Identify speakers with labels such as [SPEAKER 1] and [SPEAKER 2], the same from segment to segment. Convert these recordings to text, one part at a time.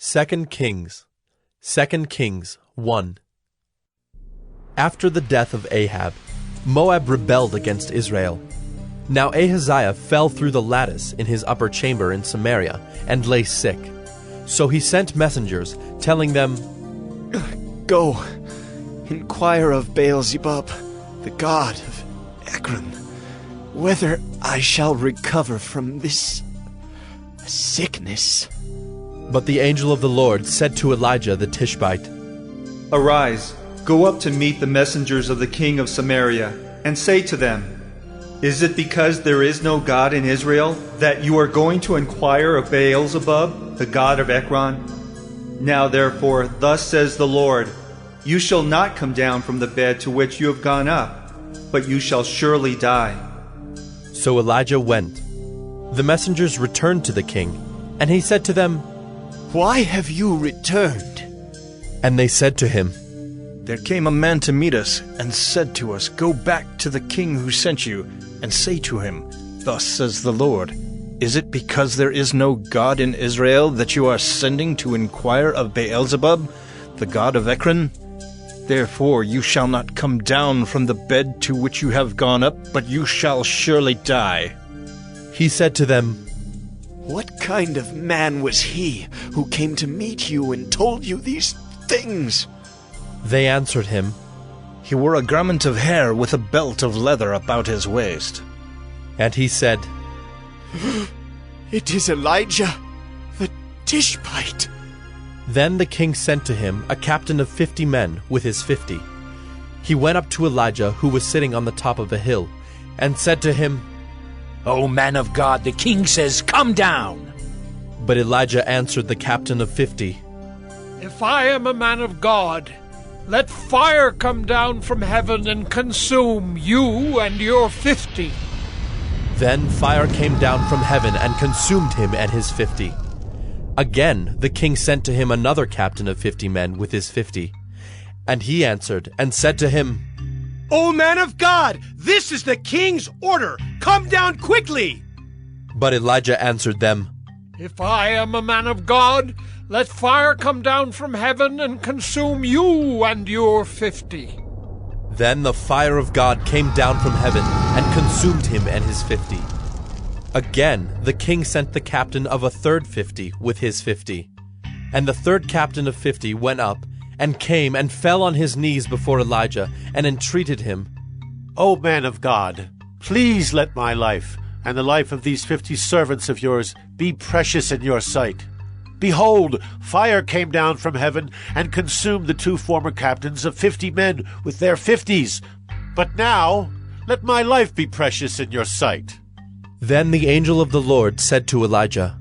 [SPEAKER 1] 2 Kings 1. After the death of Ahab, Moab rebelled against Israel. Now Ahaziah fell through the lattice in his upper chamber in Samaria and lay sick. So he sent messengers, telling them,
[SPEAKER 2] Go, inquire of Baal-zebub, the god of Ekron, whether I shall recover from this sickness.
[SPEAKER 1] But the angel of the Lord said to Elijah the Tishbite,
[SPEAKER 3] Arise, go up to meet the messengers of the king of Samaria, and say to them, Is it because there is no God in Israel that you are going to inquire of Baal-zebub, the god of Ekron? Now therefore, thus says the Lord, You shall not come down from the bed to which you have gone up, but you shall surely die.
[SPEAKER 1] So Elijah went. The messengers returned to the king, and he said to them,
[SPEAKER 2] Why have you returned?
[SPEAKER 1] And they said to him,
[SPEAKER 4] There came a man to meet us, and said to us, Go back to the king who sent you, and say to him, Thus says the Lord, Is it because there is no God in Israel that you are sending to inquire of Baal-zebub, the god of Ekron? Therefore you shall not come down from the bed to which you have gone up, but you shall surely die.
[SPEAKER 1] He said to them,
[SPEAKER 2] What kind of man was he who came to meet you and told you these things?
[SPEAKER 1] They answered him,
[SPEAKER 4] He wore a garment of hair with a belt of leather about his waist.
[SPEAKER 1] And he said,
[SPEAKER 2] It is Elijah, the Tishbite.
[SPEAKER 1] Then the king sent to him a captain of 50 men with his 50. He went up to Elijah, who was sitting on the top of a hill, and said to him,
[SPEAKER 5] O man of God, the king says, Come down.
[SPEAKER 1] But Elijah answered the captain of 50,
[SPEAKER 6] If I am a man of God, let fire come down from heaven and consume you and your 50.
[SPEAKER 1] Then fire came down from heaven and consumed him and his 50. Again the king sent to him another captain of 50 men with his 50. And he answered and said to him,
[SPEAKER 7] O man of God, this is the king's order. Come down quickly.
[SPEAKER 1] But Elijah answered them,
[SPEAKER 6] If I am a man of God, let fire come down from heaven and consume you and your 50.
[SPEAKER 1] Then the fire of God came down from heaven and consumed him and his 50. Again the king sent the captain of a third 50 with his 50. And the third captain of 50 went up and came and fell on his knees before Elijah and entreated him,
[SPEAKER 7] O man of God, please let my life and the life of these 50 servants of yours be precious in your sight. Behold, fire came down from heaven and consumed the 2 former captains of 50 men with their 50s. But now let my life be precious in your sight.
[SPEAKER 1] Then the angel of the Lord said to Elijah,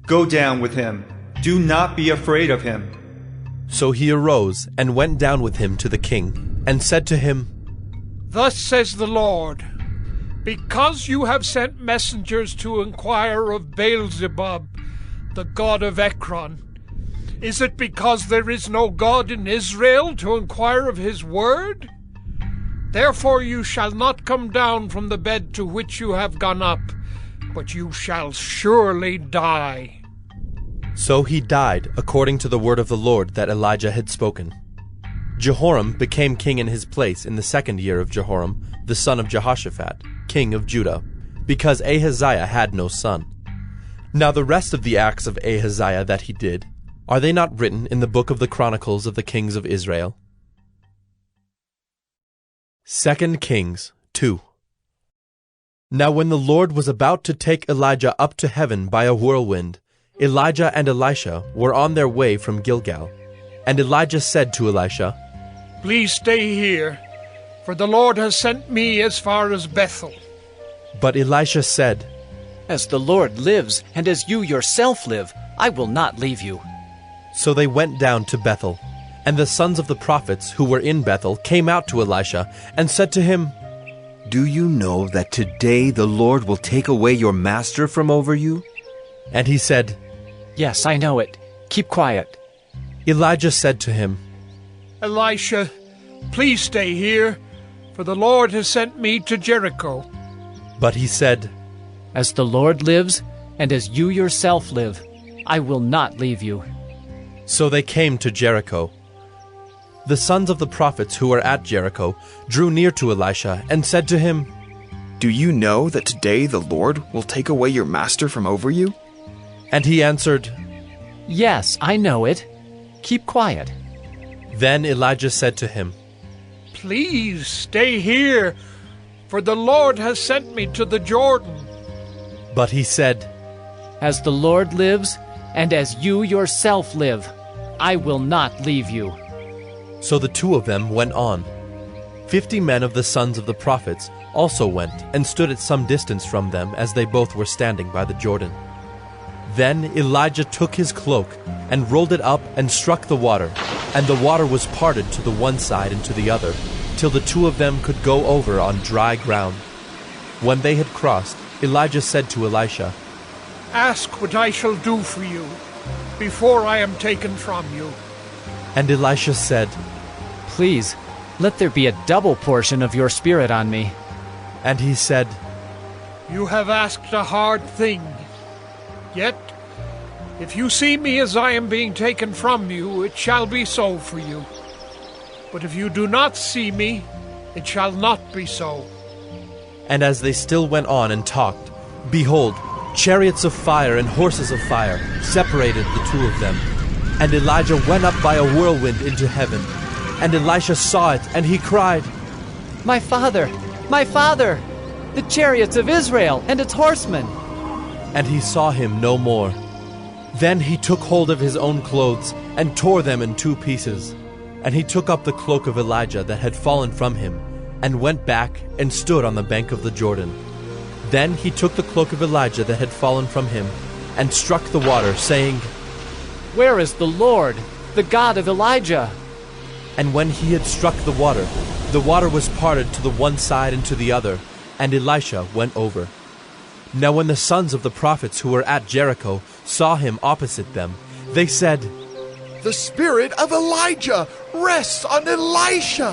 [SPEAKER 3] Go down with him. Do not be afraid of him.
[SPEAKER 1] So he arose and went down with him to the king, and said to him,
[SPEAKER 6] Thus says the Lord, Because you have sent messengers to inquire of Baal-zebub, the god of Ekron, is it because there is no God in Israel to inquire of his word? Therefore you shall not come down from the bed to which you have gone up, but you shall surely die.
[SPEAKER 1] So he died according to the word of the Lord that Elijah had spoken. Jehoram became king in his place in the 2nd year of Jehoram, the son of Jehoshaphat, king of Judah, because Ahaziah had no son. Now the rest of the acts of Ahaziah that he did, are they not written in the book of the Chronicles of the kings of Israel? 2 Kings 2. Now when the Lord was about to take Elijah up to heaven by a whirlwind, Elijah and Elisha were on their way from Gilgal. And Elijah said to Elisha,
[SPEAKER 6] Please stay here, for the Lord has sent me as far as Bethel.
[SPEAKER 1] But Elisha said,
[SPEAKER 5] As the Lord lives, and as you yourself live, I will not leave you.
[SPEAKER 1] So they went down to Bethel. And the sons of the prophets who were in Bethel came out to Elisha and said to him,
[SPEAKER 8] Do you know that today the Lord will take away your master from over you?
[SPEAKER 1] And he said,
[SPEAKER 5] Yes, I know it. Keep quiet.
[SPEAKER 1] Elijah said to him,
[SPEAKER 6] Elisha, please stay here, for the Lord has sent me to Jericho.
[SPEAKER 1] But he said,
[SPEAKER 5] As the Lord lives, and as you yourself live, I will not leave you.
[SPEAKER 1] So they came to Jericho. The sons of the prophets who were at Jericho drew near to Elisha and said to him,
[SPEAKER 2] "Do you know that today the Lord will take away your master from over you?"
[SPEAKER 1] And he answered,
[SPEAKER 5] Yes, I know it. Keep quiet.
[SPEAKER 1] Then Elijah said to him,
[SPEAKER 6] Please stay here, for the Lord has sent me to the Jordan.
[SPEAKER 1] But he said,
[SPEAKER 5] As the Lord lives, and as you yourself live, I will not leave you.
[SPEAKER 1] So the two of them went on. 50 men of the sons of the prophets also went and stood at some distance from them as they both were standing by the Jordan. Then Elijah took his cloak and rolled it up and struck the water, and the water was parted to the one side and to the other, till the two of them could go over on dry ground. When they had crossed, Elijah said to Elisha,
[SPEAKER 6] Ask what I shall do for you before I am taken from you.
[SPEAKER 1] And Elisha said,
[SPEAKER 5] Please, let there be a double portion of your spirit on me.
[SPEAKER 1] And he said,
[SPEAKER 6] You have asked a hard thing. Yet, if you see me as I am being taken from you, it shall be so for you. But if you do not see me, it shall not be so.
[SPEAKER 1] And as they still went on and talked, behold, chariots of fire and horses of fire separated the two of them. And Elijah went up by a whirlwind into heaven. And Elisha saw it, and he cried,
[SPEAKER 5] My father! My father! The chariots of Israel and its horsemen!
[SPEAKER 1] And he saw him no more. Then he took hold of his own clothes and tore them in two pieces. And he took up the cloak of Elijah that had fallen from him, and went back and stood on the bank of the Jordan. Then he took the cloak of Elijah that had fallen from him, and struck the water, saying,
[SPEAKER 5] Where is the Lord, the God of Elijah?
[SPEAKER 1] And when he had struck the water was parted to the one side and to the other, and Elisha went over. Now when the sons of the prophets who were at Jericho saw him opposite them, they said,
[SPEAKER 9] The spirit of Elijah rests on Elisha.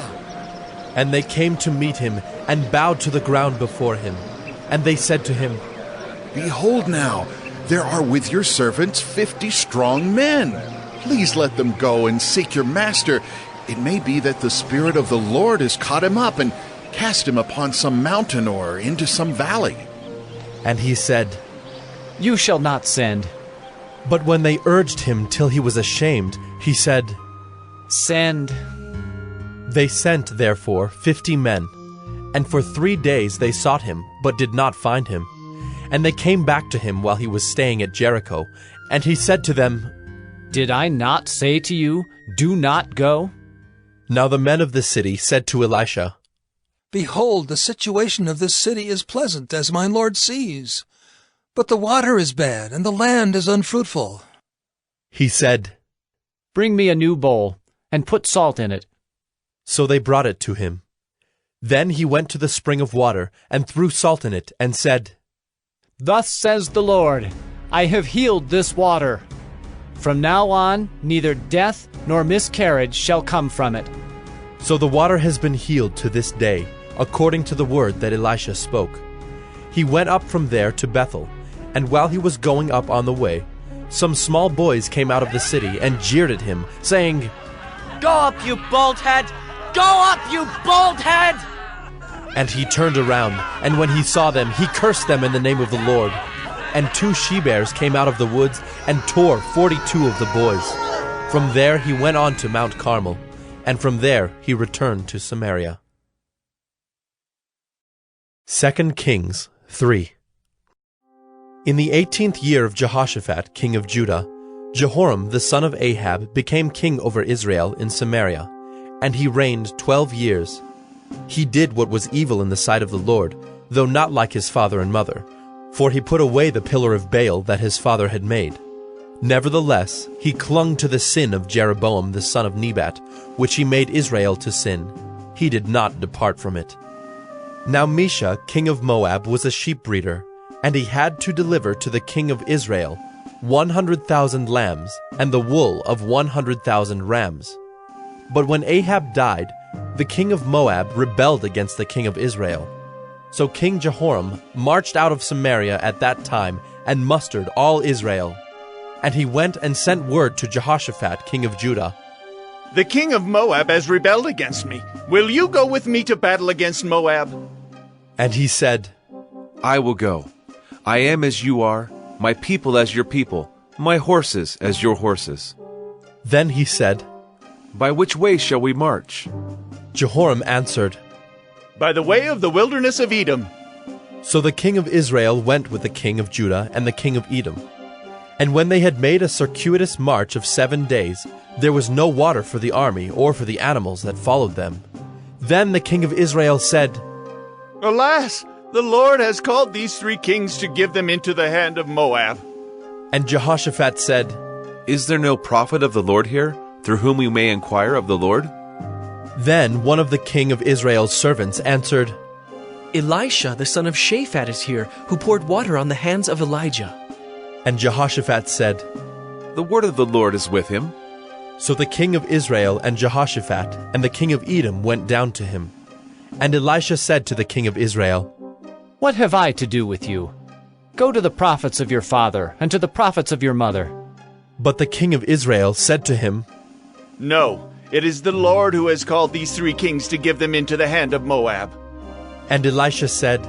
[SPEAKER 1] And they came to meet him and bowed to the ground before him. And they said to him,
[SPEAKER 9] Behold now, there are with your servants 50 strong men. Please let them go and seek your master. It may be that the Spirit of the Lord has caught him up and cast him upon some mountain or into some valley.
[SPEAKER 1] And he said,
[SPEAKER 5] You shall not send.
[SPEAKER 1] But when they urged him till he was ashamed, he said,
[SPEAKER 5] Send.
[SPEAKER 1] They sent, therefore, 50 men. And for 3 days they sought him, but did not find him. And they came back to him while he was staying at Jericho. And he said to them,
[SPEAKER 5] Did I not say to you, Do not go?
[SPEAKER 1] Now the men of the city said to Elisha,
[SPEAKER 10] Behold, the situation of this city is pleasant, as my lord sees. But the water is bad, and the land is unfruitful.
[SPEAKER 1] He said,
[SPEAKER 5] Bring me a new bowl, and put salt in it.
[SPEAKER 1] So they brought it to him. Then he went to the spring of water, and threw salt in it, and said,
[SPEAKER 5] Thus says the Lord, I have healed this water. From now on, neither death nor miscarriage shall come from it.
[SPEAKER 1] So the water has been healed to this day, according to the word that Elisha spoke. He went up from there to Bethel, and while he was going up on the way, some small boys came out of the city and jeered at him, saying,
[SPEAKER 11] Go up, you bald head! Go up, you bald head!
[SPEAKER 1] And he turned around, and when he saw them, he cursed them in the name of the Lord. And 2 she-bears came out of the woods and tore 42 of the boys. From there he went on to Mount Carmel, and from there he returned to Samaria. 2 Kings 3. In the 18th year of Jehoshaphat, king of Judah, Jehoram the son of Ahab became king over Israel in Samaria, and he reigned 12 years. He did what was evil in the sight of the Lord, though not like his father and mother, for he put away the pillar of Baal that his father had made. Nevertheless, he clung to the sin of Jeroboam the son of Nebat, which he made Israel to sin. He did not depart from it. Now Mesha, king of Moab, was a sheep breeder, and he had to deliver to the king of Israel 100,000 lambs and the wool of 100,000 rams. But when Ahab died, the king of Moab rebelled against the king of Israel. So King Jehoram marched out of Samaria at that time and mustered all Israel. And he went and sent word to Jehoshaphat, king of Judah.
[SPEAKER 2] The king of Moab has rebelled against me. Will you go with me to battle against Moab?
[SPEAKER 1] And he said,
[SPEAKER 8] I will go. I am as you are, my people as your people, my horses as your horses.
[SPEAKER 1] Then he said,
[SPEAKER 8] By which way shall we march?
[SPEAKER 1] Jehoram answered,
[SPEAKER 2] By the way of the wilderness of Edom.
[SPEAKER 1] So the king of Israel went with the king of Judah and the king of Edom. And when they had made a circuitous march of 7 days, there was no water for the army or for the animals that followed them. Then the king of Israel said,
[SPEAKER 2] Alas, the Lord has called these 3 kings to give them into the hand of Moab.
[SPEAKER 1] And Jehoshaphat said,
[SPEAKER 8] Is there no prophet of the Lord here, through whom we may inquire of the Lord?
[SPEAKER 1] Then one of the king of Israel's servants answered,
[SPEAKER 12] Elisha, the son of Shaphat, is here, who poured water on the hands of Elijah.
[SPEAKER 1] And Jehoshaphat said,
[SPEAKER 8] The word of the Lord is with him.
[SPEAKER 1] So the king of Israel and Jehoshaphat and the king of Edom went down to him. And Elisha said to the king of Israel,
[SPEAKER 5] What have I to do with you? Go to the prophets of your father and to the prophets of your mother.
[SPEAKER 1] But the king of Israel said to him,
[SPEAKER 2] No, it is the Lord who has called these 3 kings to give them into the hand of Moab.
[SPEAKER 1] And Elisha said,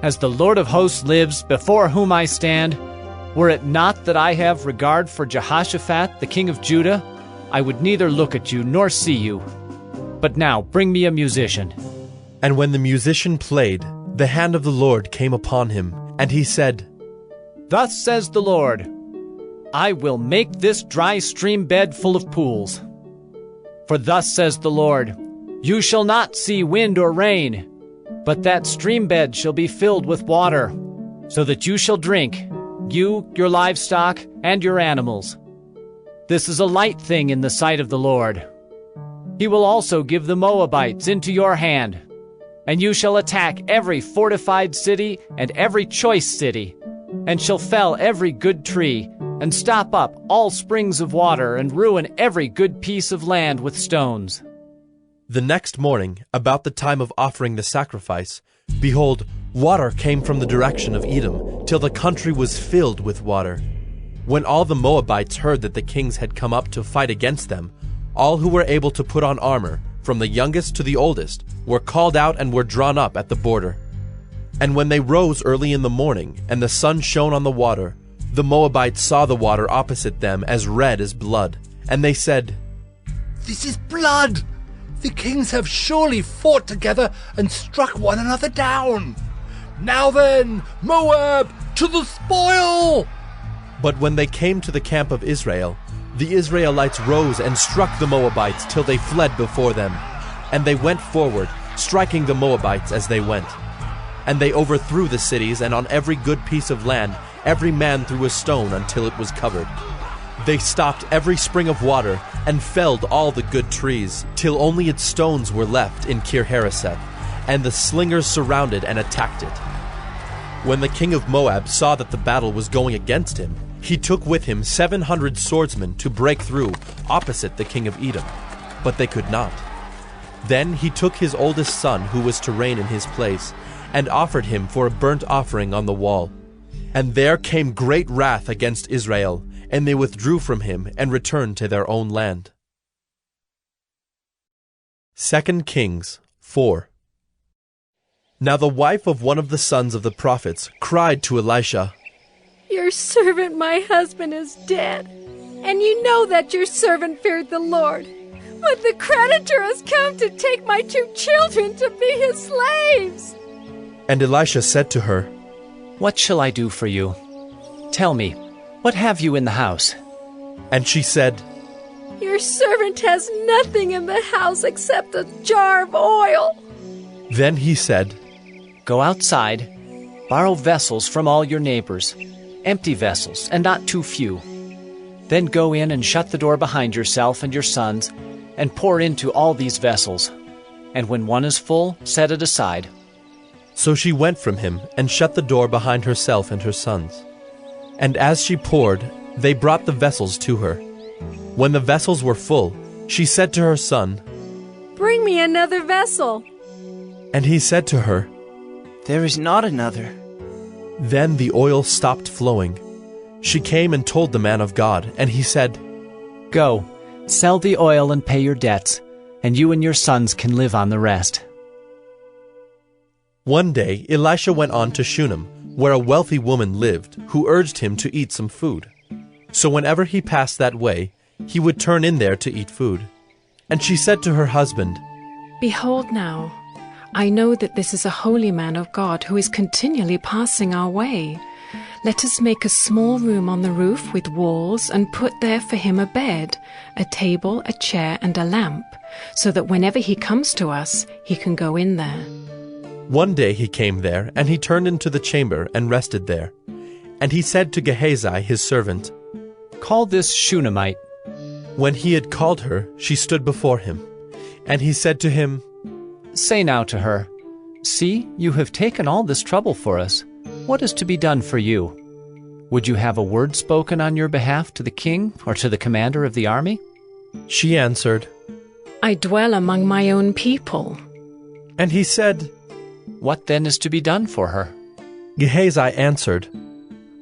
[SPEAKER 5] As the Lord of hosts lives, before whom I stand, were it not that I have regard for Jehoshaphat, the king of Judah, I would neither look at you nor see you. But now bring me a musician.
[SPEAKER 1] And when the musician played, the hand of the Lord came upon him, and he said,
[SPEAKER 5] Thus says the Lord, I will make this dry stream bed full of pools. For thus says the Lord, You shall not see wind or rain, but that stream bed shall be filled with water, so that you shall drink, you, your livestock, and your animals. This is a light thing in the sight of the Lord. He will also give the Moabites into your hand, and you shall attack every fortified city and every choice city, and shall fell every good tree, and stop up all springs of water, and ruin every good piece of land with stones.
[SPEAKER 1] The next morning, about the time of offering the sacrifice, behold, water came from the direction of Edom, till the country was filled with water. When all the Moabites heard that the kings had come up to fight against them, all who were able to put on armor, from the youngest to the oldest, were called out and were drawn up at the border. And when they rose early in the morning, and the sun shone on the water, the Moabites saw the water opposite them as red as blood. And they said,
[SPEAKER 13] This is blood! The kings have surely fought together and struck one another down. Now then, Moab, to the spoil!
[SPEAKER 1] But when they came to the camp of Israel, the Israelites rose and struck the Moabites till they fled before them. And they went forward, striking the Moabites as they went. And they overthrew the cities, and on every good piece of land every man threw a stone until it was covered. They stopped every spring of water, and felled all the good trees, till only its stones were left in Kir-Hareseth, and the slingers surrounded and attacked it. When the king of Moab saw that the battle was going against him, he took with him 700 swordsmen to break through opposite the king of Edom, but they could not. Then he took his oldest son, who was to reign in his place, and offered him for a burnt offering on the wall. And there came great wrath against Israel, and they withdrew from him and returned to their own land. 2 Kings 4. Now the wife of one of the sons of the prophets cried to Elisha,
[SPEAKER 14] Your servant my husband is dead, and you know that your servant feared the Lord. But the creditor has come to take my 2 children to be his slaves.
[SPEAKER 1] And Elisha said to her,
[SPEAKER 5] What shall I do for you? Tell me, what have you in the house?
[SPEAKER 1] And she said,
[SPEAKER 14] Your servant has nothing in the house except a jar of oil.
[SPEAKER 1] Then he said,
[SPEAKER 5] Go outside, borrow vessels from all your neighbors, empty vessels, and not too few. Then go in and shut the door behind yourself and your sons, and pour into all these vessels. And when one is full, set it aside.
[SPEAKER 1] So she went from him, and shut the door behind herself and her sons. And as she poured, they brought the vessels to her. When the vessels were full, she said to her son,
[SPEAKER 14] Bring me another vessel.
[SPEAKER 1] And he said to her,
[SPEAKER 11] There is not another.
[SPEAKER 1] Then the oil stopped flowing. She came and told the man of God, and he said,
[SPEAKER 5] Go, sell the oil and pay your debts, and you and your sons can live on the rest.
[SPEAKER 1] One day Elisha went on to Shunem, where a wealthy woman lived, who urged him to eat some food. So whenever he passed that way, he would turn in there to eat food. And she said to her husband,
[SPEAKER 14] Behold now, I know that this is a holy man of God who is continually passing our way. Let us make a small room on the roof with walls and put there for him a bed, a table, a chair, and a lamp, so that whenever he comes to us, he can go in there.
[SPEAKER 1] One day he came there, and he turned into the chamber and rested there. And he said to Gehazi his servant,
[SPEAKER 5] Call this Shunammite.
[SPEAKER 1] When he had called her, she stood before him. And he said to him,
[SPEAKER 5] Say now to her, See, you have taken all this trouble for us. What is to be done for you? Would you have a word spoken on your behalf to the king or to the commander of the army?
[SPEAKER 1] She answered,
[SPEAKER 14] I dwell among my own people.
[SPEAKER 1] And he said,
[SPEAKER 5] What then is to be done for her?
[SPEAKER 1] Gehazi answered,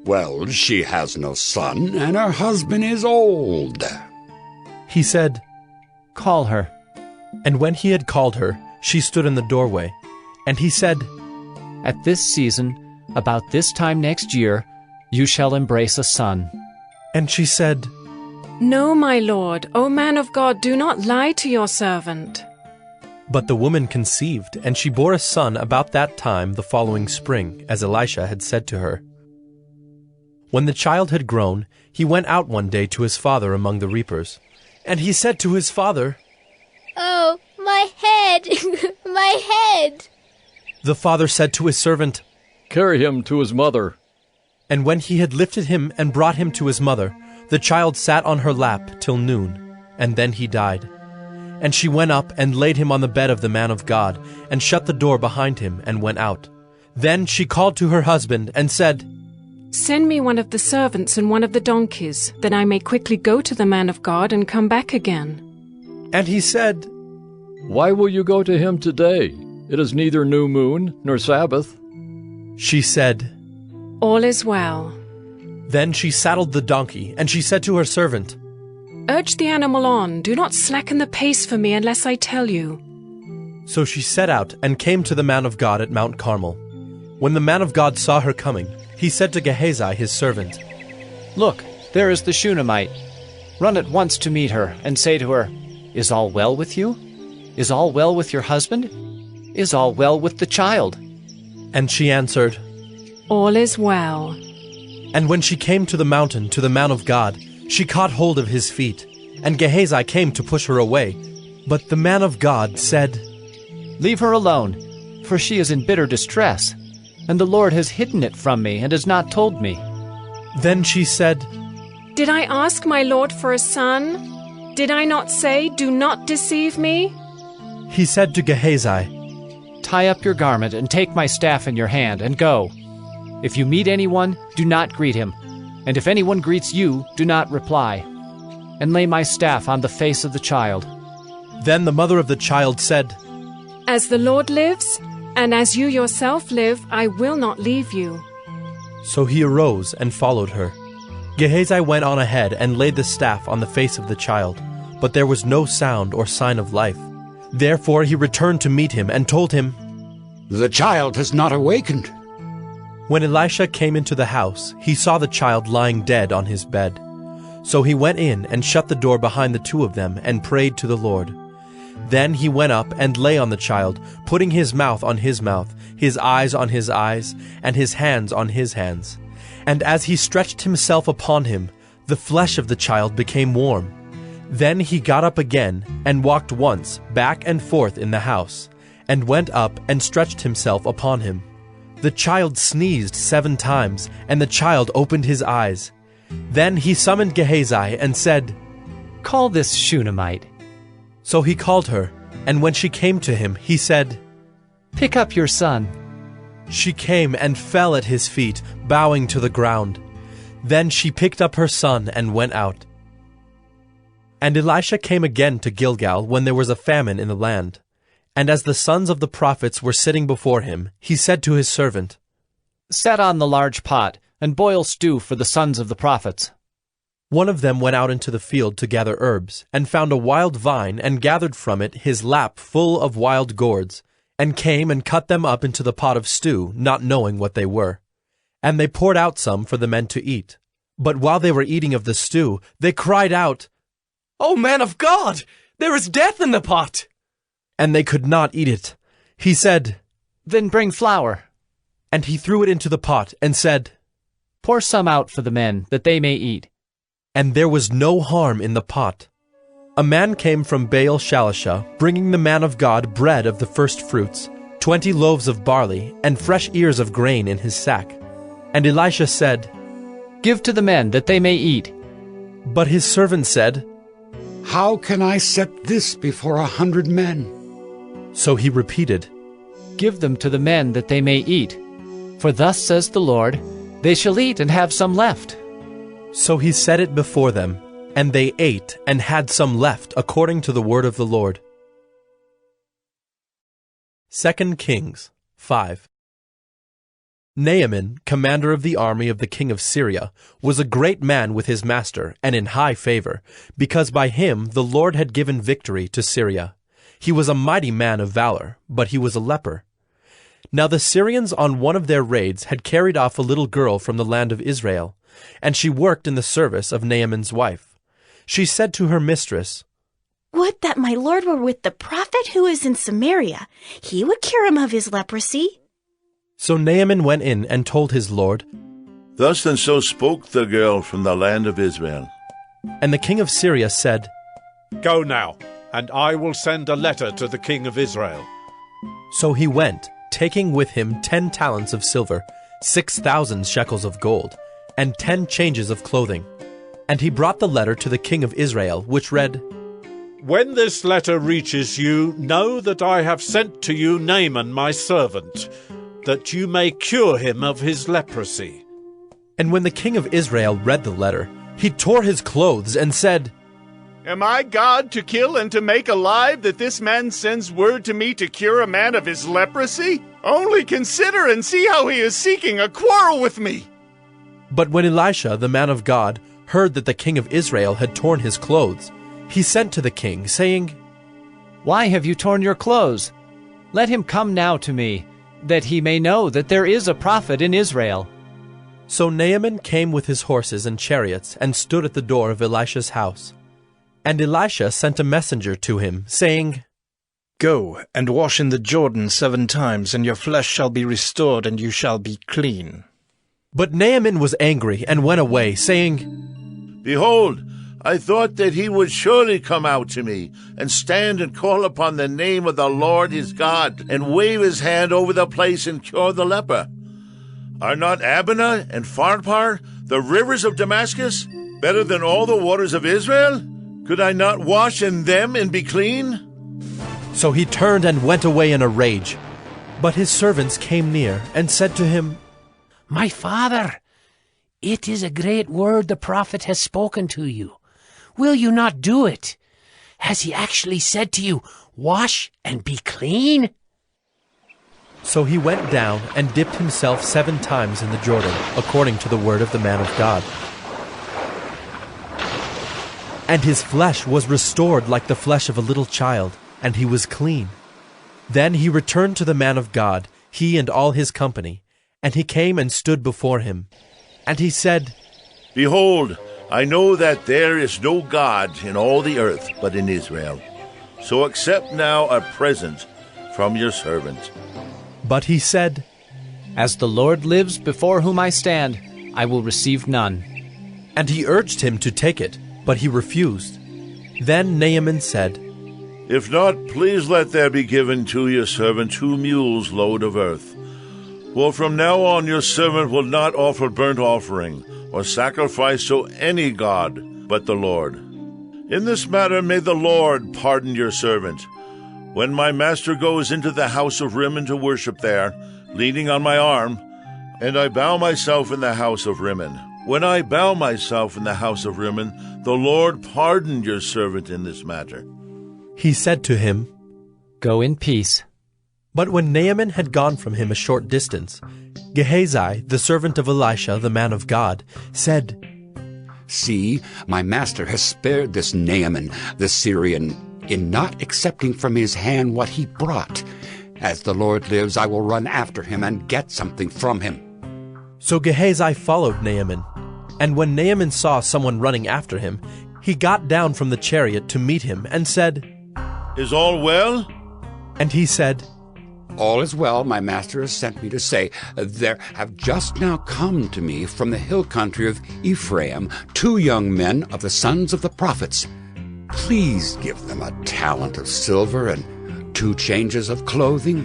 [SPEAKER 15] Well, she has no son, and her husband is old.
[SPEAKER 1] He said,
[SPEAKER 5] Call her.
[SPEAKER 1] And when he had called her, she stood in the doorway. And he said,
[SPEAKER 5] At this season, about this time next year, you shall embrace a son.
[SPEAKER 1] And she said,
[SPEAKER 14] No, my lord, O man of God, do not lie to your servant.
[SPEAKER 1] But the woman conceived, and she bore a son about that time the following spring, as Elisha had said to her. When the child had grown, he went out one day to his father among the reapers. And he said to his father,
[SPEAKER 16] Oh, my head, my head.
[SPEAKER 1] The father said to his servant,
[SPEAKER 17] Carry him to his mother.
[SPEAKER 1] And when he had lifted him and brought him to his mother, the child sat on her lap till noon, and then he died. And she went up and laid him on the bed of the man of God, and shut the door behind him, and went out. Then she called to her husband, and said,
[SPEAKER 14] Send me one of the servants and one of the donkeys, that I may quickly go to the man of God and come back again.
[SPEAKER 1] And he said,
[SPEAKER 17] Why will you go to him today? It is neither new moon nor Sabbath.
[SPEAKER 1] She said,
[SPEAKER 14] All is well.
[SPEAKER 1] Then she saddled the donkey, and she said to her servant,
[SPEAKER 14] Urge the animal on, do not slacken the pace for me unless I tell you.
[SPEAKER 1] So she set out and came to the man of God at Mount Carmel. When the man of God saw her coming, he said to Gehazi his servant,
[SPEAKER 5] Look, there is the Shunammite. Run at once to meet her, and say to her, Is all well with you? Is all well with your husband? Is all well with the child?
[SPEAKER 1] And she answered,
[SPEAKER 14] All is well.
[SPEAKER 1] And when she came to the mountain, to the man of God, she caught hold of his feet, and Gehazi came to push her away. But the man of God said,
[SPEAKER 5] Leave her alone, for she is in bitter distress, and the Lord has hidden it from me and has not told me.
[SPEAKER 1] Then she said,
[SPEAKER 14] Did I ask my Lord for a son? Did I not say, Do not deceive me?
[SPEAKER 1] He said to Gehazi,
[SPEAKER 5] Tie up your garment and take my staff in your hand and go. If you meet anyone, do not greet him, and if anyone greets you, do not reply. And lay my staff on the face of the child.
[SPEAKER 1] Then the mother of the child said,
[SPEAKER 14] As the Lord lives, and as you yourself live, I will not leave you.
[SPEAKER 1] So he arose and followed her. Gehazi went on ahead and laid the staff on the face of the child, but there was no sound or sign of life. Therefore he returned to meet him and told him,
[SPEAKER 15] The child has not awakened.
[SPEAKER 1] When Elisha came into the house, he saw the child lying dead on his bed. So he went in and shut the door behind the two of them and prayed to the Lord. Then he went up and lay on the child, putting his mouth on his mouth, his eyes on his eyes, and his hands on his hands. And as he stretched himself upon him, the flesh of the child became warm. Then he got up again and walked once back and forth in the house, and went up and stretched himself upon him. The child sneezed 7 times, and the child opened his eyes. Then he summoned Gehazi and said,
[SPEAKER 5] Call this Shunammite.
[SPEAKER 1] So he called her, and when she came to him, he said,
[SPEAKER 5] Pick up your son.
[SPEAKER 1] She came and fell at his feet, bowing to the ground. Then she picked up her son and went out. And Elisha came again to Gilgal when there was a famine in the land. And as the sons of the prophets were sitting before him, he said to his servant,
[SPEAKER 5] Set on the large pot and boil stew for the sons of the prophets."
[SPEAKER 1] One of them went out into the field to gather herbs, and found a wild vine, and gathered from it his lap full of wild gourds, and came and cut them up into the pot of stew, not knowing what they were. And they poured out some for the men to eat. But while they were eating of the stew, they cried out,
[SPEAKER 12] "O man of God, there is death in the pot!"
[SPEAKER 1] And they could not eat it. He said,
[SPEAKER 5] "Then bring flour."
[SPEAKER 1] And he threw it into the pot, and said,
[SPEAKER 5] "Pour some out for the men, that they may eat."
[SPEAKER 1] And there was no harm in the pot. A man came from Baal-Shalisha, bringing the man of God bread of the first fruits, 20 loaves of barley, and fresh ears of grain in his sack. And Elisha said,
[SPEAKER 5] "Give to the men, that they may eat."
[SPEAKER 1] But his servant said,
[SPEAKER 15] "How can I set this before 100 men?"
[SPEAKER 1] So he repeated,
[SPEAKER 5] "Give them to the men, that they may eat. For thus says the Lord, they shall eat and have some left."
[SPEAKER 1] So he set it before them, and they ate and had some left, according to the word of the Lord. 2 Kings 5. Naaman, commander of the army of the king of Syria, was a great man with his master, and in high favor, because by him the Lord had given victory to Syria. He was a mighty man of valor, but he was a leper. Now the Syrians on one of their raids had carried off a little girl from the land of Israel, and she worked in the service of Naaman's wife. She said to her mistress,
[SPEAKER 18] "Would that my lord were with the prophet who is in Samaria. He would cure him of his leprosy."
[SPEAKER 1] So Naaman went in and told his lord,
[SPEAKER 19] "Thus and so spoke the girl from the land of Israel."
[SPEAKER 1] And the king of Syria said,
[SPEAKER 7] "Go now, and I will send a letter to the king of Israel."
[SPEAKER 1] So he went, taking with him 10 talents of silver, 6,000 shekels of gold, and 10 changes of clothing. And he brought the letter to the king of Israel, which read,
[SPEAKER 7] "When this letter reaches you, know that I have sent to you Naaman my servant, that you may cure him of his leprosy."
[SPEAKER 1] And when the king of Israel read the letter, he tore his clothes and said,
[SPEAKER 20] "Am I God to kill and to make alive, that this man sends word to me to cure a man of his leprosy? Only consider and see how he is seeking a quarrel with me."
[SPEAKER 1] But when Elisha, the man of God, heard that the king of Israel had torn his clothes, he sent to the king, saying,
[SPEAKER 5] "Why have you torn your clothes? Let him come now to me, that he may know that there is a prophet in Israel."
[SPEAKER 1] So Naaman came with his horses and chariots, and stood at the door of Elisha's house. And Elisha sent a messenger to him, saying,
[SPEAKER 4] "Go and wash in the Jordan 7 times, and your flesh shall be restored, and you shall be clean."
[SPEAKER 1] But Naaman was angry, and went away, saying,
[SPEAKER 19] "Behold, I thought that he would surely come out to me, and stand and call upon the name of the Lord his God, and wave his hand over the place and cure the leper. Are not Abana and Pharpar, the rivers of Damascus, better than all the waters of Israel? Could I not wash in them and be clean?"
[SPEAKER 1] So he turned and went away in a rage. But his servants came near, and said to him,
[SPEAKER 21] "My father, it is a great word the prophet has spoken to you. Will you not do it? Has he actually said to you, 'Wash and be clean'?"
[SPEAKER 1] So he went down and dipped himself 7 times in the Jordan, according to the word of the man of God. And his flesh was restored like the flesh of a little child, and he was clean. Then he returned to the man of God, he and all his company, and he came and stood before him. And he said,
[SPEAKER 19] "Behold, I know that there is no God in all the earth but in Israel. So accept now a present from your servant."
[SPEAKER 1] But he said,
[SPEAKER 5] "As the Lord lives before whom I stand, I will receive none."
[SPEAKER 1] And he urged him to take it, but he refused. Then Naaman said,
[SPEAKER 19] "If not, please let there be given to your servant 2 mules' load of earth. For from now on your servant will not offer burnt offering or sacrifice to any god but the Lord. In this matter may the Lord pardon your servant. When my master goes into the house of Rimmon to worship there, leaning on my arm, and I bow myself in the house of Rimmon. When I bow myself in the house of Rimmon, the Lord pardon your servant in this matter."
[SPEAKER 1] He said to him,
[SPEAKER 5] "Go in peace."
[SPEAKER 1] But when Naaman had gone from him a short distance, Gehazi, the servant of Elisha, the man of God, said,
[SPEAKER 15] See, my master has spared this Naaman, the Syrian, in not accepting from his hand what he brought. As the Lord lives, I will run after him and get something from him.
[SPEAKER 1] So Gehazi followed Naaman, and when Naaman saw someone running after him, he got down from the chariot to meet him and said,
[SPEAKER 19] Is all well?
[SPEAKER 1] And he said,
[SPEAKER 15] All is well, my master has sent me to say, there have just now come to me from the hill country of Ephraim 2 young men of the sons of the prophets. Please give them a talent of silver and 2 changes of clothing.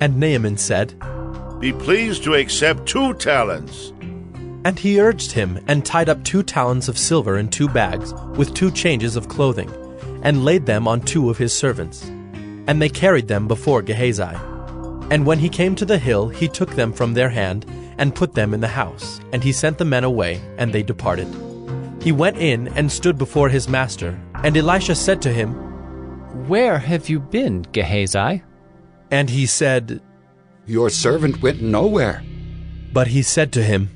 [SPEAKER 1] And Naaman said,
[SPEAKER 19] Be pleased to accept 2 talents.
[SPEAKER 1] And he urged him, and tied up 2 talents of silver in 2 bags, with 2 changes of clothing, and laid them on 2 of his servants. And they carried them before Gehazi. And when he came to the hill, he took them from their hand, and put them in the house. And he sent the men away, and they departed. He went in, and stood before his master. And Elisha said to him,
[SPEAKER 5] Where have you been, Gehazi?
[SPEAKER 1] And he said,
[SPEAKER 15] Your servant went nowhere.
[SPEAKER 1] But he said to him,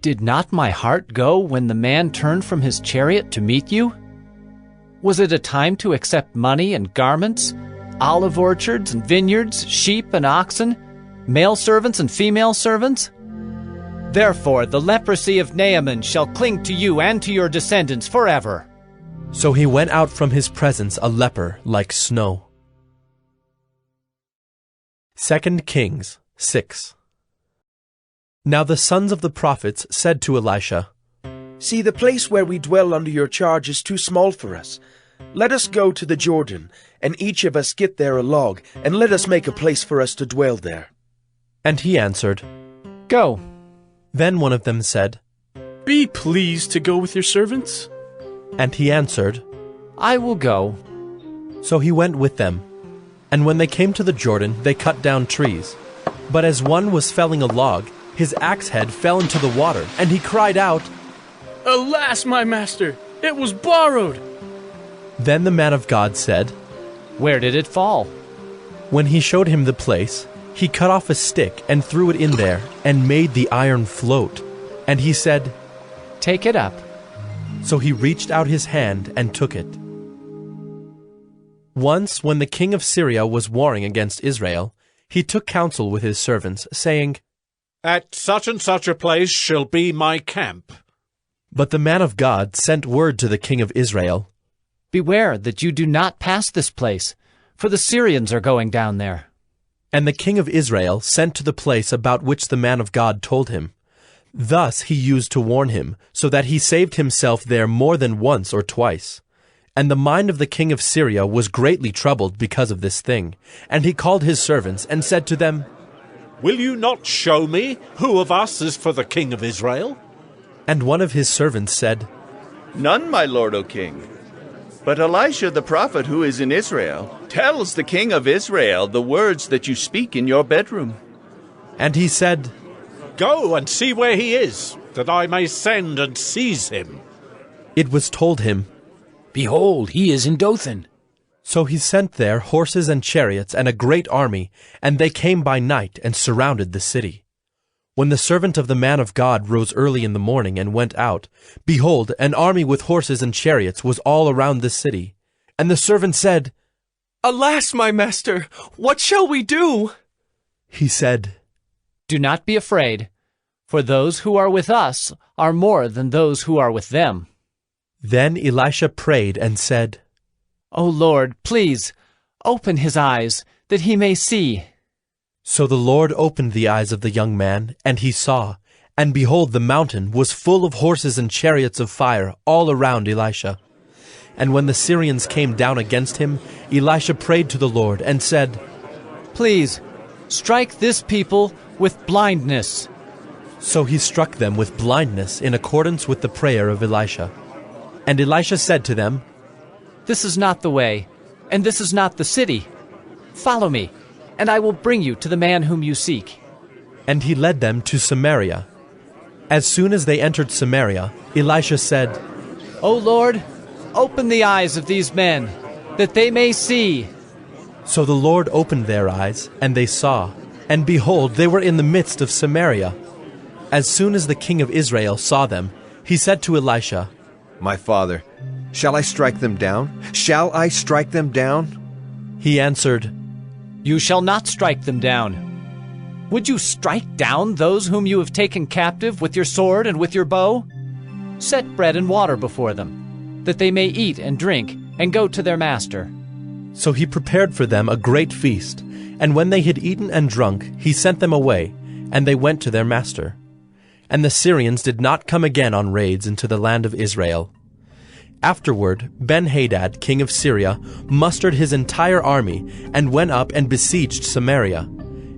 [SPEAKER 5] Did not my heart go when the man turned from his chariot to meet you? Was it a time to accept money and garments, olive orchards and vineyards, sheep and oxen, male servants and female servants? Therefore the leprosy of Naaman shall cling to you and to your descendants forever.
[SPEAKER 1] So he went out from his presence a leper like snow. 2 Kings 6. Now the sons of the prophets said to Elisha,
[SPEAKER 3] See, the place where we dwell under your charge is too small for us. Let us go to the Jordan, and each of us get there a log, and let us make a place for us to dwell there.
[SPEAKER 1] And he answered,
[SPEAKER 5] Go.
[SPEAKER 1] Then one of them said,
[SPEAKER 22] Be pleased to go with your servants.
[SPEAKER 1] And he answered,
[SPEAKER 5] I will go.
[SPEAKER 1] So he went with them. And when they came to the Jordan, they cut down trees. But as one was felling a log, his axe head fell into the water, and he cried out,
[SPEAKER 22] Alas, my master, it was borrowed.
[SPEAKER 1] Then the man of God said,
[SPEAKER 5] Where did it fall?
[SPEAKER 1] When he showed him the place, he cut off a stick and threw it in there, and made the iron float. And he said,
[SPEAKER 5] Take it up.
[SPEAKER 1] So he reached out his hand and took it. Once, when the king of Syria was warring against Israel, he took counsel with his servants, saying,
[SPEAKER 23] At such and such a place shall be my camp.
[SPEAKER 1] But the man of God sent word to the king of Israel,
[SPEAKER 5] Beware that you do not pass this place, for the Syrians are going down there.
[SPEAKER 1] And the king of Israel sent to the place about which the man of God told him. Thus he used to warn him, so that he saved himself there more than once or twice. And the mind of the king of Syria was greatly troubled because of this thing. And he called his servants and said to them,
[SPEAKER 23] Will you not show me who of us is for the king of Israel?
[SPEAKER 1] And one of his servants said,
[SPEAKER 20] None, my lord, O king. But Elisha the prophet who is in Israel tells the king of Israel the words that you speak in your bedroom.
[SPEAKER 1] And he said,
[SPEAKER 23] Go and see where he is, that I may send and seize him.
[SPEAKER 1] It was told him,
[SPEAKER 21] Behold, he is in Dothan.
[SPEAKER 1] So he sent there horses and chariots and a great army, and they came by night and surrounded the city. When the servant of the man of God rose early in the morning and went out, behold, an army with horses and chariots was all around the city. And the servant said,
[SPEAKER 3] Alas, my master, what shall we do?
[SPEAKER 1] He said,
[SPEAKER 5] Do not be afraid, for those who are with us are more than those who are with them.
[SPEAKER 1] Then Elisha prayed and said,
[SPEAKER 5] O Lord, please, open his eyes, that he may see.
[SPEAKER 1] So the Lord opened the eyes of the young man, and he saw, and behold, the mountain was full of horses and chariots of fire all around Elisha. And when the Syrians came down against him, Elisha prayed to the Lord and said,
[SPEAKER 5] Please, strike this people with blindness.
[SPEAKER 1] So he struck them with blindness in accordance with the prayer of Elisha. And Elisha said to them,
[SPEAKER 5] This is not the way, and this is not the city. Follow me, and I will bring you to the man whom you seek.
[SPEAKER 1] And he led them to Samaria. As soon as they entered Samaria, Elisha said,
[SPEAKER 5] O Lord, open the eyes of these men, that they may see.
[SPEAKER 1] So the Lord opened their eyes, and they saw, and behold, they were in the midst of Samaria. As soon as the king of Israel saw them, he said to Elisha,
[SPEAKER 6] My father, shall I strike them down? Shall I strike them down?
[SPEAKER 1] He answered,
[SPEAKER 5] You shall not strike them down. Would you strike down those whom you have taken captive with your sword and with your bow? Set bread and water before them, that they may eat and drink, and go to their master.
[SPEAKER 1] So he prepared for them a great feast, and when they had eaten and drunk, he sent them away, and they went to their master. And the Syrians did not come again on raids into the land of Israel. Afterward, Ben-Hadad, king of Syria, mustered his entire army, and went up and besieged Samaria.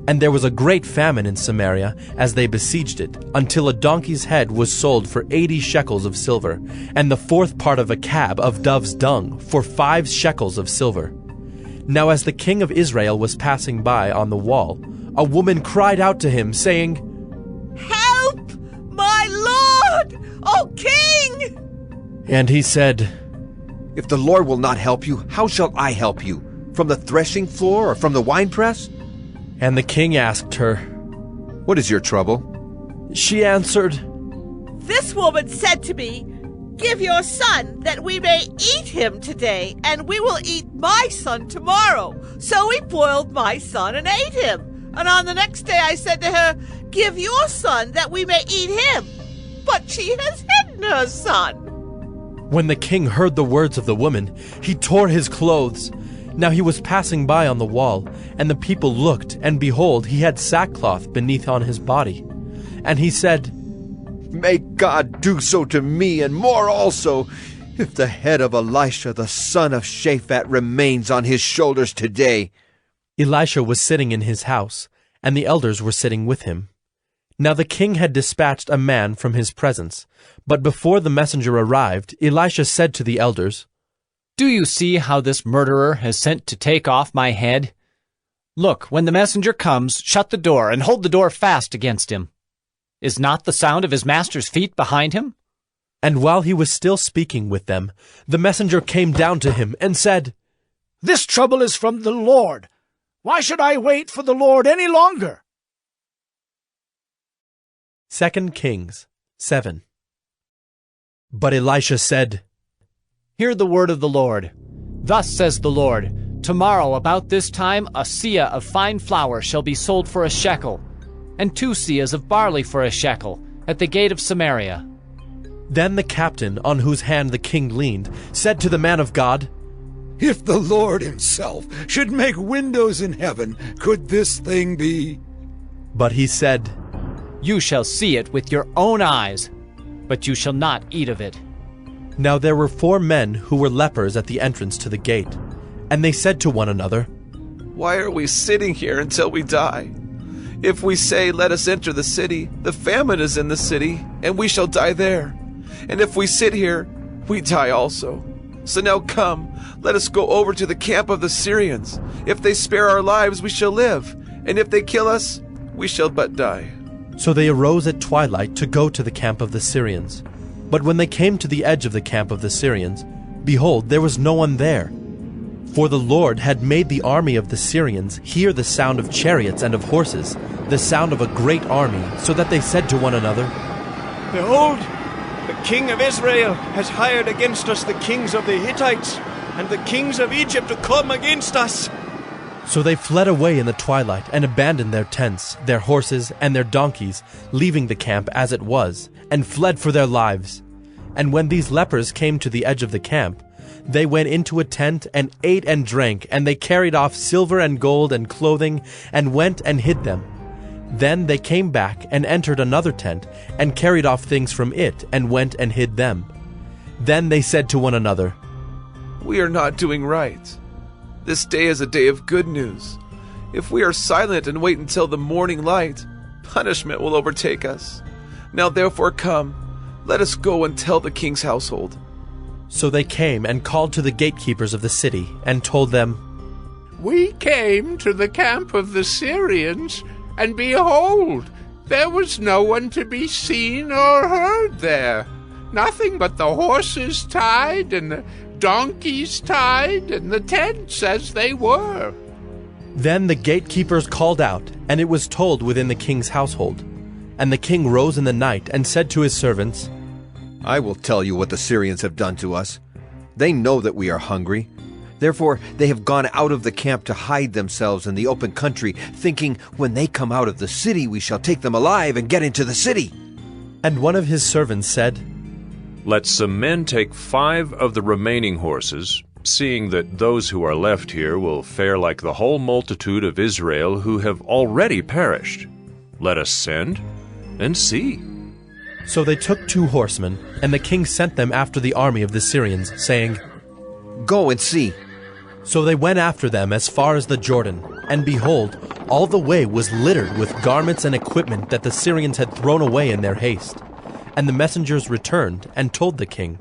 [SPEAKER 1] And there was a great famine in Samaria as they besieged it, until a donkey's head was sold for 80 shekels of silver, and the fourth part of a cab of dove's dung for 5 shekels of silver. Now as the king of Israel was passing by on the wall, a woman cried out to him, saying,
[SPEAKER 9] Help, my lord, O king!
[SPEAKER 1] And he said,
[SPEAKER 6] If the Lord will not help you, how shall I help you? From the threshing floor or from the winepress?
[SPEAKER 1] And the king asked her,
[SPEAKER 6] What is your trouble?
[SPEAKER 1] She answered,
[SPEAKER 9] This woman said to me, Give your son, that we may eat him today, and we will eat my son tomorrow. So we boiled my son and ate him. And on the next day I said to her, Give your son, that we may eat him. But she has hidden her son.
[SPEAKER 1] When the king heard the words of the woman, he tore his clothes. Now he was passing by on the wall, and the people looked, and behold, he had sackcloth beneath on his body. And he said,
[SPEAKER 6] May God do so to me, and more also, if the head of Elisha the son of Shaphat remains on his shoulders today.
[SPEAKER 1] Elisha was sitting in his house, and the elders were sitting with him. Now the king had dispatched a man from his presence, but before the messenger arrived, Elisha said to the elders,
[SPEAKER 5] Do you see how this murderer has sent to take off my head? Look, when the messenger comes, shut the door, and hold the door fast against him. Is not the sound of his master's feet behind him?
[SPEAKER 1] And while he was still speaking with them, the messenger came down to him and said,
[SPEAKER 22] This trouble is from the Lord. Why should I wait for the Lord any longer?
[SPEAKER 1] 2 Kings 7. But Elisha said,
[SPEAKER 5] Hear the word of the Lord. Thus says the Lord, Tomorrow about this time a seah of fine flour shall be sold for a shekel, and 2 seahs of barley for a shekel, at the gate of Samaria.
[SPEAKER 1] Then the captain, on whose hand the king leaned, said to the man of God,
[SPEAKER 10] If the Lord himself should make windows in heaven, could this thing be?
[SPEAKER 1] But he said,
[SPEAKER 5] You shall see it with your own eyes, but you shall not eat of it.
[SPEAKER 1] Now there were 4 men who were lepers at the entrance to the gate, and they said to one another,
[SPEAKER 8] Why are we sitting here until we die? If we say, Let us enter the city, the famine is in the city, and we shall die there. And if we sit here, we die also. So now come, let us go over to the camp of the Syrians. If they spare our lives, we shall live, and if they kill us, we shall but die.
[SPEAKER 1] So they arose at twilight to go to the camp of the Syrians. But when they came to the edge of the camp of the Syrians, behold, there was no one there. For the Lord had made the army of the Syrians hear the sound of chariots and of horses, the sound of a great army, so that they said to one another,
[SPEAKER 24] Behold, the king of Israel has hired against us the kings of the Hittites and the kings of Egypt to come against us.
[SPEAKER 1] So they fled away in the twilight and abandoned their tents, their horses, and their donkeys, leaving the camp as it was, and fled for their lives. And when these lepers came to the edge of the camp, they went into a tent and ate and drank, and they carried off silver and gold and clothing, and went and hid them. Then they came back and entered another tent, and carried off things from it, and went and hid them. Then they said to one another,
[SPEAKER 8] We are not doing right. This day is a day of good news. If we are silent and wait until the morning light, punishment will overtake us. Now therefore come, let us go and tell the king's household.
[SPEAKER 1] So they came and called to the gatekeepers of the city, and told them,
[SPEAKER 25] We came to the camp of the Syrians, and behold, there was no one to be seen or heard there. Nothing but the horses tied, and the donkeys tied, and the tents as they were.
[SPEAKER 1] Then the gatekeepers called out, and it was told within the king's household. And the king rose in the night and said to his servants,
[SPEAKER 6] I will tell you what the Syrians have done to us. They know that we are hungry. Therefore they have gone out of the camp to hide themselves in the open country, thinking, when they come out of the city we shall take them alive and get into the city.
[SPEAKER 1] And one of his servants said,
[SPEAKER 2] Let some men take 5 of the remaining horses, seeing that those who are left here will fare like the whole multitude of Israel who have already perished. Let us send and see.
[SPEAKER 1] So they took 2 horsemen, and the king sent them after the army of the Syrians, saying,
[SPEAKER 6] Go and see.
[SPEAKER 1] So they went after them as far as the Jordan, and behold, all the way was littered with garments and equipment that the Syrians had thrown away in their haste. And the messengers returned and told the king.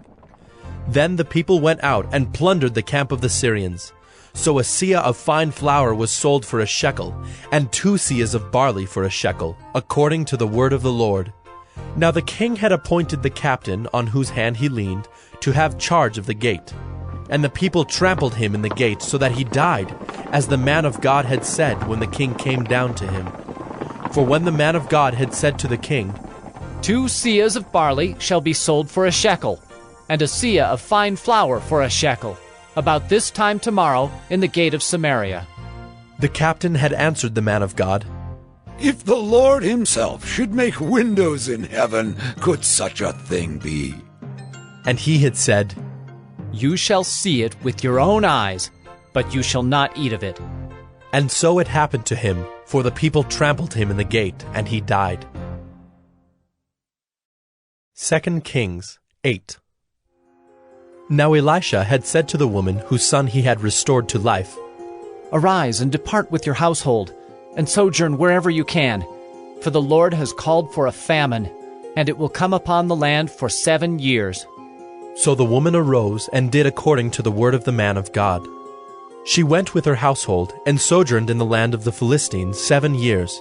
[SPEAKER 1] Then the people went out and plundered the camp of the Syrians. So a seah of fine flour was sold for a shekel, and 2 seahs of barley for a shekel, according to the word of the Lord. Now the king had appointed the captain, on whose hand he leaned, to have charge of the gate. And the people trampled him in the gate, so that he died, as the man of God had said when the king came down to him. For when the man of God had said to the king,
[SPEAKER 5] 2 seahs of barley shall be sold for a shekel, and a seah of fine flour for a shekel, about this time tomorrow in the gate of Samaria.
[SPEAKER 1] The captain had answered the man of God,
[SPEAKER 10] If the Lord himself should make windows in heaven, could such a thing be?
[SPEAKER 1] And he had said,
[SPEAKER 5] You shall see it with your own eyes, but you shall not eat of it.
[SPEAKER 1] And so it happened to him, for the people trampled him in the gate, and he died. 2 Kings 8. Now Elisha had said to the woman whose son he had restored to life,
[SPEAKER 5] Arise and depart with your household, and sojourn wherever you can, for the Lord has called for a famine, and it will come upon the land for 7 years.
[SPEAKER 1] So the woman arose and did according to the word of the man of God. She went with her household and sojourned in the land of the Philistines 7 years.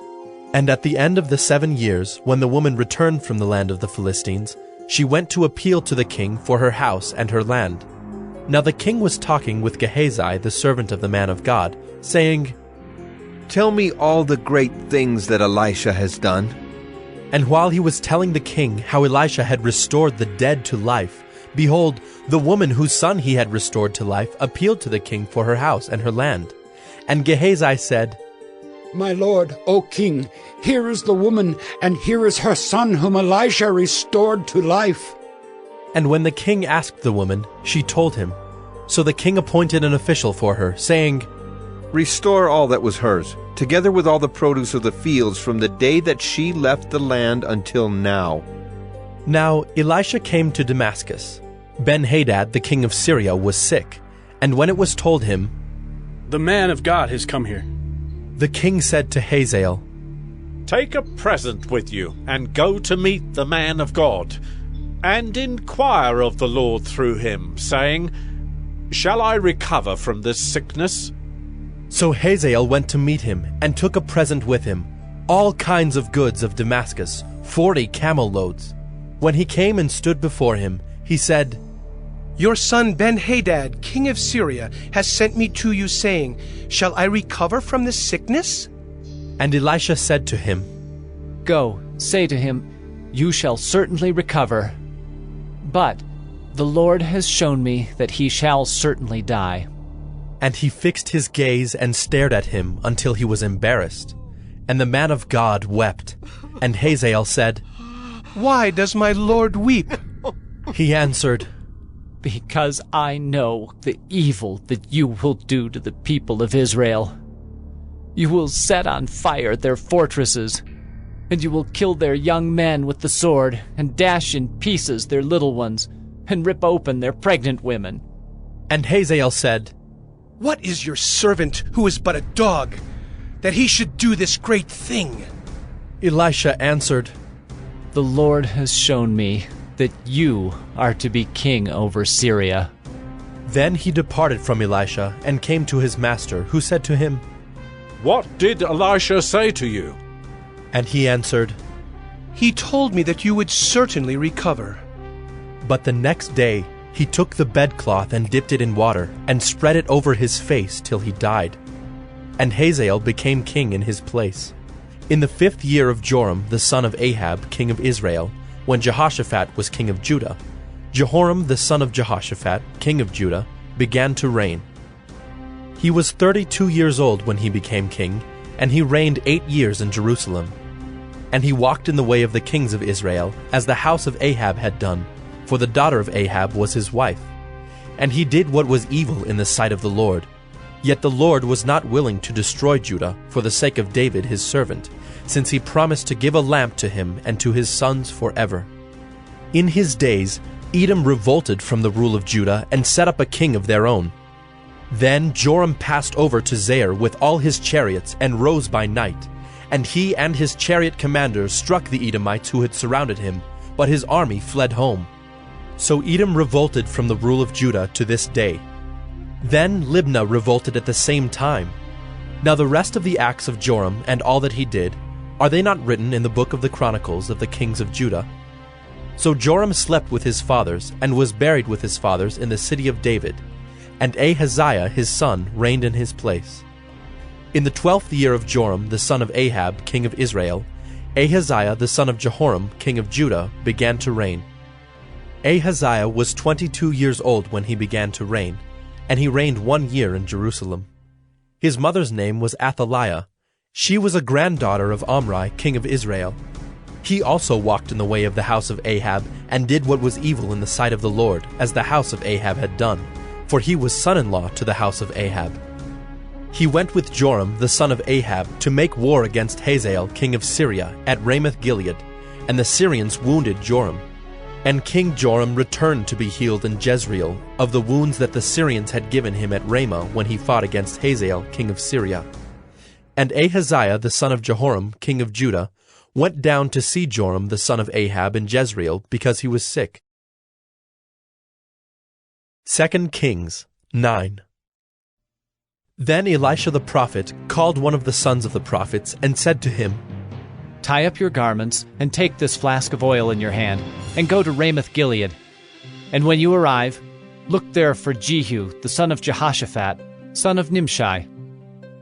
[SPEAKER 1] And at the end of the 7 years, when the woman returned from the land of the Philistines, she went to appeal to the king for her house and her land. Now the king was talking with Gehazi, the servant of the man of God, saying,
[SPEAKER 6] Tell me all the great things that Elisha has done.
[SPEAKER 1] And while he was telling the king how Elisha had restored the dead to life, behold, the woman whose son he had restored to life appealed to the king for her house and her land. And Gehazi said,
[SPEAKER 15] My lord, O king, here is the woman, and here is her son whom Elisha restored to life.
[SPEAKER 1] And when the king asked the woman, she told him. So the king appointed an official for her, saying,
[SPEAKER 6] Restore all that was hers, together with all the produce of the fields from the day that she left the land until now.
[SPEAKER 1] Now Elisha came to Damascus. Ben-Hadad, the king of Syria, was sick, and when it was told him,
[SPEAKER 11] The man of God has come here,
[SPEAKER 1] the king said to Hazael,
[SPEAKER 23] Take a present with you, and go to meet the man of God, and inquire of the Lord through him, saying, Shall I recover from this sickness?
[SPEAKER 1] So Hazael went to meet him, and took a present with him, all kinds of goods of Damascus, 40 camel loads. When he came and stood before him, he said,
[SPEAKER 13] Your son Ben-Hadad, king of Syria, has sent me to you, saying, Shall I recover from this sickness?
[SPEAKER 1] And Elisha said to him,
[SPEAKER 5] Go, say to him, You shall certainly recover. But the Lord has shown me that he shall certainly die.
[SPEAKER 1] And he fixed his gaze and stared at him until he was embarrassed. And the man of God wept. And Hazael said,
[SPEAKER 13] Why does my lord weep?
[SPEAKER 1] He answered,
[SPEAKER 5] Because I know the evil that you will do to the people of Israel. You will set on fire their fortresses, and you will kill their young men with the sword, and dash in pieces their little ones, and rip open their pregnant women.
[SPEAKER 1] And Hazael said,
[SPEAKER 13] What is your servant, who is but a dog, that he should do this great thing?
[SPEAKER 1] Elisha answered,
[SPEAKER 5] The Lord has shown me that you are to be king over Syria.
[SPEAKER 1] Then he departed from Elisha and came to his master, who said to him,
[SPEAKER 23] What did Elisha say to you?
[SPEAKER 1] And he answered,
[SPEAKER 13] He told me that you would certainly recover.
[SPEAKER 1] But the next day he took the bedcloth and dipped it in water, and spread it over his face till he died. and Hazael became king in his place. In the 5th year of Joram the son of Ahab, king of Israel, when Jehoshaphat was king of Judah, Jehoram the son of Jehoshaphat, king of Judah, began to reign. He was 32 years old when he became king, and he reigned 8 years in Jerusalem. And he walked in the way of the kings of Israel, as the house of Ahab had done, for the daughter of Ahab was his wife. And he did what was evil in the sight of the Lord. Yet the Lord was not willing to destroy Judah for the sake of David his servant, since he promised to give a lamp to him and to his sons forever. In his days Edom revolted from the rule of Judah and set up a king of their own. Then Joram passed over to Zair with all his chariots and rose by night, and he and his chariot commanders struck the Edomites who had surrounded him, but his army fled home. So Edom revolted from the rule of Judah to this day. Then Libnah revolted at the same time. Now the rest of the acts of Joram and all that he did, are they not written in the book of the Chronicles of the kings of Judah? So Joram slept with his fathers, and was buried with his fathers in the city of David, and Ahaziah his son reigned in his place. In the 12th year of Joram the son of Ahab, king of Israel, Ahaziah the son of Jehoram, king of Judah, began to reign. Ahaziah was 22 years old when he began to reign, and he reigned 1 year in Jerusalem. His mother's name was Athaliah. She was a granddaughter of Omri, king of Israel. He also walked in the way of the house of Ahab, and did what was evil in the sight of the Lord, as the house of Ahab had done, for he was son-in-law to the house of Ahab. He went with Joram the son of Ahab to make war against Hazael, king of Syria, at Ramoth-Gilead, and the Syrians wounded Joram. And King Joram returned to be healed in Jezreel of the wounds that the Syrians had given him at Ramah when he fought against Hazael, king of Syria. And Ahaziah the son of Jehoram, king of Judah, went down to see Joram the son of Ahab in Jezreel, because he was sick. 2 Kings 9. Then Elisha the prophet called one of the sons of the prophets, and said to him,
[SPEAKER 5] Tie up your garments, and take this flask of oil in your hand, and go to Ramoth-Gilead. And when you arrive, look there for Jehu the son of Jehoshaphat, son of Nimshi,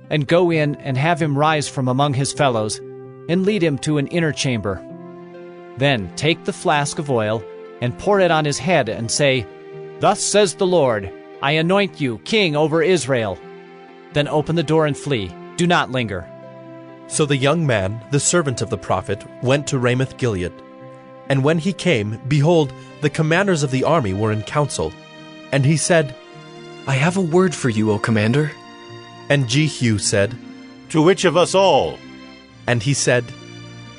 [SPEAKER 5] and go in and have him rise from among his fellows, and lead him to an inner chamber. Then take the flask of oil, and pour it on his head, and say, Thus says the Lord, I anoint you king over Israel. Then open the door and flee. Do not linger.
[SPEAKER 1] So the young man, the servant of the prophet, went to Ramoth-Gilead. And when he came, behold, the commanders of the army were in council. And he said,
[SPEAKER 12] I have a word for you, O commander.
[SPEAKER 1] And Jehu said,
[SPEAKER 7] To which of us all?
[SPEAKER 1] And he said,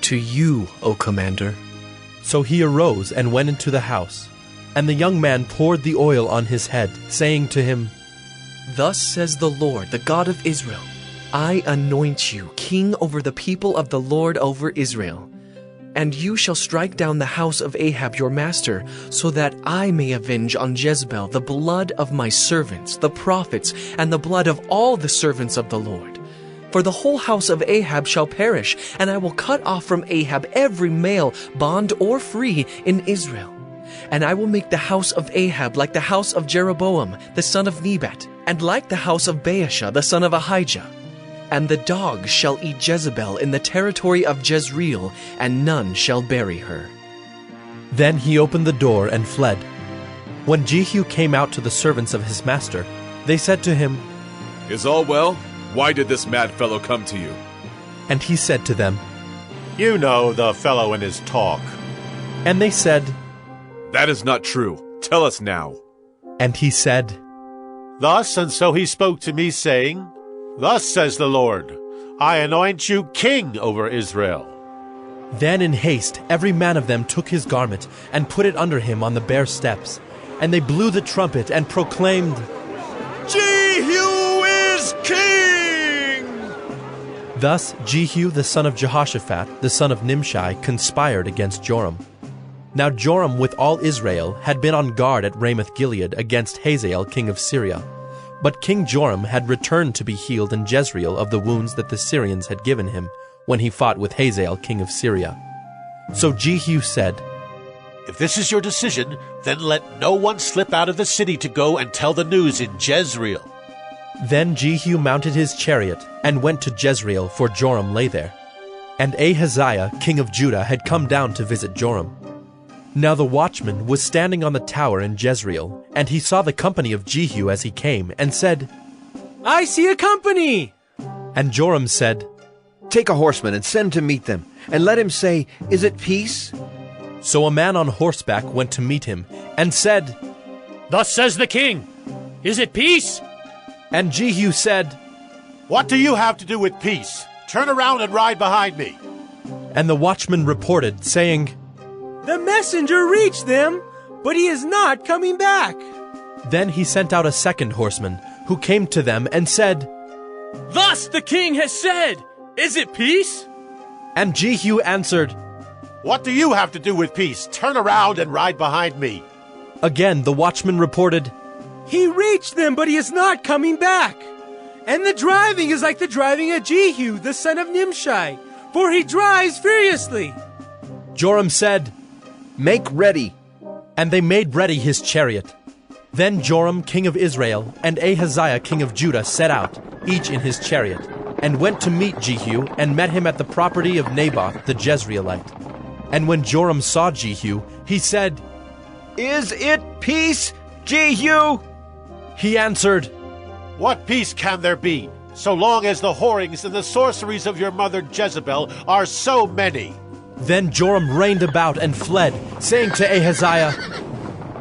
[SPEAKER 12] To you, O commander.
[SPEAKER 1] So he arose and went into the house. And the young man poured the oil on his head, saying to him,
[SPEAKER 12] Thus says the Lord, the God of Israel, I anoint you king over the people of the Lord over Israel. And you shall strike down the house of Ahab your master, so that I may avenge on Jezebel the blood of my servants, the prophets, and the blood of all the servants of the Lord. For the whole house of Ahab shall perish, and I will cut off from Ahab every male, bond or free, in Israel. And I will make the house of Ahab like the house of Jeroboam, the son of Nebat, and like the house of Baasha, the son of Ahijah. And the dogs shall eat Jezebel in the territory of Jezreel, and none shall bury her.
[SPEAKER 1] Then he opened the door and fled. When Jehu came out to the servants of his master, they said to him,
[SPEAKER 14] Is all well? Why did this mad fellow come to you?
[SPEAKER 1] And he said to them,
[SPEAKER 7] You know the fellow and his talk.
[SPEAKER 1] And they said,
[SPEAKER 14] That is not true. Tell us now.
[SPEAKER 1] And he said,
[SPEAKER 7] Thus and so he spoke to me, saying, Thus says the Lord, I anoint you king over Israel.
[SPEAKER 1] Then in haste every man of them took his garment, and put it under him on the bare steps. And they blew the trumpet, and proclaimed,
[SPEAKER 24] Jehu is king!
[SPEAKER 1] Thus Jehu the son of Jehoshaphat, the son of Nimshi, conspired against Joram. Now Joram with all Israel had been on guard at Ramoth-Gilead against Hazael king of Syria. But King Joram had returned to be healed in Jezreel of the wounds that the Syrians had given him when he fought with Hazael king of Syria. So Jehu said,
[SPEAKER 7] If this is your decision, then let no one slip out of the city to go and tell the news in Jezreel.
[SPEAKER 1] Then Jehu mounted his chariot and went to Jezreel, for Joram lay there. And Ahaziah, king of Judah, had come down to visit Joram. Now the watchman was standing on the tower in Jezreel, and he saw the company of Jehu as he came, and said,
[SPEAKER 4] I see a company!
[SPEAKER 1] And Joram said,
[SPEAKER 6] Take a horseman and send to meet them, and let him say, Is it peace?
[SPEAKER 1] So a man on horseback went to meet him, and said,
[SPEAKER 16] Thus says the king, Is it peace?
[SPEAKER 1] And Jehu said,
[SPEAKER 7] What do you have to do with peace? Turn around and ride behind me.
[SPEAKER 1] And the watchman reported, saying,
[SPEAKER 4] The messenger reached them, but he is not coming back.
[SPEAKER 1] Then he sent out a second horseman, who came to them and said,
[SPEAKER 4] Thus the king has said, Is it peace?
[SPEAKER 1] And Jehu answered,
[SPEAKER 7] What do you have to do with peace? Turn around and ride behind me.
[SPEAKER 1] Again the watchman reported,
[SPEAKER 4] He reached them, but he is not coming back. And the driving is like the driving of Jehu, the son of Nimshi, for he drives furiously.
[SPEAKER 1] Joram said,
[SPEAKER 6] Make ready.
[SPEAKER 1] And they made ready his chariot. Then Joram, king of Israel, and Ahaziah, king of Judah, set out, each in his chariot, and went to meet Jehu, and met him at the property of Naboth the Jezreelite. And when Joram saw Jehu, he said,
[SPEAKER 6] Is it peace, Jehu?
[SPEAKER 1] He answered,
[SPEAKER 7] What peace can there be, so long as the whorings and the sorceries of your mother Jezebel are so many?
[SPEAKER 1] Then Joram reined about and fled, saying to Ahaziah,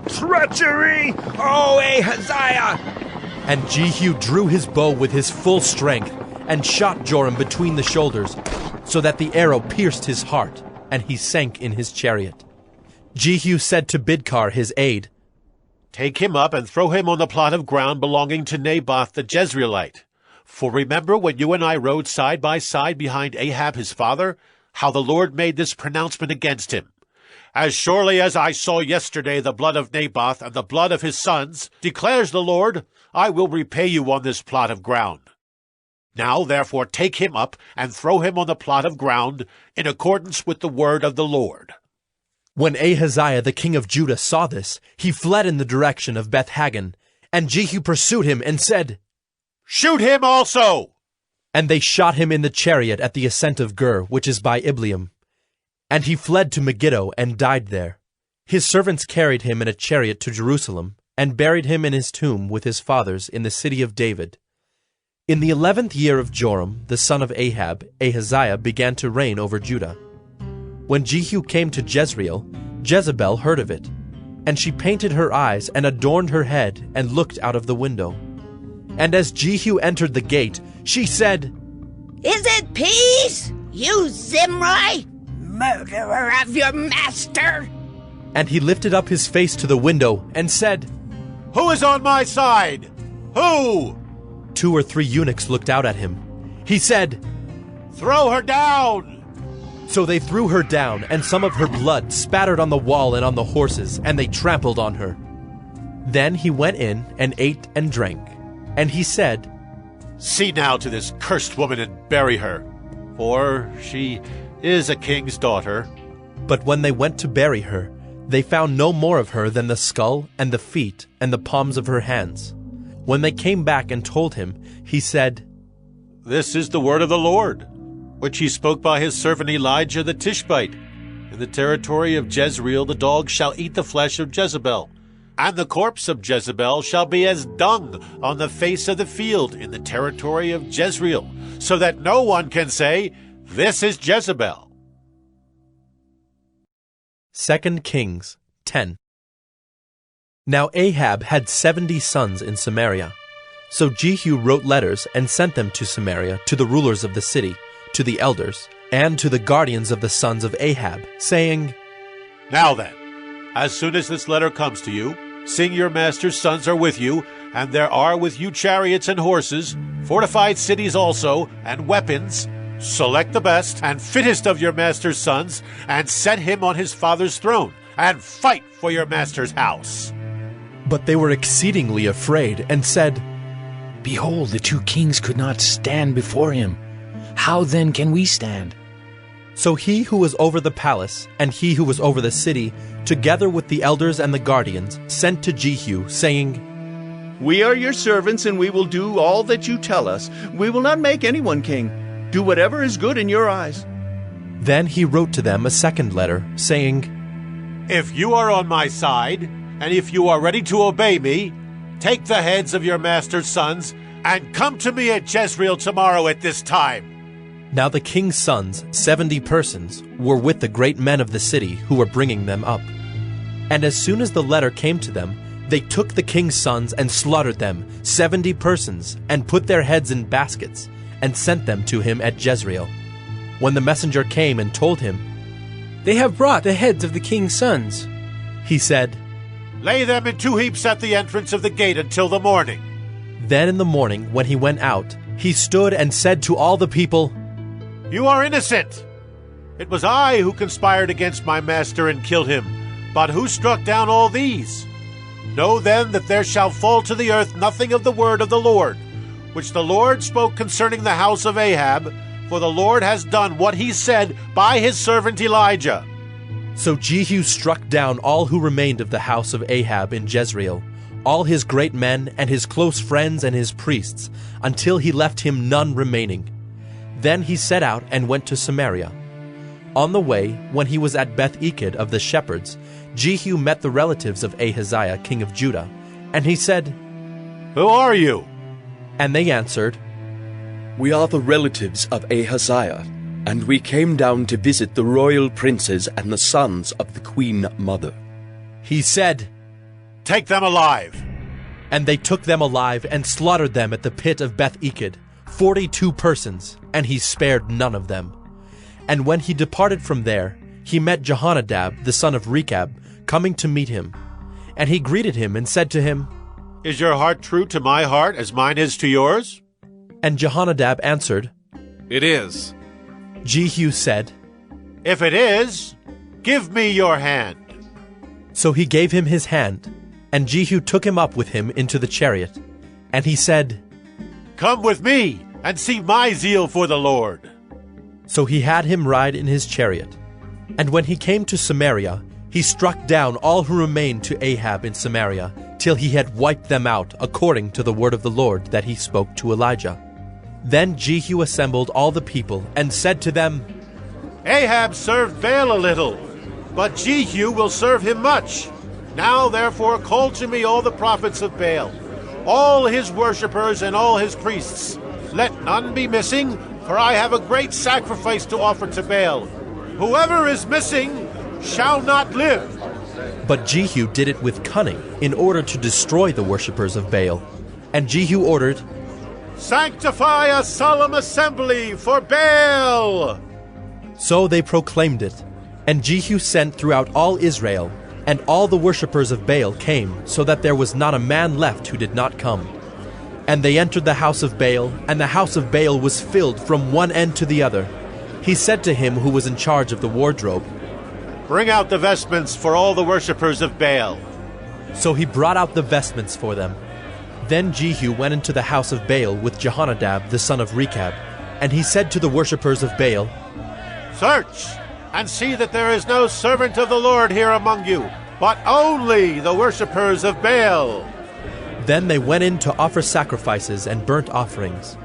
[SPEAKER 6] Treachery, O Ahaziah!
[SPEAKER 1] And Jehu drew his bow with his full strength, and shot Joram between the shoulders, so that the arrow pierced his heart, and he sank in his chariot. Jehu said to Bidkar his aide,
[SPEAKER 7] Take him up and throw him on the plot of ground belonging to Naboth the Jezreelite. For remember when you and I rode side by side behind Ahab his father, how the Lord made this pronouncement against him. As surely as I saw yesterday the blood of Naboth and the blood of his sons, declares the Lord, I will repay you on this plot of ground. Now therefore take him up and throw him on the plot of ground in accordance with the word of the Lord.
[SPEAKER 1] When Ahaziah the king of Judah saw this, he fled in the direction of Beth-Hagan, and Jehu pursued him and said,
[SPEAKER 7] Shoot him also!
[SPEAKER 1] And they shot him in the chariot at the ascent of Gur, which is by Ibleam. And he fled to Megiddo and died there. His servants carried him in a chariot to Jerusalem, and buried him in his tomb with his fathers in the city of David. In the 11th year of Joram, the son of Ahab, Ahaziah began to reign over Judah. When Jehu came to Jezreel, Jezebel heard of it, and she painted her eyes and adorned her head and looked out of the window. And as Jehu entered the gate, she said,
[SPEAKER 9] Is it peace, you Zimri, murderer of your master?
[SPEAKER 1] And he lifted up his face to the window and said,
[SPEAKER 7] Who is on my side? Who?
[SPEAKER 1] 2 or 3 eunuchs looked out at him. He said,
[SPEAKER 7] Throw her down!
[SPEAKER 1] So they threw her down, and some of her blood spattered on the wall and on the horses, and they trampled on her. Then he went in and ate and drank. And he said,
[SPEAKER 7] See now to this cursed woman and bury her, for she is a king's daughter.
[SPEAKER 1] But when they went to bury her, they found no more of her than the skull and the feet and the palms of her hands. When they came back and told him, he said,
[SPEAKER 7] This is the word of the Lord, which he spoke by his servant Elijah the Tishbite. In the territory of Jezreel the dogs shall eat the flesh of Jezebel, and the corpse of Jezebel shall be as dung on the face of the field in the territory of Jezreel, so that no one can say, This is Jezebel.
[SPEAKER 1] 2 Kings 10. Now Ahab had 70 sons in Samaria. So Jehu wrote letters and sent them to Samaria to the rulers of the city, to the elders, and to the guardians of the sons of Ahab, saying,
[SPEAKER 7] Now then, as soon as this letter comes to you, seeing your master's sons are with you, and there are with you chariots and horses, fortified cities also, and weapons, select the best and fittest of your master's sons, and set him on his father's throne, and fight for your master's house.
[SPEAKER 1] But they were exceedingly afraid, and said,
[SPEAKER 21] Behold, the 2 kings could not stand before him. How then can we stand?
[SPEAKER 1] So he who was over the palace, and he who was over the city, together with the elders and the guardians, sent to Jehu, saying,
[SPEAKER 3] We are your servants, and we will do all that you tell us. We will not make anyone king. Do whatever is good in your eyes."
[SPEAKER 1] Then he wrote to them a second letter, saying,
[SPEAKER 7] "If you are on my side, and if you are ready to obey me, take the heads of your master's sons, and come to me at Jezreel tomorrow at this time."
[SPEAKER 1] Now the king's sons, 70 persons, were with the great men of the city who were bringing them up. And as soon as the letter came to them, they took the king's sons and slaughtered them, 70 persons, and put their heads in baskets, and sent them to him at Jezreel. When the messenger came and told him,
[SPEAKER 4] "They have brought the heads of the king's sons,"
[SPEAKER 1] he said,
[SPEAKER 7] "Lay them in 2 heaps at the entrance of the gate until the morning."
[SPEAKER 1] Then in the morning, when he went out, he stood and said to all the people,
[SPEAKER 7] "You are innocent. It was I who conspired against my master and killed him. But who struck down all these? Know then that there shall fall to the earth nothing of the word of the Lord, which the Lord spoke concerning the house of Ahab, for the Lord has done what he said by his servant Elijah."
[SPEAKER 1] So Jehu struck down all who remained of the house of Ahab in Jezreel, all his great men and his close friends and his priests, until he left him none remaining. Then he set out and went to Samaria. On the way, when he was at Beth-Eked of the shepherds, Jehu met the relatives of Ahaziah, king of Judah, and he said,
[SPEAKER 7] "Who are you?"
[SPEAKER 1] And they answered,
[SPEAKER 17] "We are the relatives of Ahaziah, and we came down to visit the royal princes and the sons of the queen mother."
[SPEAKER 1] He said,
[SPEAKER 7] "Take them alive."
[SPEAKER 1] And they took them alive and slaughtered them at the pit of Beth-Eked, 42 persons, and he spared none of them. And when he departed from there, he met Jehonadab, the son of Rechab, coming to meet him. And he greeted him and said to him,
[SPEAKER 7] "Is your heart true to my heart as mine is to yours?"
[SPEAKER 1] And Jehonadab answered,
[SPEAKER 14] "It is."
[SPEAKER 1] Jehu said,
[SPEAKER 7] "If it is, give me your hand."
[SPEAKER 1] So he gave him his hand, and Jehu took him up with him into the chariot. And he said,
[SPEAKER 7] "Come with me, and see my zeal for the Lord."
[SPEAKER 1] So he had him ride in his chariot. And when he came to Samaria, he struck down all who remained to Ahab in Samaria, till he had wiped them out, according to the word of the Lord that he spoke to Elijah. Then Jehu assembled all the people, and said to them,
[SPEAKER 7] "Ahab served Baal a little, but Jehu will serve him much. Now therefore call to me all the prophets of Baal, all his worshippers and all his priests. Let none be missing, for I have a great sacrifice to offer to Baal. Whoever is missing shall not live."
[SPEAKER 1] But Jehu did it with cunning, in order to destroy the worshippers of Baal. And Jehu ordered,
[SPEAKER 7] "Sanctify a solemn assembly for Baal."
[SPEAKER 1] So they proclaimed it. And Jehu sent throughout all Israel, and all the worshippers of Baal came, so that there was not a man left who did not come. And they entered the house of Baal, and the house of Baal was filled from one end to the other. He said to him who was in charge of the wardrobe,
[SPEAKER 7] "Bring out the vestments for all the worshippers of Baal."
[SPEAKER 1] So he brought out the vestments for them. Then Jehu went into the house of Baal with Jehonadab the son of Rechab, and he said to the worshippers of Baal,
[SPEAKER 7] "Search, and see that there is no servant of the Lord here among you, but only the worshippers of Baal."
[SPEAKER 1] Then they went in to offer sacrifices and burnt offerings.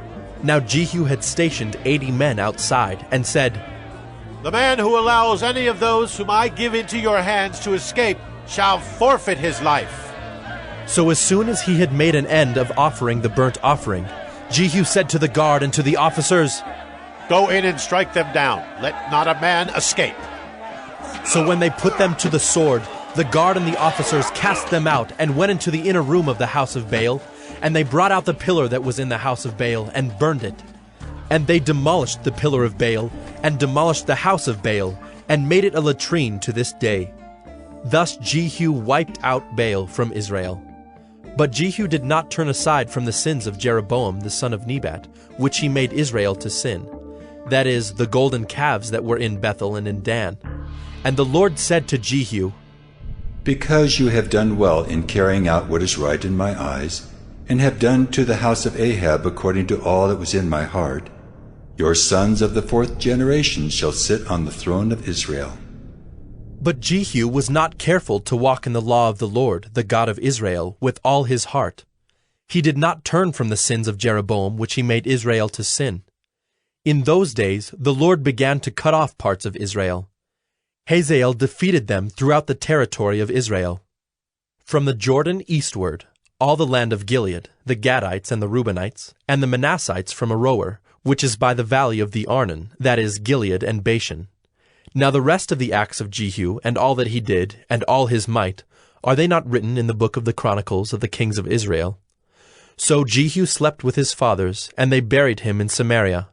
[SPEAKER 1] Now Jehu had stationed 80 men outside, and said,
[SPEAKER 7] "The man who allows any of those whom I give into your hands to escape shall forfeit his life."
[SPEAKER 1] So as soon as he had made an end of offering the burnt offering, Jehu said to the guard and to the officers,
[SPEAKER 7] "Go in and strike them down. Let not a man escape."
[SPEAKER 1] So when they put them to the sword, the guard and the officers cast them out and went into the inner room of the house of Baal, and they brought out the pillar that was in the house of Baal and burned it. And they demolished the pillar of Baal and demolished the house of Baal and made it a latrine to this day. Thus Jehu wiped out Baal from Israel. But Jehu did not turn aside from the sins of Jeroboam the son of Nebat, which he made Israel to sin, that is, the golden calves that were in Bethel and in Dan. And the Lord said to Jehu,
[SPEAKER 18] "Because you have done well in carrying out what is right in my eyes, and have done to the house of Ahab according to all that was in my heart, your sons of the 4th generation shall sit on the throne of Israel."
[SPEAKER 1] But Jehu was not careful to walk in the law of the Lord, the God of Israel, with all his heart. He did not turn from the sins of Jeroboam, which he made Israel to sin. In those days the Lord began to cut off parts of Israel. Hazael defeated them throughout the territory of Israel. From the Jordan eastward, all the land of Gilead, the Gadites and the Reubenites, and the Manassites from Aroer, which is by the valley of the Arnon, that is, Gilead and Bashan. Now the rest of the acts of Jehu, and all that he did, and all his might, are they not written in the book of the Chronicles of the kings of Israel? So Jehu slept with his fathers, and they buried him in Samaria.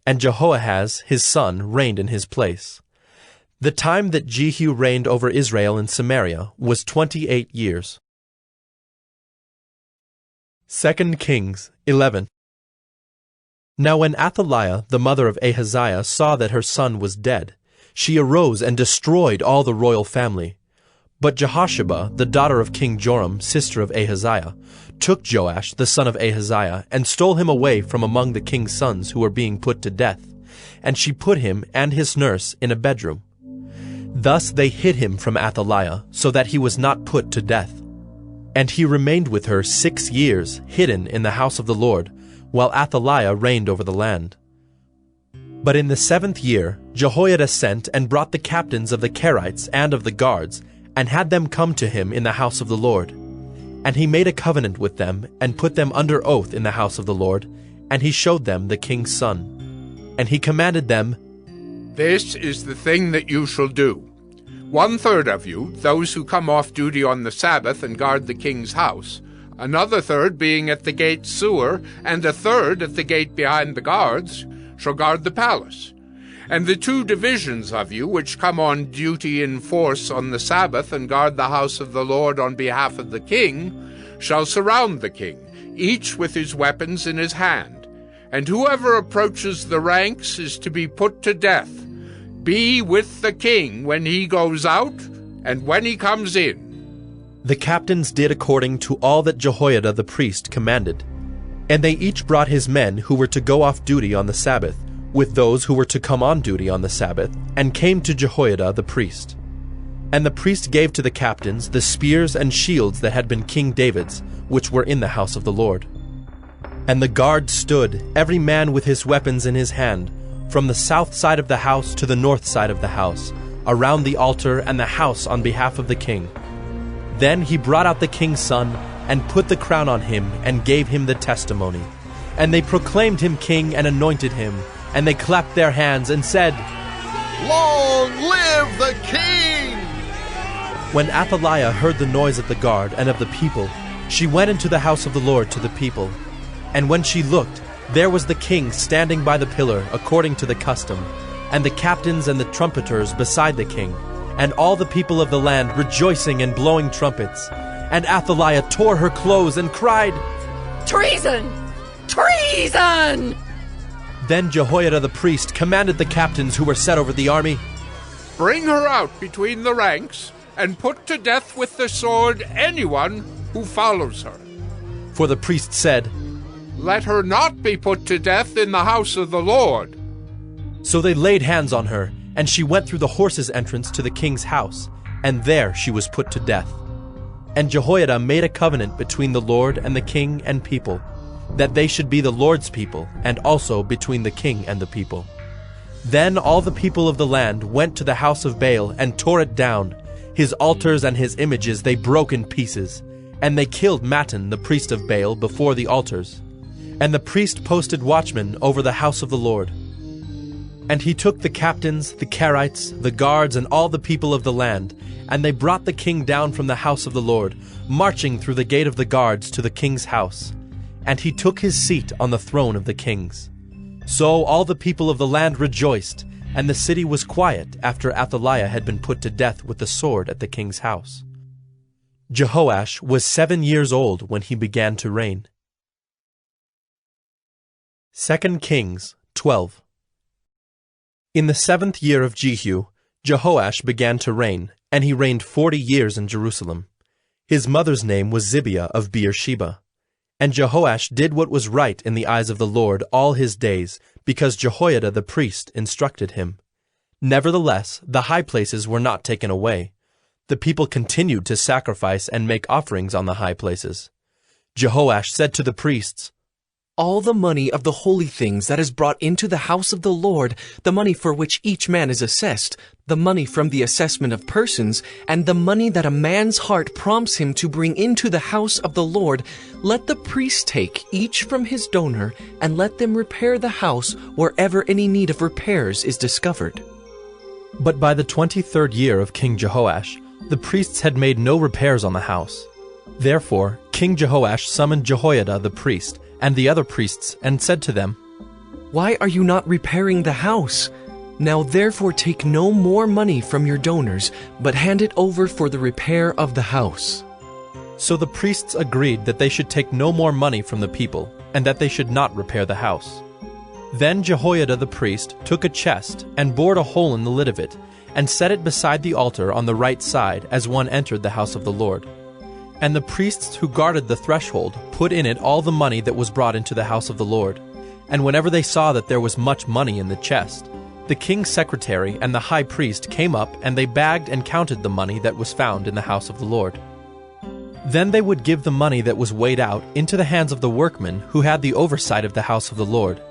[SPEAKER 1] And Jehoahaz, his son, reigned in his place. The time that Jehu reigned over Israel in Samaria was 28 years. 2 Kings 11. Now when Athaliah, the mother of Ahaziah, saw that her son was dead, she arose and destroyed all the royal family. But Jehosheba, the daughter of King Joram, sister of Ahaziah, took Joash, the son of Ahaziah, and stole him away from among the king's sons who were being put to death, and she put him and his nurse in a bedroom. Thus they hid him from Athaliah, so that he was not put to death. And he remained with her 6 years, hidden in the house of the Lord, while Athaliah reigned over the land. But in the 7th year Jehoiada sent and brought the captains of the Kerites and of the guards, and had them come to him in the house of the Lord. And he made a covenant with them, and put them under oath in the house of the Lord, and he showed them the king's son. And he commanded them,
[SPEAKER 8] This is the thing that you shall do. 1/3 of you, those who come off duty on the Sabbath and guard the king's house, another third being at the gate sewer, and a third at the gate behind the guards, shall guard the palace. And the 2 divisions of you which come on duty in force on the Sabbath and guard the house of the Lord on behalf of the king shall surround the king, each with his weapons in his hand. And whoever approaches the ranks is to be put to death. Be with the king when he goes out and when he comes in.
[SPEAKER 1] The captains did according to all that Jehoiada the priest commanded. And they each brought his men who were to go off duty on the Sabbath, with those who were to come on duty on the Sabbath, and came to Jehoiada the priest. And the priest gave to the captains the spears and shields that had been King David's, which were in the house of the Lord. And the guard stood, every man with his weapons in his hand, from the south side of the house to the north side of the house, around the altar and the house on behalf of the king. Then he brought out the king's son, and put the crown on him, and gave him the testimony. And they proclaimed him king and anointed him, and they clapped their hands and said,
[SPEAKER 19] Long live the king!
[SPEAKER 1] When Athaliah heard the noise of the guard and of the people, she went into the house of the Lord to the people. And when she looked, there was the king standing by the pillar according to the custom, and the captains and the trumpeters beside the king, and all the people of the land rejoicing and blowing trumpets. And Athaliah tore her clothes and cried,
[SPEAKER 20] Treason! Treason!
[SPEAKER 1] Then Jehoiada the priest commanded the captains who were set over the army,
[SPEAKER 8] Bring her out between the ranks, and put to death with the sword anyone who follows her.
[SPEAKER 1] For the priest said,
[SPEAKER 8] Let her not be put to death in the house of the Lord.
[SPEAKER 1] So they laid hands on her, and she went through the horses' entrance to the king's house, and there she was put to death. And Jehoiada made a covenant between the Lord and the king and people, that they should be the Lord's people, and also between the king and the people. Then all the people of the land went to the house of Baal and tore it down. His altars and his images they broke in pieces, and they killed Mattan the priest of Baal before the altars. And the priest posted watchmen over the house of the Lord. And he took the captains, the Kerites, the guards, and all the people of the land, and they brought the king down from the house of the Lord, marching through the gate of the guards to the king's house. And he took his seat on the throne of the kings. So all the people of the land rejoiced, and the city was quiet after Athaliah had been put to death with the sword at the king's house. Jehoash was 7 years old when he began to reign. 2 Kings 12. In the 7th year of Jehu, Jehoash began to reign, and he reigned 40 years in Jerusalem. His mother's name was Zibiah of Beersheba. And Jehoash did what was right in the eyes of the Lord all his days, because Jehoiada the priest instructed him. Nevertheless, the high places were not taken away. The people continued to sacrifice and make offerings on the high places. Jehoash said to the priests,
[SPEAKER 12] All the money of the holy things that is brought into the house of the Lord, the money for which each man is assessed, the money from the assessment of persons, and the money that a man's heart prompts him to bring into the house of the Lord, let the priests take, each from his donor, and let them repair the house wherever any need of repairs is discovered.
[SPEAKER 1] But by the 23rd year of King Jehoash, the priests had made no repairs on the house. Therefore King Jehoash summoned Jehoiada the priest, and the other priests, and said to them,
[SPEAKER 12] Why are you not repairing the house? Now therefore take no more money from your donors, but hand it over for the repair of the house.
[SPEAKER 1] So the priests agreed that they should take no more money from the people, and that they should not repair the house. Then Jehoiada the priest took a chest, and bored a hole in the lid of it, and set it beside the altar on the right side as one entered the house of the Lord. And the priests who guarded the threshold put in it all the money that was brought into the house of the Lord. And whenever they saw that there was much money in the chest, the king's secretary and the high priest came up, and they bagged and counted the money that was found in the house of the Lord. Then they would give the money that was weighed out into the hands of the workmen who had the oversight of the house of the Lord.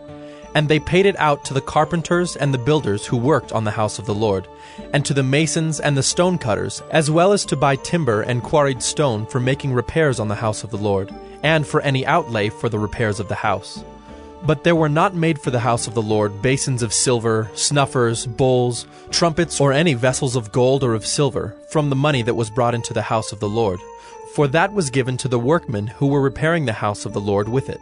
[SPEAKER 1] And they paid it out to the carpenters and the builders who worked on the house of the Lord, and to the masons and the stonecutters, as well as to buy timber and quarried stone for making repairs on the house of the Lord, and for any outlay for the repairs of the house. But there were not made for the house of the Lord basins of silver, snuffers, bowls, trumpets, or any vessels of gold or of silver, from the money that was brought into the house of the Lord, for that was given to the workmen who were repairing the house of the Lord with it.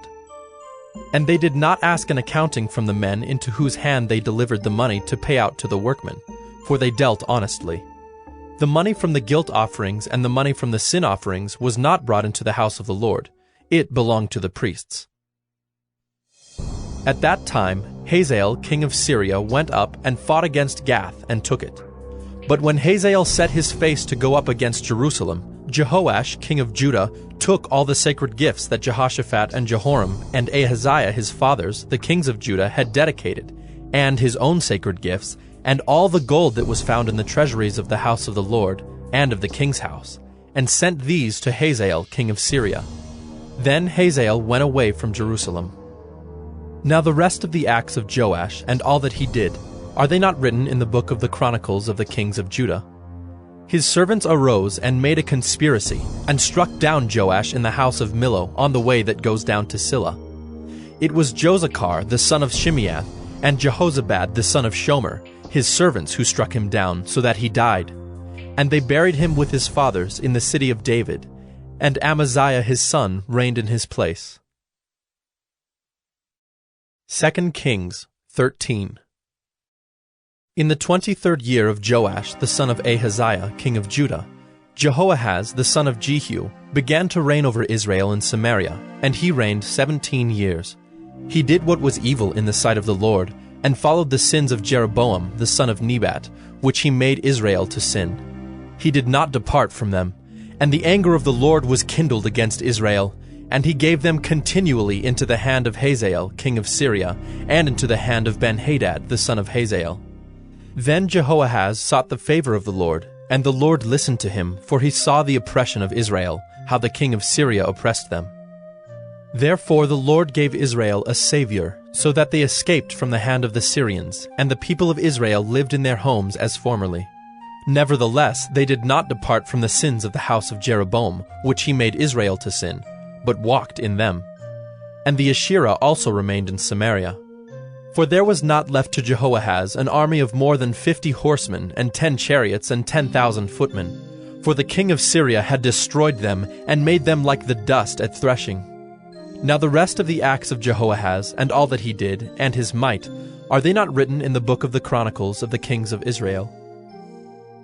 [SPEAKER 1] And they did not ask an accounting from the men into whose hand they delivered the money to pay out to the workmen, for they dealt honestly. The money from the guilt offerings and the money from the sin offerings was not brought into the house of the Lord. It belonged to the priests. At that time, Hazael, king of Syria, went up and fought against Gath and took it. But when Hazael set his face to go up against Jerusalem, Jehoash, king of Judah, took all the sacred gifts that Jehoshaphat and Jehoram and Ahaziah his fathers, the kings of Judah, had dedicated, and his own sacred gifts, and all the gold that was found in the treasuries of the house of the Lord, and of the king's house, and sent these to Hazael, king of Syria. Then Hazael went away from Jerusalem. Now the rest of the acts of Joash, and all that he did, are they not written in the book of the Chronicles of the kings of Judah? His servants arose and made a conspiracy, and struck down Joash in the house of Millo on the way that goes down to Silla. It was Josachar the son of Shimeath, and Jehozabad the son of Shomer, his servants, who struck him down, so that he died. And they buried him with his fathers in the city of David, and Amaziah his son reigned in his place. 2 Kings 13. In the 23rd year of Joash the son of Ahaziah, king of Judah, Jehoahaz the son of Jehu began to reign over Israel in Samaria, and he reigned 17 years. He did what was evil in the sight of the Lord, and followed the sins of Jeroboam the son of Nebat, which he made Israel to sin. He did not depart from them, and the anger of the Lord was kindled against Israel, and he gave them continually into the hand of Hazael, king of Syria, and into the hand of Ben-Hadad the son of Hazael. Then Jehoahaz sought the favor of the Lord, and the Lord listened to him, for he saw the oppression of Israel, how the king of Syria oppressed them. Therefore the Lord gave Israel a savior, so that they escaped from the hand of the Syrians, and the people of Israel lived in their homes as formerly. Nevertheless, they did not depart from the sins of the house of Jeroboam, which he made Israel to sin, but walked in them. And the Asherah also remained in Samaria. For there was not left to Jehoahaz an army of more than 50 horsemen, and 10 chariots, and 10,000 footmen. For the king of Syria had destroyed them, and made them like the dust at threshing. Now the rest of the acts of Jehoahaz, and all that he did, and his might, are they not written in the book of the Chronicles of the kings of Israel?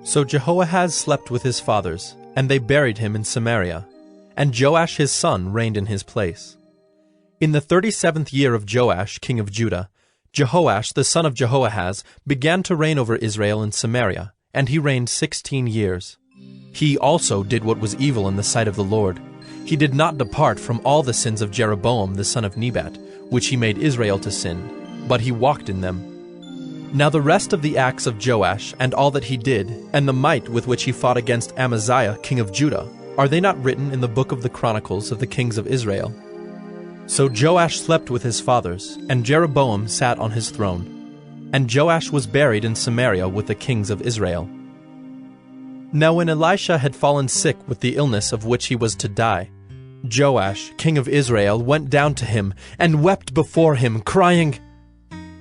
[SPEAKER 1] So Jehoahaz slept with his fathers, and they buried him in Samaria, and Joash his son reigned in his place. In the 37th year of Joash, king of Judah, Jehoash the son of Jehoahaz began to reign over Israel in Samaria, and he reigned 16 years. He also did what was evil in the sight of the Lord. He did not depart from all the sins of Jeroboam the son of Nebat, which he made Israel to sin, but he walked in them. Now the rest of the acts of Joash, and all that he did, and the might with which he fought against Amaziah king of Judah, Are they not written in the book of the Chronicles of the kings of Israel? So Joash slept with his fathers, and Jeroboam sat on his throne. And Joash was buried in Samaria with the kings of Israel. Now when Elisha had fallen sick with the illness of which he was to die, Joash, king of Israel, went down to him and wept before him, crying,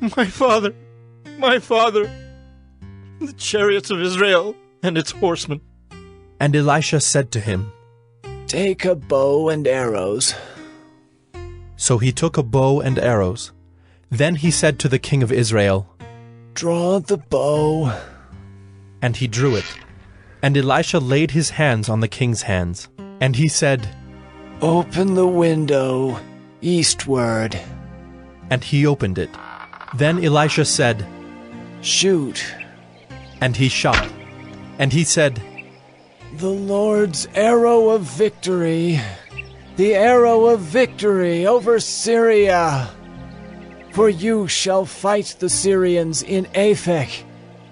[SPEAKER 2] My father, the chariots of Israel and its horsemen.
[SPEAKER 1] And Elisha said to him,
[SPEAKER 5] Take a bow and arrows.
[SPEAKER 1] So he took a bow and arrows. Then he said to the king of Israel,
[SPEAKER 5] Draw the bow.
[SPEAKER 1] And he drew it. And Elisha laid his hands on the king's hands. And he said,
[SPEAKER 5] Open the window eastward.
[SPEAKER 1] And he opened it. Then Elisha said,
[SPEAKER 5] Shoot.
[SPEAKER 1] And he shot. And he said,
[SPEAKER 5] The Lord's arrow of victory, the arrow of victory over Syria. For you shall fight the Syrians in Aphek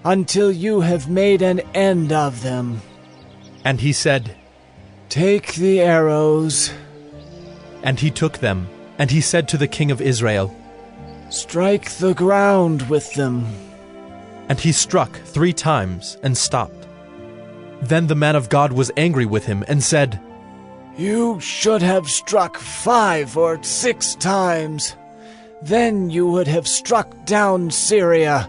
[SPEAKER 5] until you have made an end of them.
[SPEAKER 1] And he said,
[SPEAKER 5] Take the arrows.
[SPEAKER 1] And he took them. And he said to the king of Israel,
[SPEAKER 5] Strike the ground with them.
[SPEAKER 1] And he struck 3 times and stopped. Then the man of God was angry with him and said,
[SPEAKER 5] You should have struck 5 or 6 times. Then you would have struck down Syria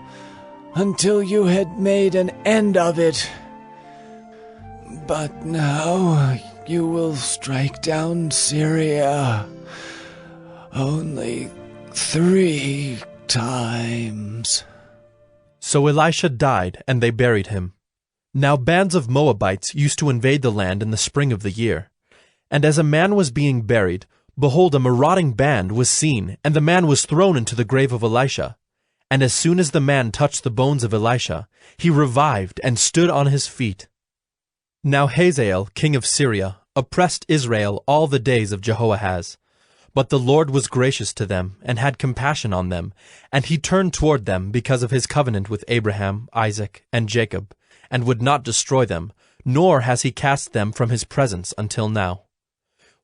[SPEAKER 5] until you had made an end of it. But now you will strike down Syria only 3 times.
[SPEAKER 1] So Elisha died, and they buried him. Now bands of Moabites used to invade the land in the spring of the year. And as a man was being buried, behold, a marauding band was seen, and the man was thrown into the grave of Elisha. And as soon as the man touched the bones of Elisha, he revived and stood on his feet. Now Hazael, king of Syria, oppressed Israel all the days of Jehoahaz. But the Lord was gracious to them, and had compassion on them, and he turned toward them because of his covenant with Abraham, Isaac, and Jacob, and would not destroy them, nor has he cast them from his presence until now.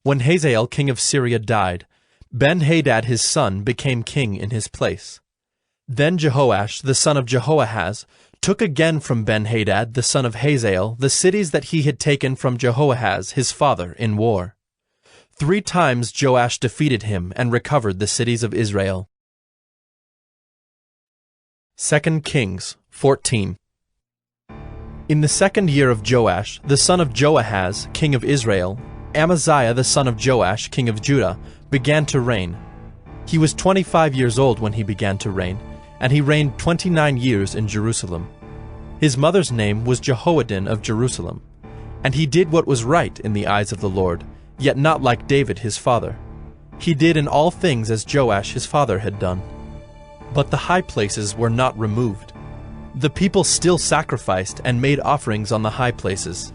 [SPEAKER 1] When Hazael king of Syria died, Ben-Hadad his son became king in his place. Then Jehoash the son of Jehoahaz took again from Ben-Hadad the son of Hazael the cities that he had taken from Jehoahaz his father in war. 3 times Joash defeated him and recovered the cities of Israel. 2 Kings 14. In the 2nd year of Joash, the son of Joahaz, king of Israel, Amaziah the son of Joash, king of Judah, began to reign. He was 25 years old when he began to reign, and he reigned 29 years in Jerusalem. His mother's name was Jehoaddin of Jerusalem. And he did what was right in the eyes of the Lord, yet not like David his father. He did in all things as Joash his father had done. But the high places were not removed. The people still sacrificed and made offerings on the high places.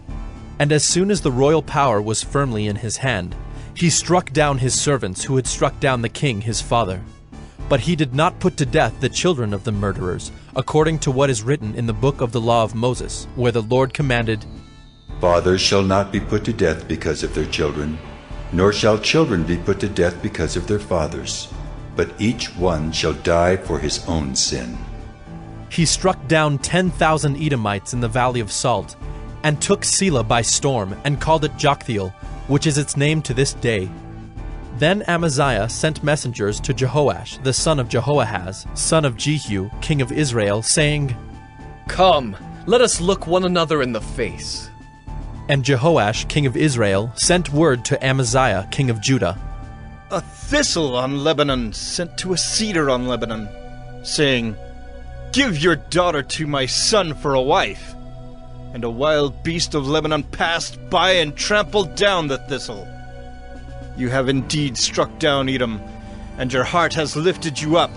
[SPEAKER 1] And as soon as the royal power was firmly in his hand, he struck down his servants who had struck down the king his father. But he did not put to death the children of the murderers, according to what is written in the book of the law of Moses, where the Lord commanded,
[SPEAKER 18] Fathers shall not be put to death because of their children, nor shall children be put to death because of their fathers, but each one shall die for his own sin.
[SPEAKER 1] He struck down 10,000 Edomites in the valley of Salt, and took Selah by storm, and called it Joktheel, which is its name to this day. Then Amaziah sent messengers to Jehoash, the son of Jehoahaz, son of Jehu, king of Israel, saying,
[SPEAKER 12] Come, let us look one another in the face.
[SPEAKER 1] And Jehoash, king of Israel, sent word to Amaziah, king of Judah,
[SPEAKER 2] A thistle on Lebanon sent to a cedar on Lebanon, saying, Give your daughter to my son for a wife. And a wild beast of Lebanon passed by and trampled down the thistle. You have indeed struck down Edom, and your heart has lifted you up.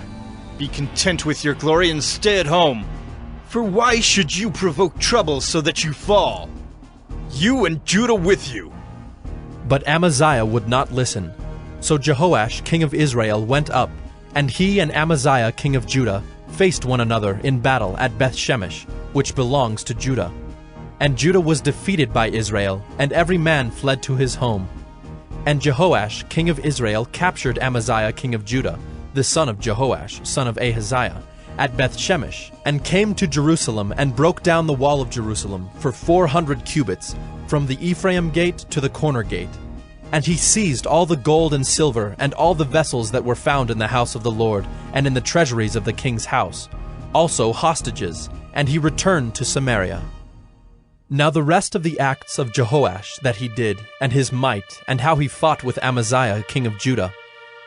[SPEAKER 2] Be content with your glory and stay at home. For why should you provoke trouble so that you fall? You and Judah with you.
[SPEAKER 1] But Amaziah would not listen. So Jehoash, king of Israel, went up, and he and Amaziah, king of Judah, faced one another in battle at Beth-Shemesh, which belongs to Judah. And Judah was defeated by Israel, and every man fled to his home. And Jehoash, king of Israel, captured Amaziah, king of Judah, the son of Jehoash, son of Ahaziah, at Bethshemesh, and came to Jerusalem, and broke down the wall of Jerusalem for 400 cubits, from the Ephraim gate to the corner gate. And he seized all the gold and silver, and all the vessels that were found in the house of the Lord, and in the treasuries of the king's house, also hostages, and he returned to Samaria. Now the rest of the acts of Jehoash that he did, and his might, and how he fought with Amaziah king of Judah,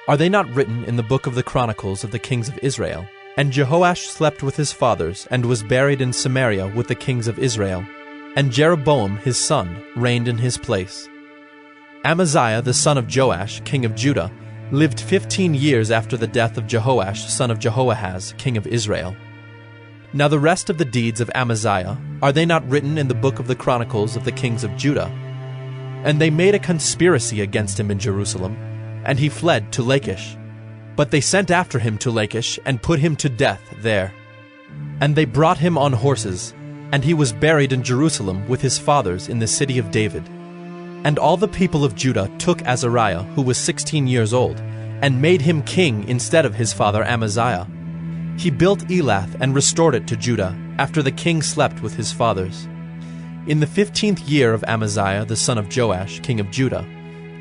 [SPEAKER 1] are they not written in the book of the Chronicles of the kings of Israel? And Jehoash slept with his fathers, and was buried in Samaria with the kings of Israel. And Jeroboam his son reigned in his place. Amaziah the son of Joash, king of Judah, lived 15 years after the death of Jehoash son of Jehoahaz, king of Israel. Now the rest of the deeds of Amaziah, are they not written in the book of the Chronicles of the kings of Judah? And they made a conspiracy against him in Jerusalem, and he fled to Lachish. But they sent after him to Lachish, and put him to death there. And they brought him on horses, and he was buried in Jerusalem with his fathers in the city of David. And all the people of Judah took Azariah, who was 16 years old, and made him king instead of his father Amaziah. He built Elath and restored it to Judah, after the king slept with his fathers. In the 15th year of Amaziah the son of Joash, king of Judah,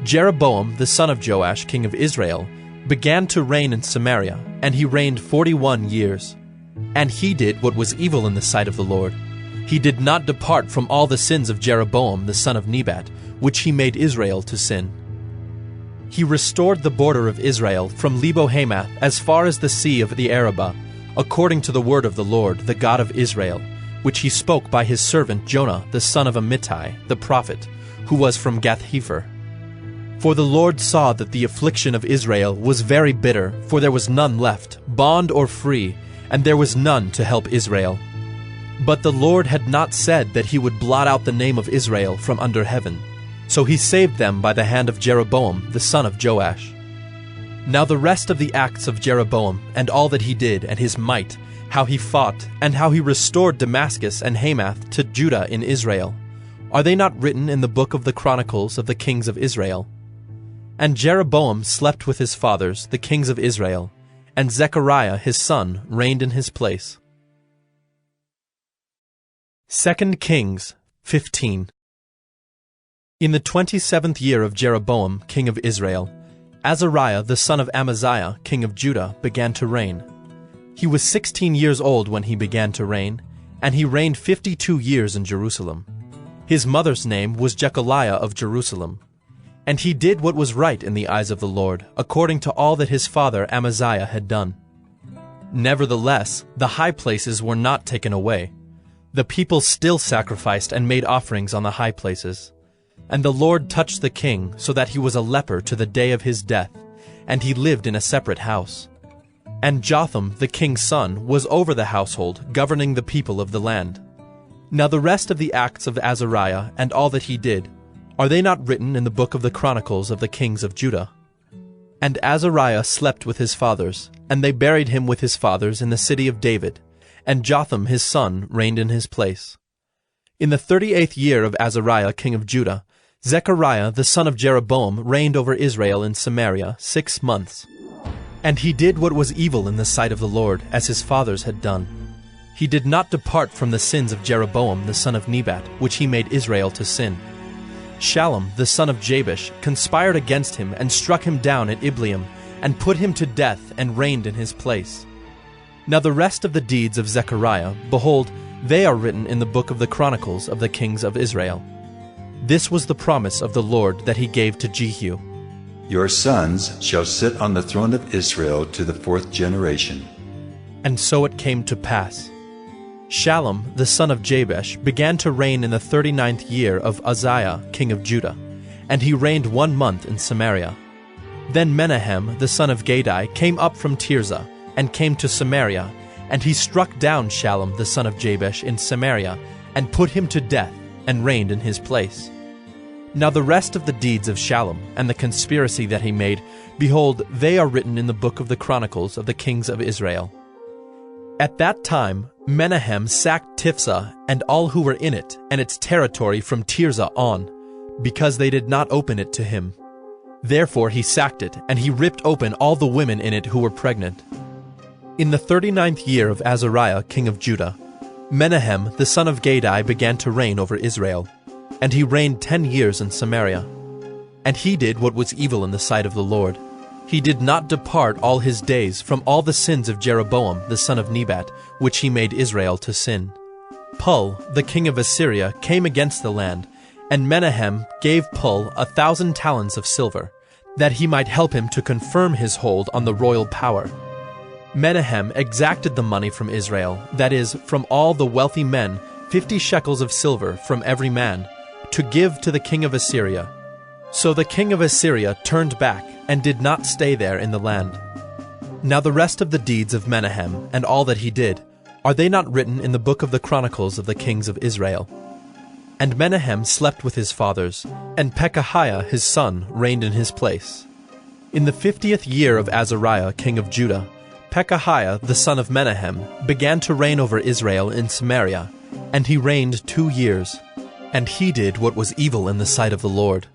[SPEAKER 1] Jeroboam the son of Joash, king of Israel, began to reign in Samaria, and he reigned 41 years. And he did what was evil in the sight of the Lord. He did not depart from all the sins of Jeroboam the son of Nebat, which he made Israel to sin. He restored the border of Israel from Lebo-Hamath as far as the sea of the Arabah, according to the word of the Lord, the God of Israel, which he spoke by his servant Jonah the son of Amittai, the prophet, who was from Gath-hepher. For the Lord saw that the affliction of Israel was very bitter, for there was none left, bond or free, and there was none to help Israel. But the Lord had not said that he would blot out the name of Israel from under heaven. So he saved them by the hand of Jeroboam the son of Joash. Now the rest of the acts of Jeroboam, and all that he did, and his might, how he fought, and how he restored Damascus and Hamath to Judah in Israel, are they not written in the book of the Chronicles of the kings of Israel? And Jeroboam slept with his fathers, the kings of Israel, and Zechariah his son reigned in his place. 2 Kings 15. In the 27th year of Jeroboam, king of Israel, Azariah the son of Amaziah, king of Judah, began to reign. He was 16 years old when he began to reign, and he reigned 52 years in Jerusalem. His mother's name was Jechaliah of Jerusalem. And he did what was right in the eyes of the Lord, according to all that his father Amaziah had done. Nevertheless, the high places were not taken away. The people still sacrificed and made offerings on the high places. And the Lord touched the king, so that he was a leper to the day of his death, and he lived in a separate house. And Jotham, the king's son, was over the household, governing the people of the land. Now the rest of the acts of Azariah, and all that he did, are they not written in the book of the Chronicles of the kings of Judah? And Azariah slept with his fathers, and they buried him with his fathers in the city of David, and Jotham his son reigned in his place. In the 38th year of Azariah king of Judah, Zechariah the son of Jeroboam reigned over Israel in Samaria 6 months. And he did what was evil in the sight of the Lord, as his fathers had done. He did not depart from the sins of Jeroboam the son of Nebat, which he made Israel to sin. Shallum the son of Jabesh conspired against him and struck him down at Ibleam, and put him to death and reigned in his place. Now the rest of the deeds of Zechariah, behold, they are written in the book of the Chronicles of the kings of Israel. This was the promise of the Lord that he gave to Jehu.
[SPEAKER 18] Your sons shall sit on the throne of Israel to the 4th generation.
[SPEAKER 1] And so it came to pass. Shallum the son of Jabesh began to reign in the 39th year of Uzziah king of Judah, and he reigned 1 month in Samaria. Then Menahem the son of Gadai came up from Tirzah, and came to Samaria, and he struck down Shallum the son of Jabesh in Samaria, and put him to death, and reigned in his place. Now the rest of the deeds of Shallum, and the conspiracy that he made, behold, they are written in the book of the Chronicles of the kings of Israel. At that time Menahem sacked Tiphsah and all who were in it and its territory from Tirzah on, because they did not open it to him. Therefore he sacked it, and he ripped open all the women in it who were pregnant. In the 39th year of Azariah king of Judah, Menahem the son of Gadai began to reign over Israel, and he reigned 10 years in Samaria. And he did what was evil in the sight of the Lord. He did not depart all his days from all the sins of Jeroboam the son of Nebat, which he made Israel to sin. Pul, the king of Assyria, came against the land, and Menahem gave Pul 1,000 talents of silver, that he might help him to confirm his hold on the royal power. Menahem exacted the money from Israel, that is, from all the wealthy men, 50 shekels of silver from every man, to give to the king of Assyria. So the king of Assyria turned back, and did not stay there in the land. Now the rest of the deeds of Menahem, and all that he did, are they not written in the book of the Chronicles of the kings of Israel? And Menahem slept with his fathers, and Pekahiah his son reigned in his place. In the 50th year of Azariah king of Judah, Pekahiah the son of Menahem began to reign over Israel in Samaria, and he reigned 2 years. And he did what was evil in the sight of the Lord.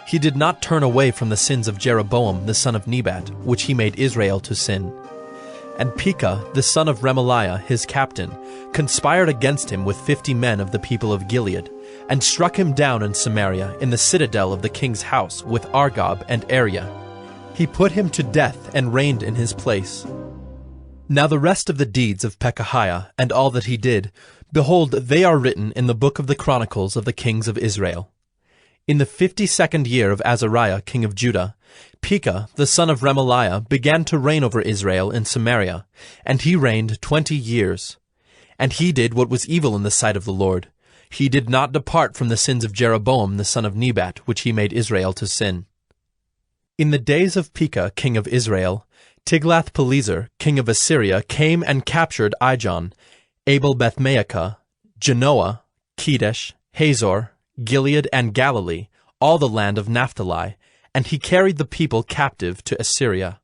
[SPEAKER 1] He did not turn away from the sins of Jeroboam the son of Nebat, which he made Israel to sin. And Pekah the son of Remaliah his captain conspired against him with 50 men of the people of Gilead, and struck him down in Samaria in the citadel of the king's house with Argob and Ariah. He put him to death and reigned in his place. Now the rest of the deeds of Pekahiah and all that he did, behold, they are written in the book of the Chronicles of the kings of Israel. In the 52nd year of Azariah king of Judah, Pekah the son of Remaliah began to reign over Israel in Samaria, and he reigned 20 years. And he did what was evil in the sight of the Lord. He did not depart from the sins of Jeroboam the son of Nebat, which he made Israel to sin. In the days of Pekah king of Israel, Tiglath-Pileser king of Assyria came and captured Ijon, Abel-Beth-Maacah, Genoa, Kedesh, Hazor, Gilead and Galilee, all the land of Naphtali, and he carried the people captive to Assyria.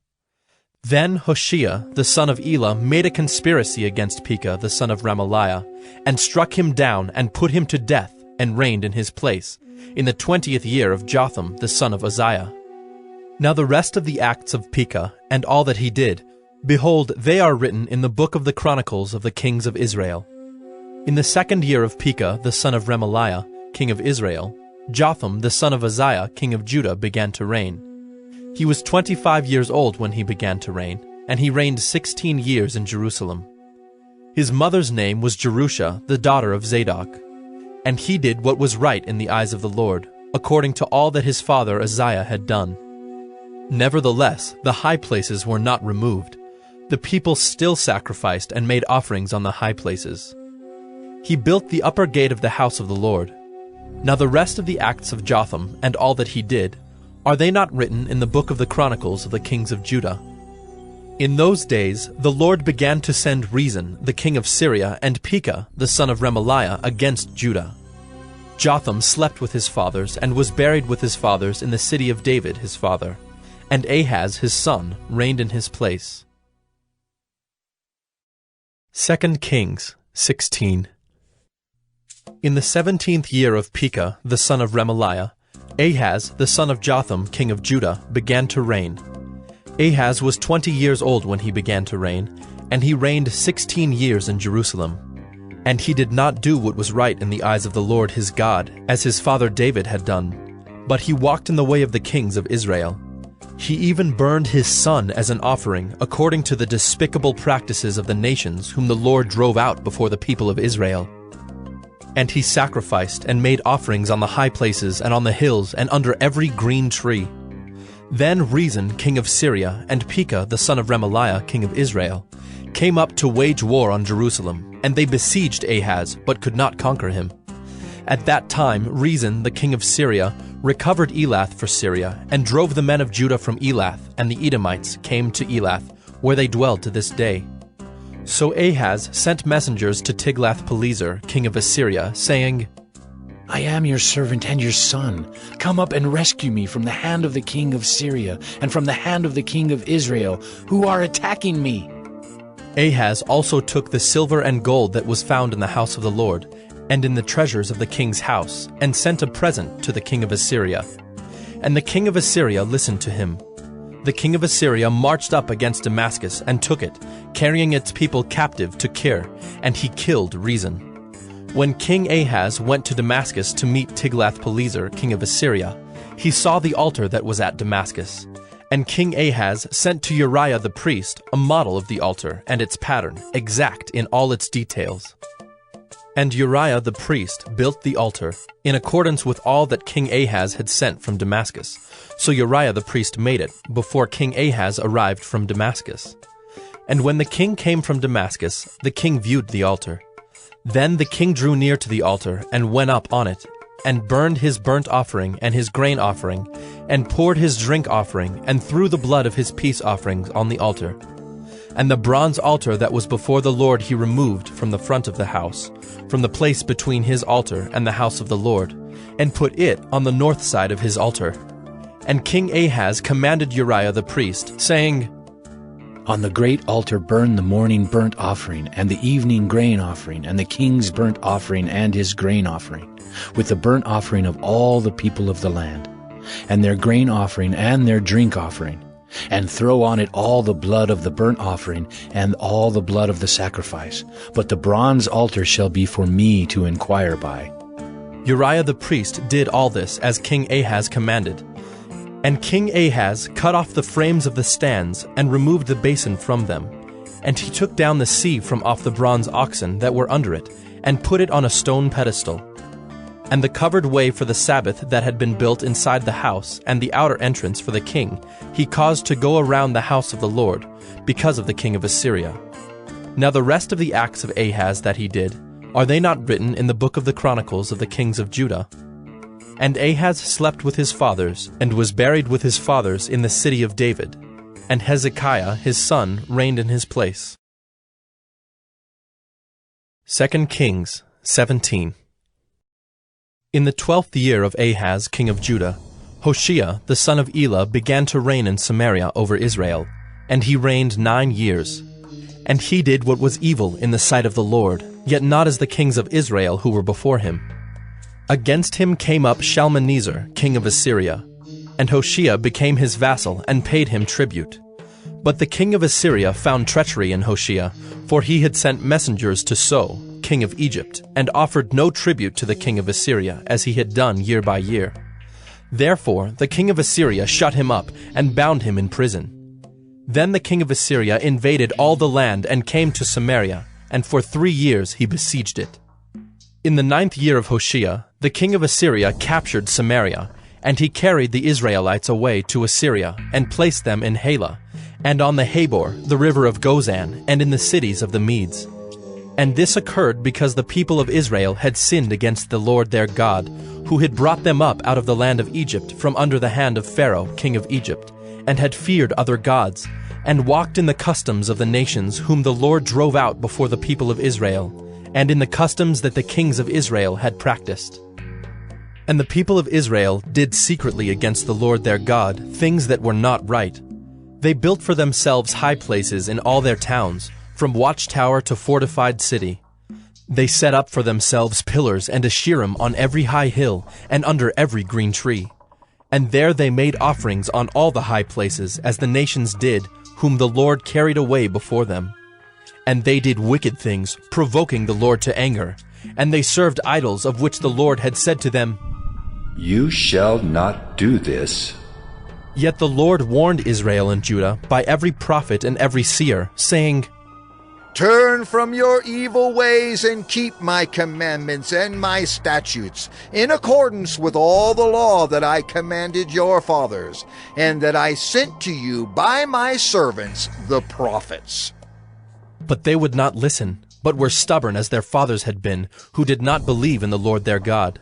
[SPEAKER 1] Then Hoshea the son of Elah made a conspiracy against Pekah the son of Remaliah, and struck him down and put him to death, and reigned in his place, in the 20th year of Jotham the son of Uzziah. Now the rest of the acts of Pekah, and all that he did, behold, they are written in the book of the Chronicles of the kings of Israel. In the 2nd year of Pekah the son of Remaliah, king of Israel, Jotham the son of Uzziah king of Judah began to reign. He was 25 years old when he began to reign, and he reigned 16 years in Jerusalem. His mother's name was Jerusha, the daughter of Zadok. And he did what was right in the eyes of the Lord, according to all that his father Uzziah had done. Nevertheless, the high places were not removed. The people still sacrificed and made offerings on the high places. He built the upper gate of the house of the Lord. Now the rest of the acts of Jotham, and all that he did, are they not written in the book of the Chronicles of the kings of Judah? In those days the Lord began to send Rezin, the king of Syria, and Pekah, the son of Remaliah, against Judah. Jotham slept with his fathers, and was buried with his fathers in the city of David his father. And Ahaz his son reigned in his place. 2 Kings 16. In the 17th year of Pekah, the son of Remaliah, Ahaz, the son of Jotham, king of Judah, began to reign. Ahaz was 20 years old when he began to reign, and he reigned 16 years in Jerusalem. And he did not do what was right in the eyes of the Lord his God, as his father David had done, but he walked in the way of the kings of Israel. He even burned his son as an offering, according to the despicable practices of the nations whom the Lord drove out before the people of Israel. And he sacrificed and made offerings on the high places and on the hills and under every green tree. Then Rezin, king of Syria, and Pekah, the son of Remaliah, king of Israel, came up to wage war on Jerusalem, and they besieged Ahaz, but could not conquer him. At that time Rezin, the king of Syria, recovered Elath for Syria, and drove the men of Judah from Elath, and the Edomites came to Elath, where they dwell to this day. So Ahaz sent messengers to Tiglath-Pileser, king of Assyria, saying,
[SPEAKER 21] I am your servant and your son. Come up and rescue me from the hand of the king of Syria and from the hand of the king of Israel, who are attacking me.
[SPEAKER 1] Ahaz also took the silver and gold that was found in the house of the Lord, and in the treasures of the king's house, and sent a present to the king of Assyria. And the king of Assyria listened to him. The king of Assyria marched up against Damascus and took it, carrying its people captive to Kir, and he killed Rezin. When King Ahaz went to Damascus to meet Tiglath-Pileser, king of Assyria, he saw the altar that was at Damascus. And King Ahaz sent to Uriah the priest a model of the altar and its pattern, exact in all its details. And Uriah the priest built the altar, in accordance with all that King Ahaz had sent from Damascus. So Uriah the priest made it, before King Ahaz arrived from Damascus. And when the king came from Damascus, the king viewed the altar. Then the king drew near to the altar, and went up on it, and burned his burnt offering and his grain offering, and poured his drink offering, and threw the blood of his peace offerings on the altar. And the bronze altar that was before the Lord he removed from the front of the house, from the place between his altar and the house of the Lord, and put it on the north side of his altar. And King Ahaz commanded Uriah the priest, saying,
[SPEAKER 21] On the great altar burn the morning burnt offering, and the evening grain offering, and the king's burnt offering and his grain offering, with the burnt offering of all the people of the land, and their grain offering and their drink offering. And throw on it all the blood of the burnt offering and all the blood of the sacrifice. But the bronze altar shall be for me to inquire by.
[SPEAKER 1] Uriah the priest did all this as King Ahaz commanded. And King Ahaz cut off the frames of the stands and removed the basin from them. And he took down the sea from off the bronze oxen that were under it, and put it on a stone pedestal. And the covered way for the Sabbath that had been built inside the house, and the outer entrance for the king, he caused to go around the house of the Lord, because of the king of Assyria. Now the rest of the acts of Ahaz that he did, are they not written in the book of the Chronicles of the kings of Judah? And Ahaz slept with his fathers, and was buried with his fathers in the city of David. And Hezekiah his son reigned in his place. 2 Kings 17. In the 12th year of Ahaz king of Judah, Hoshea the son of Elah began to reign in Samaria over Israel, and he reigned 9 years. And he did what was evil in the sight of the Lord, yet not as the kings of Israel who were before him. Against him came up Shalmaneser king of Assyria, and Hoshea became his vassal and paid him tribute. But the king of Assyria found treachery in Hoshea, for he had sent messengers to So, king of Egypt, and offered no tribute to the king of Assyria, as he had done year by year. Therefore the king of Assyria shut him up, and bound him in prison. Then the king of Assyria invaded all the land, and came to Samaria, and for 3 years he besieged it. In the 9th year of Hoshea, the king of Assyria captured Samaria, and he carried the Israelites away to Assyria, and placed them in Halah, and on the Habor, the river of Gozan, and in the cities of the Medes. And this occurred because the people of Israel had sinned against the Lord their God, who had brought them up out of the land of Egypt from under the hand of Pharaoh, king of Egypt, and had feared other gods, and walked in the customs of the nations whom the Lord drove out before the people of Israel, and in the customs that the kings of Israel had practiced. And the people of Israel did secretly against the Lord their God things that were not right. They built for themselves high places in all their towns, from watchtower to fortified city. They set up for themselves pillars and Asherim on every high hill and under every green tree. And there they made offerings on all the high places, as the nations did, whom the Lord carried away before them. And they did wicked things, provoking the Lord to anger. And they served idols of which the Lord had said to them,
[SPEAKER 18] You shall not do this.
[SPEAKER 1] Yet the Lord warned Israel and Judah by every prophet and every seer, saying,
[SPEAKER 19] Turn from your evil ways and keep my commandments and my statutes, in accordance with all the law that I commanded your fathers, and that I sent to you by my servants the prophets.
[SPEAKER 1] But they would not listen, but were stubborn as their fathers had been, who did not believe in the Lord their God.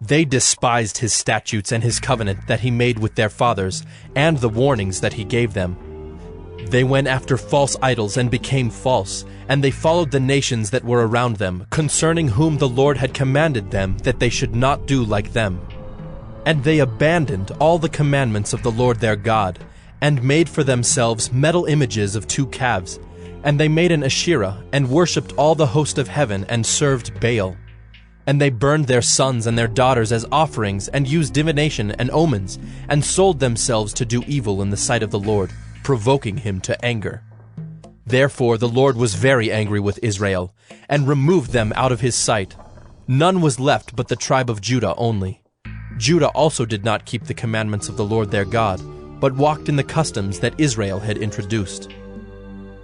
[SPEAKER 1] They despised his statutes and his covenant that he made with their fathers, and the warnings that he gave them. They went after false idols and became false, and they followed the nations that were around them, concerning whom the Lord had commanded them that they should not do like them. And they abandoned all the commandments of the Lord their God, and made for themselves metal images of 2 calves, And they made an Asherah, and worshipped all the host of heaven, and served Baal. And they burned their sons and their daughters as offerings, and used divination and omens, and sold themselves to do evil in the sight of the Lord, provoking him to anger. Therefore the Lord was very angry with Israel, and removed them out of his sight. None was left but the tribe of Judah only. Judah also did not keep the commandments of the Lord their God, but walked in the customs that Israel had introduced.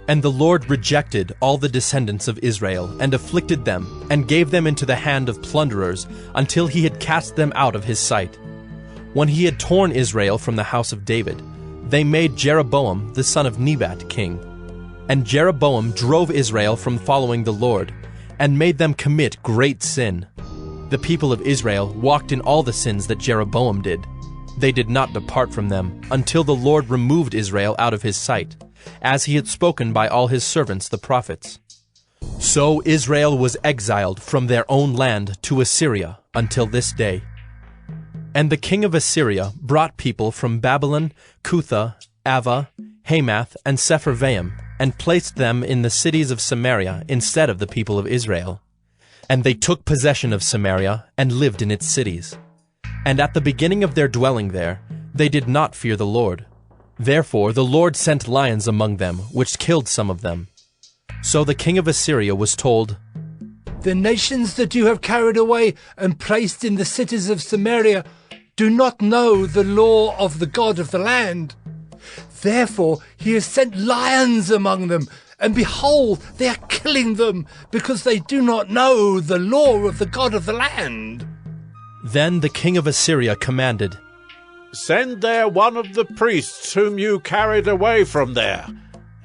[SPEAKER 1] And the Lord rejected all the descendants of Israel, and afflicted them, and gave them into the hand of plunderers, until he had cast them out of his sight. When he had torn Israel from the house of David, they made Jeroboam the son of Nebat king. And Jeroboam drove Israel from following the Lord, and made them commit great sin. The people of Israel walked in all the sins that Jeroboam did. They did not depart from them, until the Lord removed Israel out of his sight, as he had spoken by all his servants the prophets. So Israel was exiled from their own land to Assyria until this day. And the king of Assyria brought people from Babylon, Cutha, Ava, Hamath, and Sepharvaim, and placed them in the cities of Samaria instead of the people of Israel. And they took possession of Samaria, and lived in its cities. And at the beginning of their dwelling there, they did not fear the Lord. Therefore the Lord sent lions among them, which killed some of them. So the king of Assyria was told,
[SPEAKER 10] "The nations that you have carried away and placed in the cities of Samaria do not know the law of the God of the land. Therefore he has sent lions among them, and behold, they are killing them, because they do not know the law of the God of the land."
[SPEAKER 1] Then the king of Assyria commanded,
[SPEAKER 23] "Send there one of the priests whom you carried away from there,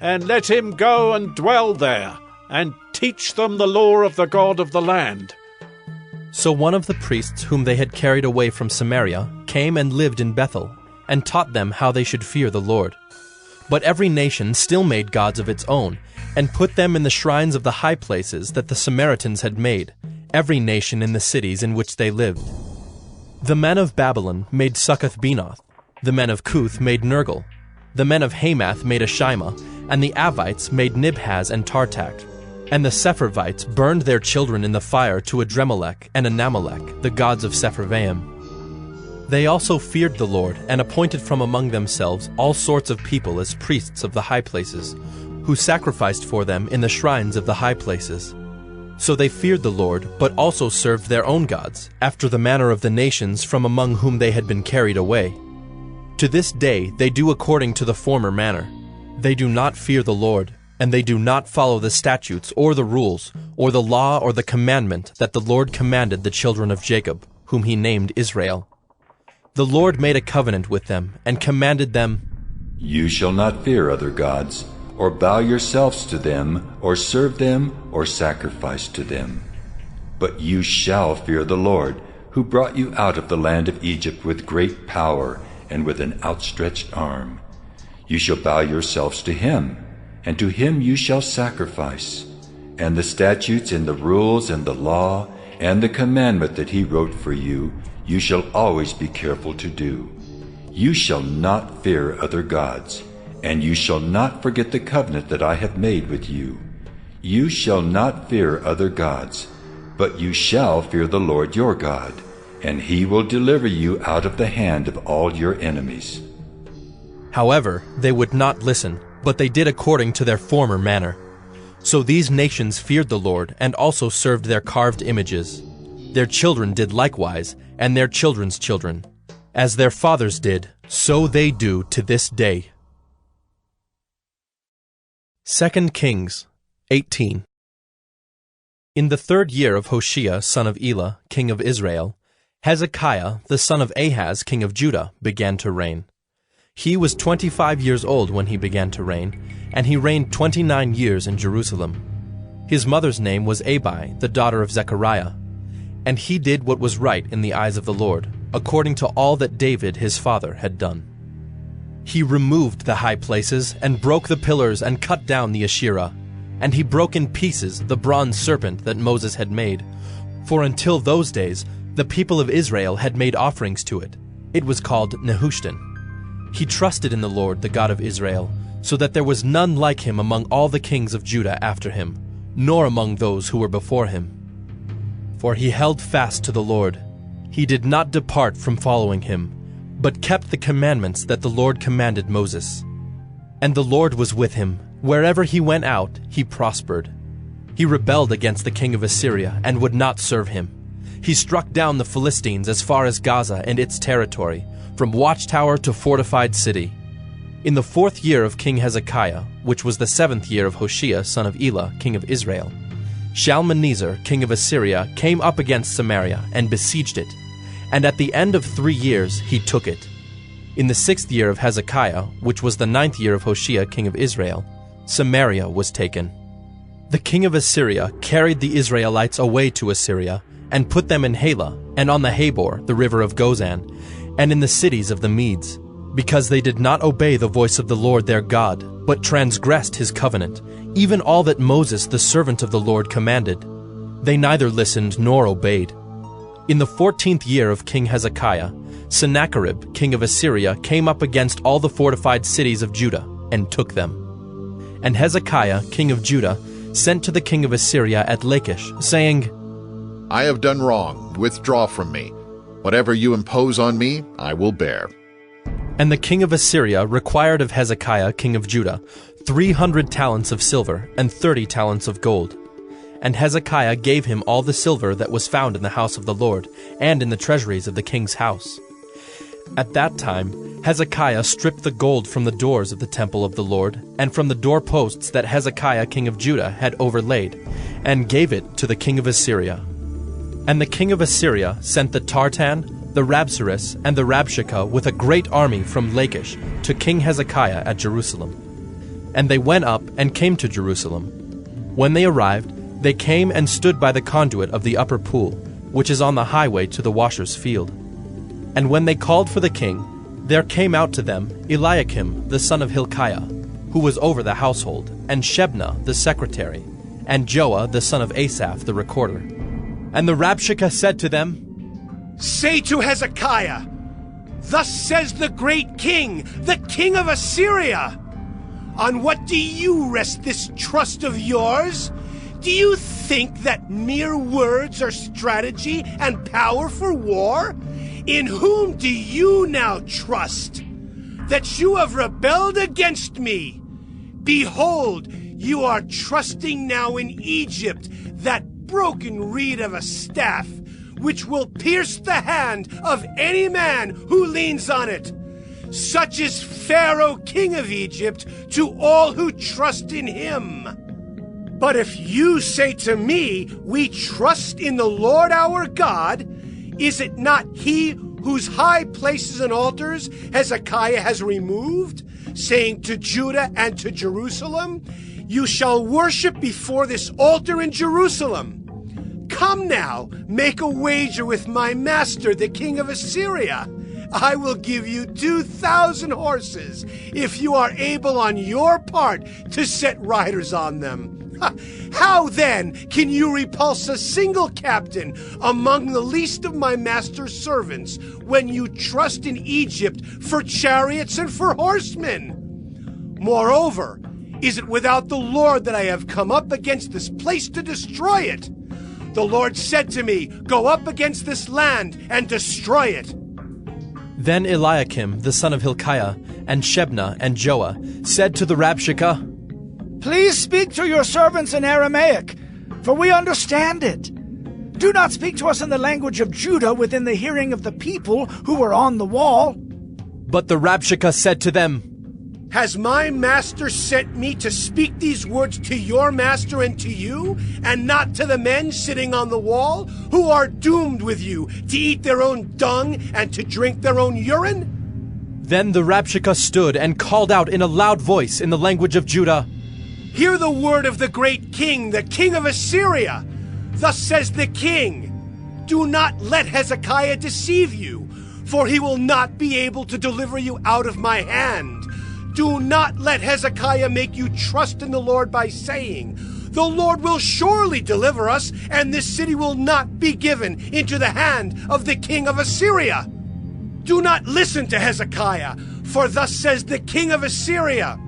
[SPEAKER 23] and let him go and dwell there, and teach them the law of the God of the land."
[SPEAKER 1] So one of the priests whom they had carried away from Samaria came and lived in Bethel, and taught them how they should fear the Lord. But every nation still made gods of its own, and put them in the shrines of the high places that the Samaritans had made, every nation in the cities in which they lived. The men of Babylon made Succoth-Benoth, the men of Cuth made Nergal, the men of Hamath made Ashima, and the Avites made Nibhaz and Tartak, and the Sepharvites burned their children in the fire to Adremelech and Anamelech, the gods of Sepharvaim. They also feared the Lord, and appointed from among themselves all sorts of people as priests of the high places, who sacrificed for them in the shrines of the high places. So they feared the Lord, but also served their own gods, after the manner of the nations from among whom they had been carried away. To this day they do according to the former manner. They do not fear the Lord, and they do not follow the statutes or the rules, or the law or the commandment that the Lord commanded the children of Jacob, whom he named Israel. The Lord made a covenant with them, and commanded them,
[SPEAKER 18] "You shall not fear other gods, or bow yourselves to them, or serve them, or sacrifice to them. But you shall fear the Lord, who brought you out of the land of Egypt with great power and with an outstretched arm. You shall bow yourselves to him, and to him you shall sacrifice. And the statutes and the rules and the law and the commandment that he wrote for you, you shall always be careful to do. You shall not fear other gods, and you shall not forget the covenant that I have made with you. You shall not fear other gods, but you shall fear the Lord your God, and he will deliver you out of the hand of all your enemies."
[SPEAKER 1] However, they would not listen, but they did according to their former manner. So these nations feared the Lord, and also served their carved images. Their children did likewise, and their children's children. As their fathers did, so they do to this day. 2 Kings 18. In the 3rd year of Hoshea son of Elah, king of Israel, Hezekiah the son of Ahaz, king of Judah, began to reign. He was 25 years old when he began to reign, and he reigned 29 years in Jerusalem. His mother's name was Abi, the daughter of Zechariah. And he did what was right in the eyes of the Lord, according to all that David his father had done. He removed the high places, and broke the pillars, and cut down the Asherah. And he broke in pieces the bronze serpent that Moses had made. For until those days, the people of Israel had made offerings to it. It was called Nehushtan. He trusted in the Lord, the God of Israel, so that there was none like him among all the kings of Judah after him, nor among those who were before him. For he held fast to the Lord. He did not depart from following him, but kept the commandments that the Lord commanded Moses. And the Lord was with him. Wherever he went out, he prospered. He rebelled against the king of Assyria and would not serve him. He struck down the Philistines as far as Gaza and its territory, from watchtower to fortified city. In the 4th year of King Hezekiah, which was the 7th year of Hoshea son of Elah, king of Israel, Shalmaneser, king of Assyria, came up against Samaria and besieged it, and at the end of 3 years he took it. In the 6th year of Hezekiah, which was the 9th year of Hoshea, king of Israel, Samaria was taken. The king of Assyria carried the Israelites away to Assyria, and put them in Halah, and on the Habor, the river of Gozan, and in the cities of the Medes, because they did not obey the voice of the Lord their God, but transgressed his covenant, even all that Moses the servant of the Lord commanded. They neither listened nor obeyed. In the 14th year of King Hezekiah, Sennacherib, king of Assyria, came up against all the fortified cities of Judah, and took them. And Hezekiah, king of Judah, sent to the king of Assyria at Lachish, saying,
[SPEAKER 11] I have done wrong. Withdraw from me. Whatever you impose on me, I will bear.
[SPEAKER 1] And the king of Assyria required of Hezekiah, king of Judah, 300 talents of silver and 30 talents of gold. And Hezekiah gave him all the silver that was found in the house of the Lord, and in the treasuries of the king's house. At that time Hezekiah stripped the gold from the doors of the temple of the Lord, and from the doorposts that Hezekiah king of Judah had overlaid, and gave it to the king of Assyria. And the king of Assyria sent the Tartan, the Rabsaris, and the Rabshakeh with a great army from Lachish to King Hezekiah at Jerusalem. And they went up and came to Jerusalem. When they arrived, they came and stood by the conduit of the upper pool, which is on the highway to the washer's field. And when they called for the king, there came out to them Eliakim the son of Hilkiah, who was over the household, and Shebna the secretary, and Joah the son of Asaph the recorder. And the Rabshakeh said to them,
[SPEAKER 4] Say to Hezekiah, Thus says the great king, the king of Assyria, On what do you rest this trust of yours? Do you think that mere words are strategy and power for war? In whom do you now trust? That you have rebelled against me. Behold, you are trusting now in Egypt, that broken reed of a staff, which will pierce the hand of any man who leans on it. Such is Pharaoh, king of Egypt, to all who trust in him. But if you say to me, We trust in the Lord our God, is it not he whose high places and altars Hezekiah has removed, saying to Judah and to Jerusalem, You shall worship before this altar in Jerusalem? Come now, make a wager with my master, the king of Assyria. I will give you 2,000 horses, if you are able on your part to set riders on them. How then can you repulse a single captain among the least of my master's servants, when you trust in Egypt for chariots and for horsemen? Moreover, is it without the Lord that I have come up against this place to destroy it? The Lord said to me, Go up against this land and destroy it.
[SPEAKER 1] Then Eliakim the son of Hilkiah, and Shebna and Joah, said to the Rabshakeh,
[SPEAKER 13] Please speak to your servants in Aramaic, for we understand it. Do not speak to us in the language of Judah within the hearing of the people who are on the wall.
[SPEAKER 1] But the Rabshakeh said to them,
[SPEAKER 4] Has my master sent me to speak these words to your master and to you, and not to the men sitting on the wall, who are doomed with you to eat their own dung and to drink their own urine?
[SPEAKER 1] Then the Rabshakeh stood and called out in a loud voice in the language of Judah,
[SPEAKER 4] Hear the word of the great king, the king of Assyria. Thus says the king, Do not let Hezekiah deceive you, for he will not be able to deliver you out of my hand. Do not let Hezekiah make you trust in the Lord by saying, The Lord will surely deliver us, and this city will not be given into the hand of the king of Assyria. Do not listen to Hezekiah, for thus says the king of Assyria,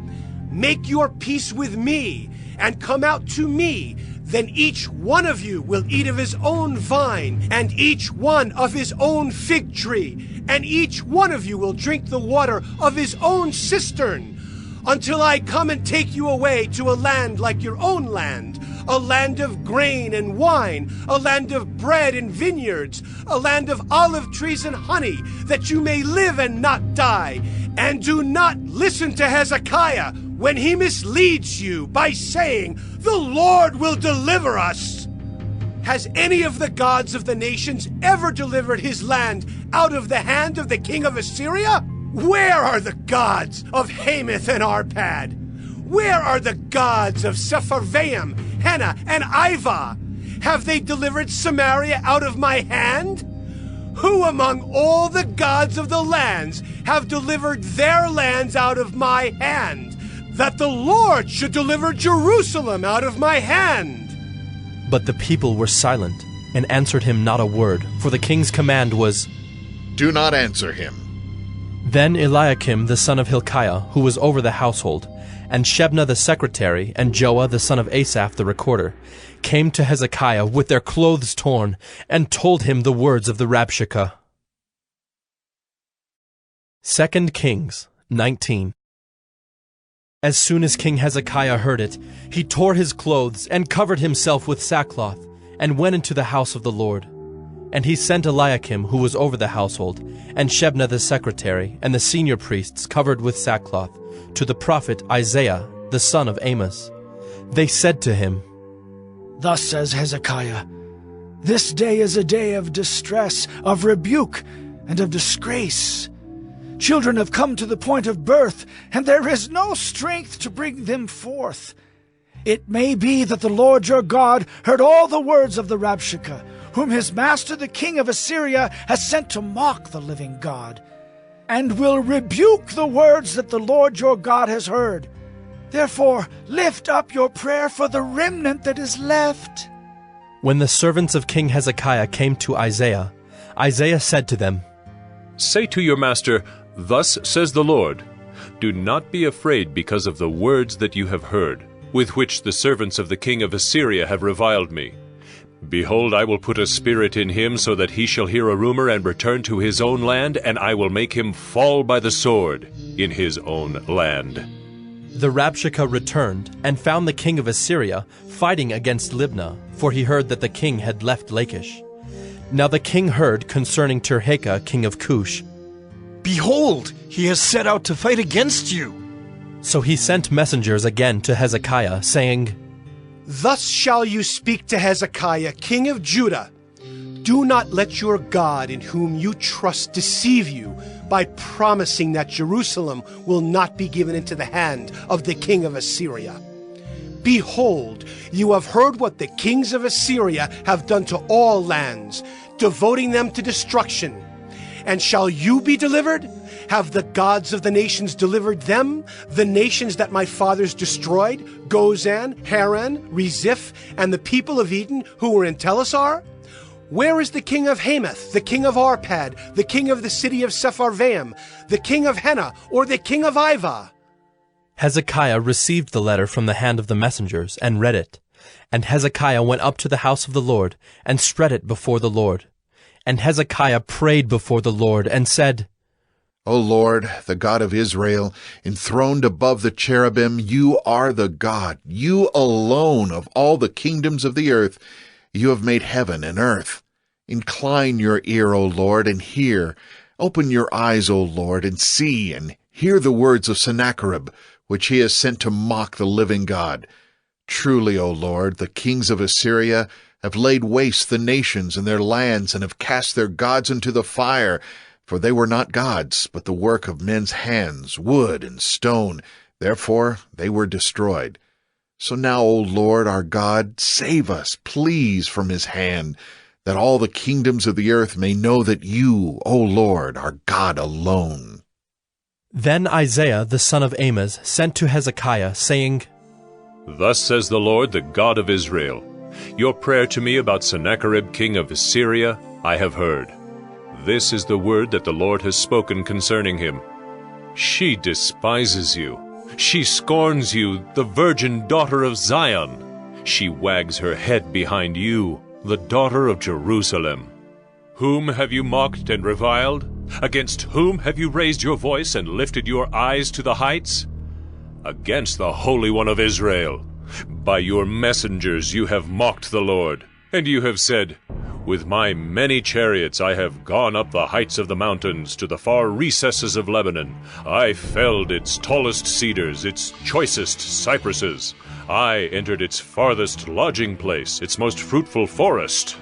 [SPEAKER 4] make your peace with me, and come out to me, then each one of you will eat of his own vine, and each one of his own fig tree, and each one of you will drink the water of his own cistern, until I come and take you away to a land like your own land, a land of grain and wine, a land of bread and vineyards, a land of olive trees and honey, that you may live and not die. And do not listen to Hezekiah when he misleads you by saying, "The Lord will deliver us." Has any of the gods of the nations ever delivered his land out of the hand of the king of Assyria? Where are the gods of Hamath and Arpad? Where are the gods of Sepharvaim, Hena, and Ivah? Have they delivered Samaria out of my hand? Who among all the gods of the lands have delivered their lands out of my hand, that the Lord should deliver Jerusalem out of my hand?
[SPEAKER 1] But the people were silent, and answered him not a word, for the king's command was,
[SPEAKER 11] "Do not answer him."
[SPEAKER 1] Then Eliakim the son of Hilkiah, who was over the household, and Shebna the secretary, and Joah the son of Asaph the recorder, came to Hezekiah with their clothes torn, and told him the words of the Rabshakeh. 2 Kings 19. As soon as King Hezekiah heard it, he tore his clothes, and covered himself with sackcloth, and went into the house of the Lord. And he sent Eliakim, who was over the household, and Shebna the secretary, and the senior priests covered with sackcloth, to the prophet Isaiah, the son of Amos. They said to him,
[SPEAKER 13] "Thus says Hezekiah, this day is a day of distress, of rebuke, and of disgrace. Children have come to the point of birth, and there is no strength to bring them forth. It may be that the Lord your God heard all the words of the Rabshakeh, whom his master the king of Assyria has sent to mock the living God, and will rebuke the words that the Lord your God has heard. Therefore lift up your prayer for the remnant that is left."
[SPEAKER 1] When the servants of King Hezekiah came to Isaiah, Isaiah said to them,
[SPEAKER 15] "Say to your master, Thus says the Lord, Do not be afraid because of the words that you have heard, with which the servants of the king of Assyria have reviled me. Behold, I will put a spirit in him, so that he shall hear a rumor and return to his own land, and I will make him fall by the sword in his own land."
[SPEAKER 1] The Rabshakeh returned, and found the king of Assyria fighting against Libnah, for he heard that the king had left Lachish. Now the king heard concerning Tirhakah, king of Cush.
[SPEAKER 2] "Behold, he has set out to fight against you."
[SPEAKER 1] So he sent messengers again to Hezekiah, saying,
[SPEAKER 4] "Thus shall you speak to Hezekiah, king of Judah. Do not let your God in whom you trust deceive you by promising that Jerusalem will not be given into the hand of the king of Assyria. Behold, you have heard what the kings of Assyria have done to all lands, devoting them to destruction. And shall you be delivered? Have the gods of the nations delivered them, the nations that my fathers destroyed, Gozan, Haran, Reziph, and the people of Eden who were in Telassar? Where is the king of Hamath, the king of Arpad, the king of the city of Sepharvaim, the king of Hena, or the king of Ivah?"
[SPEAKER 1] Hezekiah received the letter from the hand of the messengers, and read it. And Hezekiah went up to the house of the Lord, and spread it before the Lord. And Hezekiah prayed before the Lord, and said,
[SPEAKER 11] O Lord, the God of Israel, enthroned above the cherubim, you are the God, you alone of all the kingdoms of the earth. You have made heaven and earth. Incline your ear, O Lord, and hear. Open your eyes, O Lord, and see, and hear the words of Sennacherib, which he has sent to mock the living God. Truly, O Lord, the kings of Assyria have laid waste the nations and their lands, and have cast their gods into the fire. For they were not gods, but the work of men's hands, wood and stone. Therefore they were destroyed. So now, O Lord our God, save us, please, from his hand, that all the kingdoms of the earth may know that you, O Lord, are God alone.
[SPEAKER 1] Then Isaiah the son of Amos sent to Hezekiah, saying,
[SPEAKER 15] Thus says the Lord, the God of Israel, Your prayer to me about Sennacherib king of Assyria I have heard. This is the word that the Lord has spoken concerning him. She despises you, She scorns you, the virgin daughter of Zion. She wags her head behind you, the daughter of Jerusalem. Whom have you mocked and reviled? Against whom have you raised your voice and lifted your eyes to the heights? Against the Holy One of Israel. By your messengers you have mocked the Lord, and you have said, with my many chariots I have gone up the heights of the mountains to the far recesses of Lebanon. I felled its tallest cedars, its choicest cypresses. I entered its farthest lodging place, its most fruitful forest.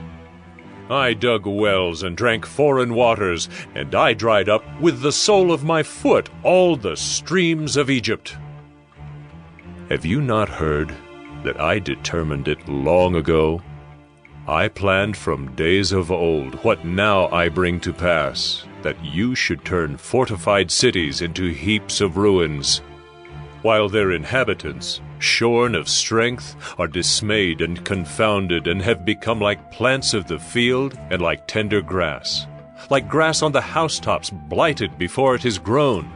[SPEAKER 15] I dug wells and drank foreign waters, and I dried up with the sole of my foot all the streams of Egypt. Have you not heard that I determined it long ago? I planned from days of old what now I bring to pass, that you should turn fortified cities into heaps of ruins, while their inhabitants, shorn of strength, are dismayed and confounded, and have become like plants of the field and like tender grass, like grass on the housetops blighted before it is grown.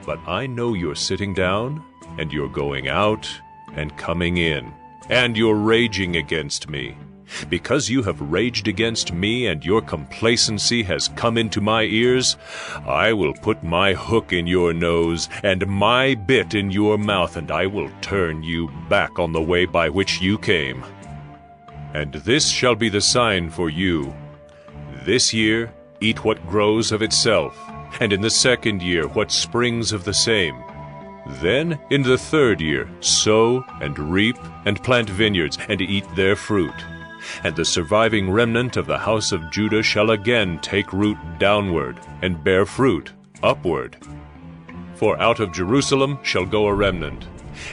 [SPEAKER 15] But I know you're sitting down, and you're going out and coming in, and you're raging against me. Because you have raged against me and your complacency has come into my ears, I will put my hook in your nose and my bit in your mouth, and I will turn you back on the way by which you came. And this shall be the sign for you. This year eat what grows of itself, and in the second year what springs of the same. Then in the third year sow and reap and plant vineyards and eat their fruit. And the surviving remnant of the house of Judah shall again take root downward, and bear fruit upward. For out of Jerusalem shall go a remnant,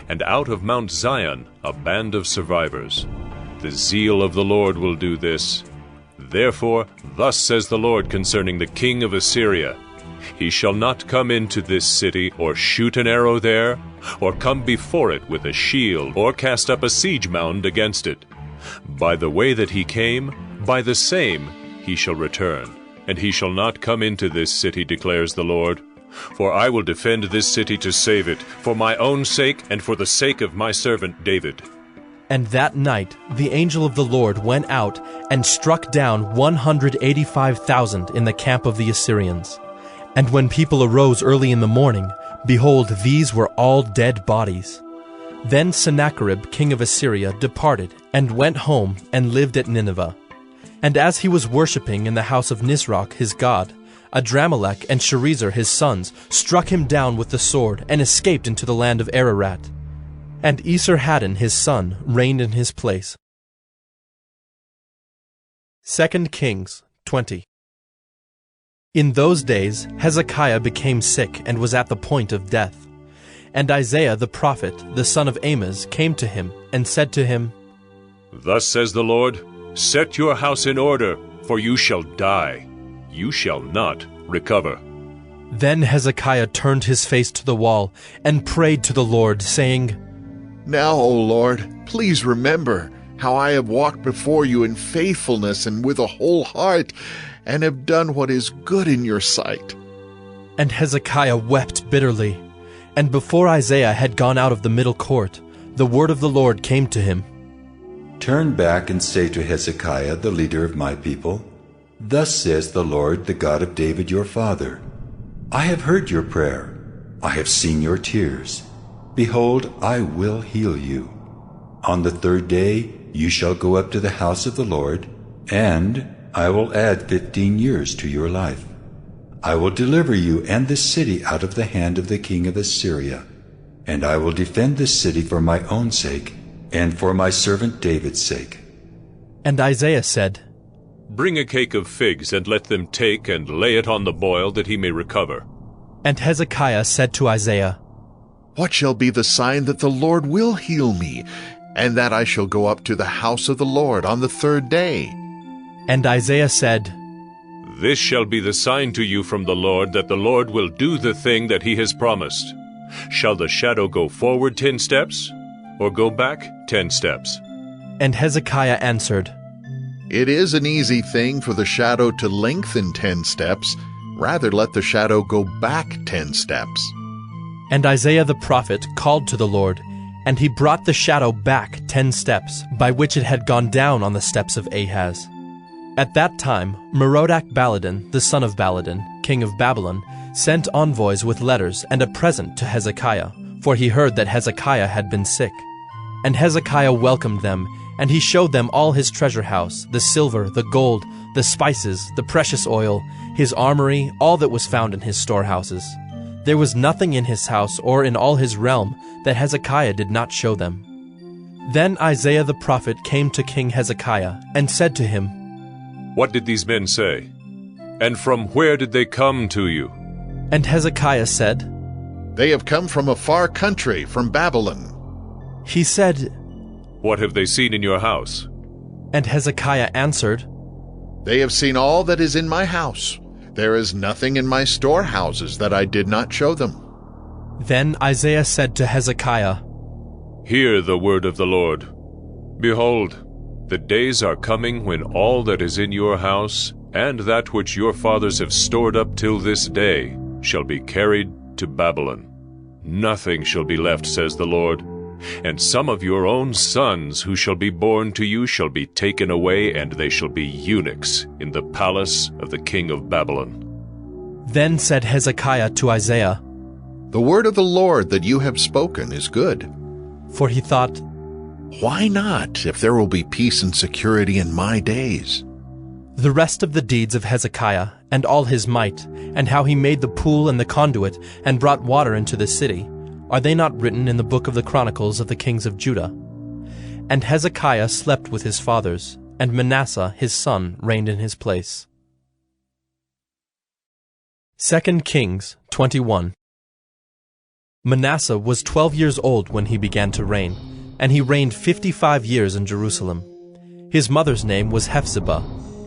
[SPEAKER 15] and out of Mount Zion a band of survivors. The zeal of the Lord will do this. Therefore, thus says the Lord concerning the king of Assyria, He shall not come into this city, or shoot an arrow there, or come before it with a shield, or cast up a siege mound against it. By the way that he came, by the same he shall return, and he shall not come into this city, declares the Lord. For I will defend this city to save it, for my own sake and for the sake of my servant David.
[SPEAKER 1] And that night the angel of the Lord went out and struck down 185,000 in the camp of the Assyrians. And when people arose early in the morning, behold, these were all dead bodies. Then Sennacherib king of Assyria departed, and went home, and lived at Nineveh. And as he was worshipping in the house of Nisroch his god, Adramelech and Sharezer his sons struck him down with the sword, and escaped into the land of Ararat. And Esarhaddon his son reigned in his place. 2 Kings 20. In those days Hezekiah became sick, and was at the point of death. And Isaiah the prophet, the son of Amoz, came to him, and said to him,
[SPEAKER 15] Thus says the Lord, Set your house in order, for you shall die. You shall not recover.
[SPEAKER 1] Then Hezekiah turned his face to the wall, and prayed to the Lord, saying,
[SPEAKER 11] Now, O Lord, please remember how I have walked before you in faithfulness and with a whole heart, and have done what is good in your sight.
[SPEAKER 1] And Hezekiah wept bitterly. And before Isaiah had gone out of the middle court, the word of the Lord came to him.
[SPEAKER 18] Turn back and say to Hezekiah, the leader of my people, Thus says the Lord, the God of David your father, I have heard your prayer. I have seen your tears. Behold, I will heal you. On the third day you shall go up to the house of the Lord, and I will add 15 years to your life. I will deliver you and this city out of the hand of the king of Assyria, and I will defend this city for my own sake and for my servant David's sake.
[SPEAKER 1] And Isaiah said,
[SPEAKER 15] Bring a cake of figs, and let them take and lay it on the boil, that he may recover.
[SPEAKER 1] And Hezekiah said to Isaiah,
[SPEAKER 11] What shall be the sign that the Lord will heal me, and that I shall go up to the house of the Lord on the third day?
[SPEAKER 1] And Isaiah said,
[SPEAKER 15] This shall be the sign to you from the Lord, that the Lord will do the thing that he has promised. Shall the shadow go forward 10 steps, or go back 10 steps?
[SPEAKER 1] And Hezekiah answered,
[SPEAKER 11] It is an easy thing for the shadow to lengthen 10 steps. Rather let the shadow go back 10 steps.
[SPEAKER 1] And Isaiah the prophet called to the Lord, and he brought the shadow back 10 steps, by which it had gone down on the steps of Ahaz. At that time Merodach-Baladan, the son of Baladan, king of Babylon, sent envoys with letters and a present to Hezekiah, for he heard that Hezekiah had been sick. And Hezekiah welcomed them, and he showed them all his treasure house, the silver, the gold, the spices, the precious oil, his armory, all that was found in his storehouses. There was nothing in his house or in all his realm that Hezekiah did not show them. Then Isaiah the prophet came to King Hezekiah and said to him,
[SPEAKER 15] "What did these men say? And from where did they come to you?"
[SPEAKER 1] And Hezekiah said,
[SPEAKER 11] "They have come from a far country, from Babylon."
[SPEAKER 1] He said,
[SPEAKER 15] "What have they seen in your house?"
[SPEAKER 1] And Hezekiah answered,
[SPEAKER 11] "They have seen all that is in my house. There is nothing in my storehouses that I did not show them."
[SPEAKER 1] Then Isaiah said to Hezekiah,
[SPEAKER 15] "Hear the word of the Lord. Behold, the days are coming when all that is in your house, and that which your fathers have stored up till this day, shall be carried to Babylon. Nothing shall be left, says the Lord. And some of your own sons who shall be born to you shall be taken away, and they shall be eunuchs in the palace of the king of Babylon."
[SPEAKER 1] Then said Hezekiah to Isaiah,
[SPEAKER 11] "The word of the Lord that you have spoken is good."
[SPEAKER 1] For he thought,
[SPEAKER 11] "Why not, if there will be peace and security in my days?"
[SPEAKER 1] The rest of the deeds of Hezekiah, and all his might, and how he made the pool and the conduit, and brought water into the city, are they not written in the book of the Chronicles of the kings of Judah? And Hezekiah slept with his fathers, and Manasseh his son reigned in his place. 2 Kings 21. Manasseh was 12 years old when he began to reign, and he reigned 55 years in Jerusalem. His mother's name was Hephzibah,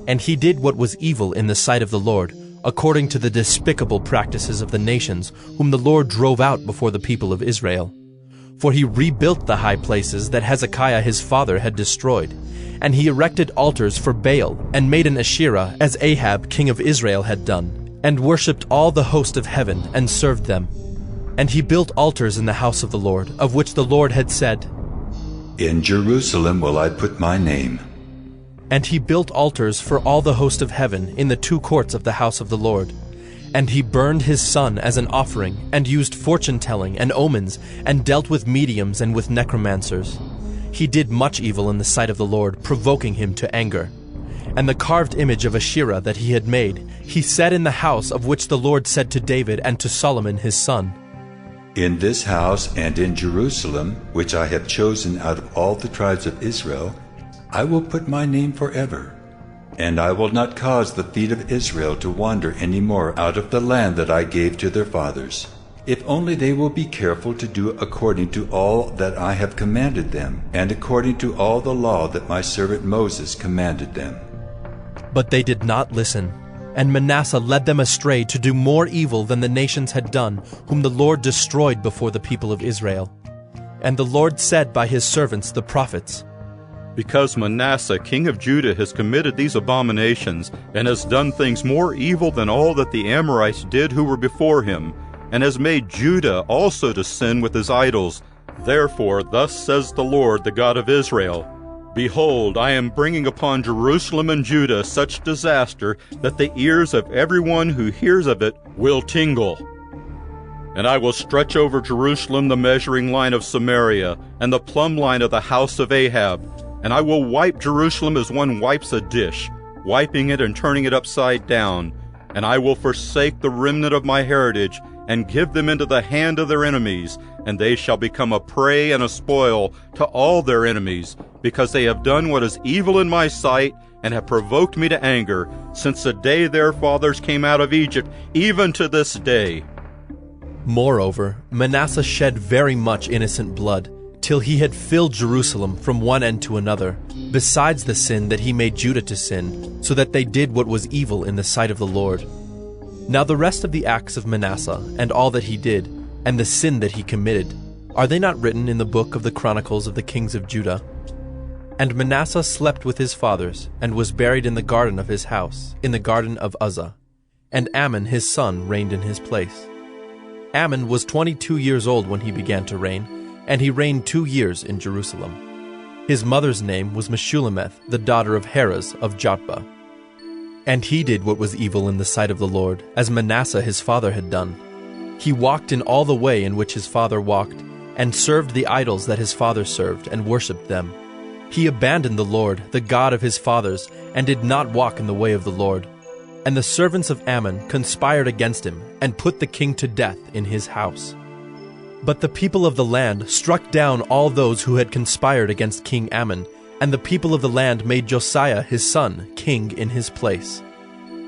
[SPEAKER 1] and he did what was evil in the sight of the Lord, according to the despicable practices of the nations whom the Lord drove out before the people of Israel. For he rebuilt the high places that Hezekiah his father had destroyed, and he erected altars for Baal, and made an Asherah, as Ahab king of Israel had done, and worshipped all the host of heaven, and served them. And he built altars in the house of the Lord, of which the Lord had said,
[SPEAKER 18] "In Jerusalem will I put my name."
[SPEAKER 1] And he built altars for all the host of heaven in the 2 courts of the house of the Lord. And he burned his son as an offering, and used fortune-telling and omens, and dealt with mediums and with necromancers. He did much evil in the sight of the Lord, provoking him to anger. And the carved image of Asherah that he had made, he set in the house of which the Lord said to David and to Solomon his son,
[SPEAKER 18] "In this house and in Jerusalem, which I have chosen out of all the tribes of Israel, I will put my name forever, and I will not cause the feet of Israel to wander any more out of the land that I gave to their fathers, if only they will be careful to do according to all that I have commanded them, and according to all the law that my servant Moses commanded them."
[SPEAKER 1] But they did not listen, and Manasseh led them astray to do more evil than the nations had done, whom the Lord destroyed before the people of Israel. And the Lord said by his servants the prophets,
[SPEAKER 6] "Because Manasseh, king of Judah, has committed these abominations, and has done things more evil than all that the Amorites did who were before him, and has made Judah also to sin with his idols. Therefore, thus says the Lord, the God of Israel, Behold, I am bringing upon Jerusalem and Judah such disaster that the ears of everyone who hears of it will tingle. And I will stretch over Jerusalem the measuring line of Samaria, and the plumb line of the house of Ahab, and I will wipe Jerusalem as one wipes a dish, wiping it and turning it upside down. And I will forsake the remnant of my heritage, and give them into the hand of their enemies, and they shall become a prey and a spoil to all their enemies, because they have done what is evil in my sight, and have provoked me to anger, since the day their fathers came out of Egypt, even to this day."
[SPEAKER 1] Moreover, Manasseh shed very much innocent blood, till he had filled Jerusalem from one end to another, besides the sin that he made Judah to sin, so that they did what was evil in the sight of the Lord. Now the rest of the acts of Manasseh, and all that he did, and the sin that he committed, are they not written in the book of the Chronicles of the kings of Judah? And Manasseh slept with his fathers, and was buried in the garden of his house, in the garden of Uzzah. And Amon his son reigned in his place. Ammon was 22 years old when he began to reign, and he reigned 2 years in Jerusalem. His mother's name was Meshullemeth, the daughter of Heres of Jotbah. And he did what was evil in the sight of the Lord, as Manasseh his father had done. He walked in all the way in which his father walked, and served the idols that his father served, and worshipped them. He abandoned the Lord, the God of his fathers, and did not walk in the way of the Lord. And the servants of Ammon conspired against him, and put the king to death in his house. But the people of the land struck down all those who had conspired against King Ammon, and the people of the land made Josiah his son king in his place.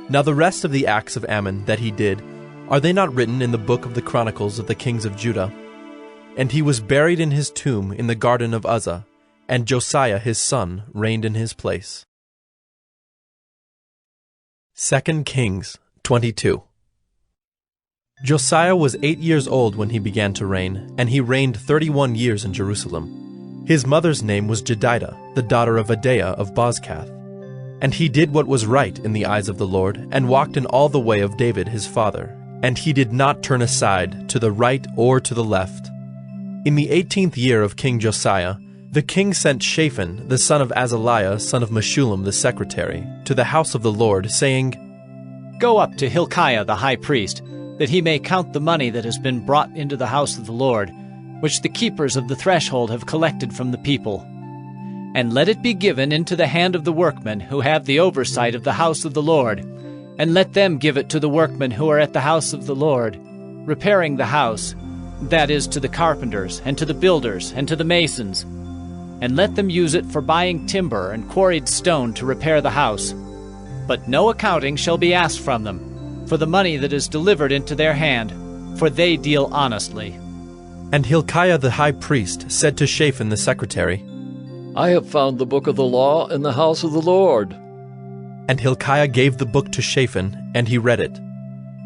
[SPEAKER 1] Now the rest of the acts of Ammon that he did, are they not written in the book of the Chronicles of the kings of Judah? And he was buried in his tomb in the garden of Uzzah, and Josiah his son reigned in his place. 2 Kings 22. Josiah was 8 years old when he began to reign, and he reigned 31 years in Jerusalem. His mother's name was Jedidah, the daughter of Adaiah of Bozkath. And he did what was right in the eyes of the Lord, and walked in all the way of David his father, and he did not turn aside to the right or to the left. In the 18th year of King Josiah, the king sent Shaphan, the son of Azaliah, son of Meshullam the secretary, to the house of the Lord, saying,
[SPEAKER 5] Go up to Hilkiah the high priest, that he may count the money that has been brought into the house of the Lord, which the keepers of the threshold have collected from the people. And let it be given into the hand of the workmen who have the oversight of the house of the Lord, and let them give it to the workmen who are at the house of the Lord, repairing the house, that is, to the carpenters, and to the builders, and to the masons. And let them use it for buying timber and quarried stone to repair the house. But no accounting shall be asked from them, for the money that is delivered into their hand, for they deal honestly.
[SPEAKER 1] And Hilkiah the high priest said to Shaphan the secretary,
[SPEAKER 9] I have found the book of the law in the house of the Lord.
[SPEAKER 1] And Hilkiah gave the book to Shaphan, and he read it.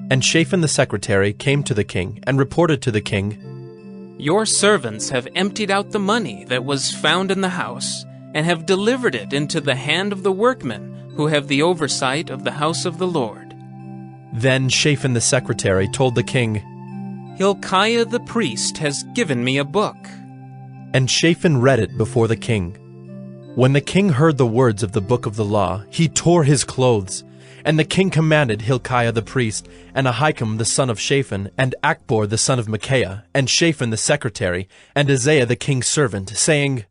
[SPEAKER 1] And Shaphan the secretary came to the king, and reported to the king,
[SPEAKER 16] Your servants have emptied out the money that was found in the house, and have delivered it into the hand of the workmen, who have the oversight of the house of the Lord.
[SPEAKER 1] Then Shaphan the secretary told the king,
[SPEAKER 16] Hilkiah the priest has given me a book.
[SPEAKER 1] And Shaphan read it before the king. When the king heard the words of the book of the law, he tore his clothes. And the king commanded Hilkiah the priest, and Ahikam the son of Shaphan, and Achbor the son of Micaiah, and Shaphan the secretary, and Isaiah the king's servant, saying,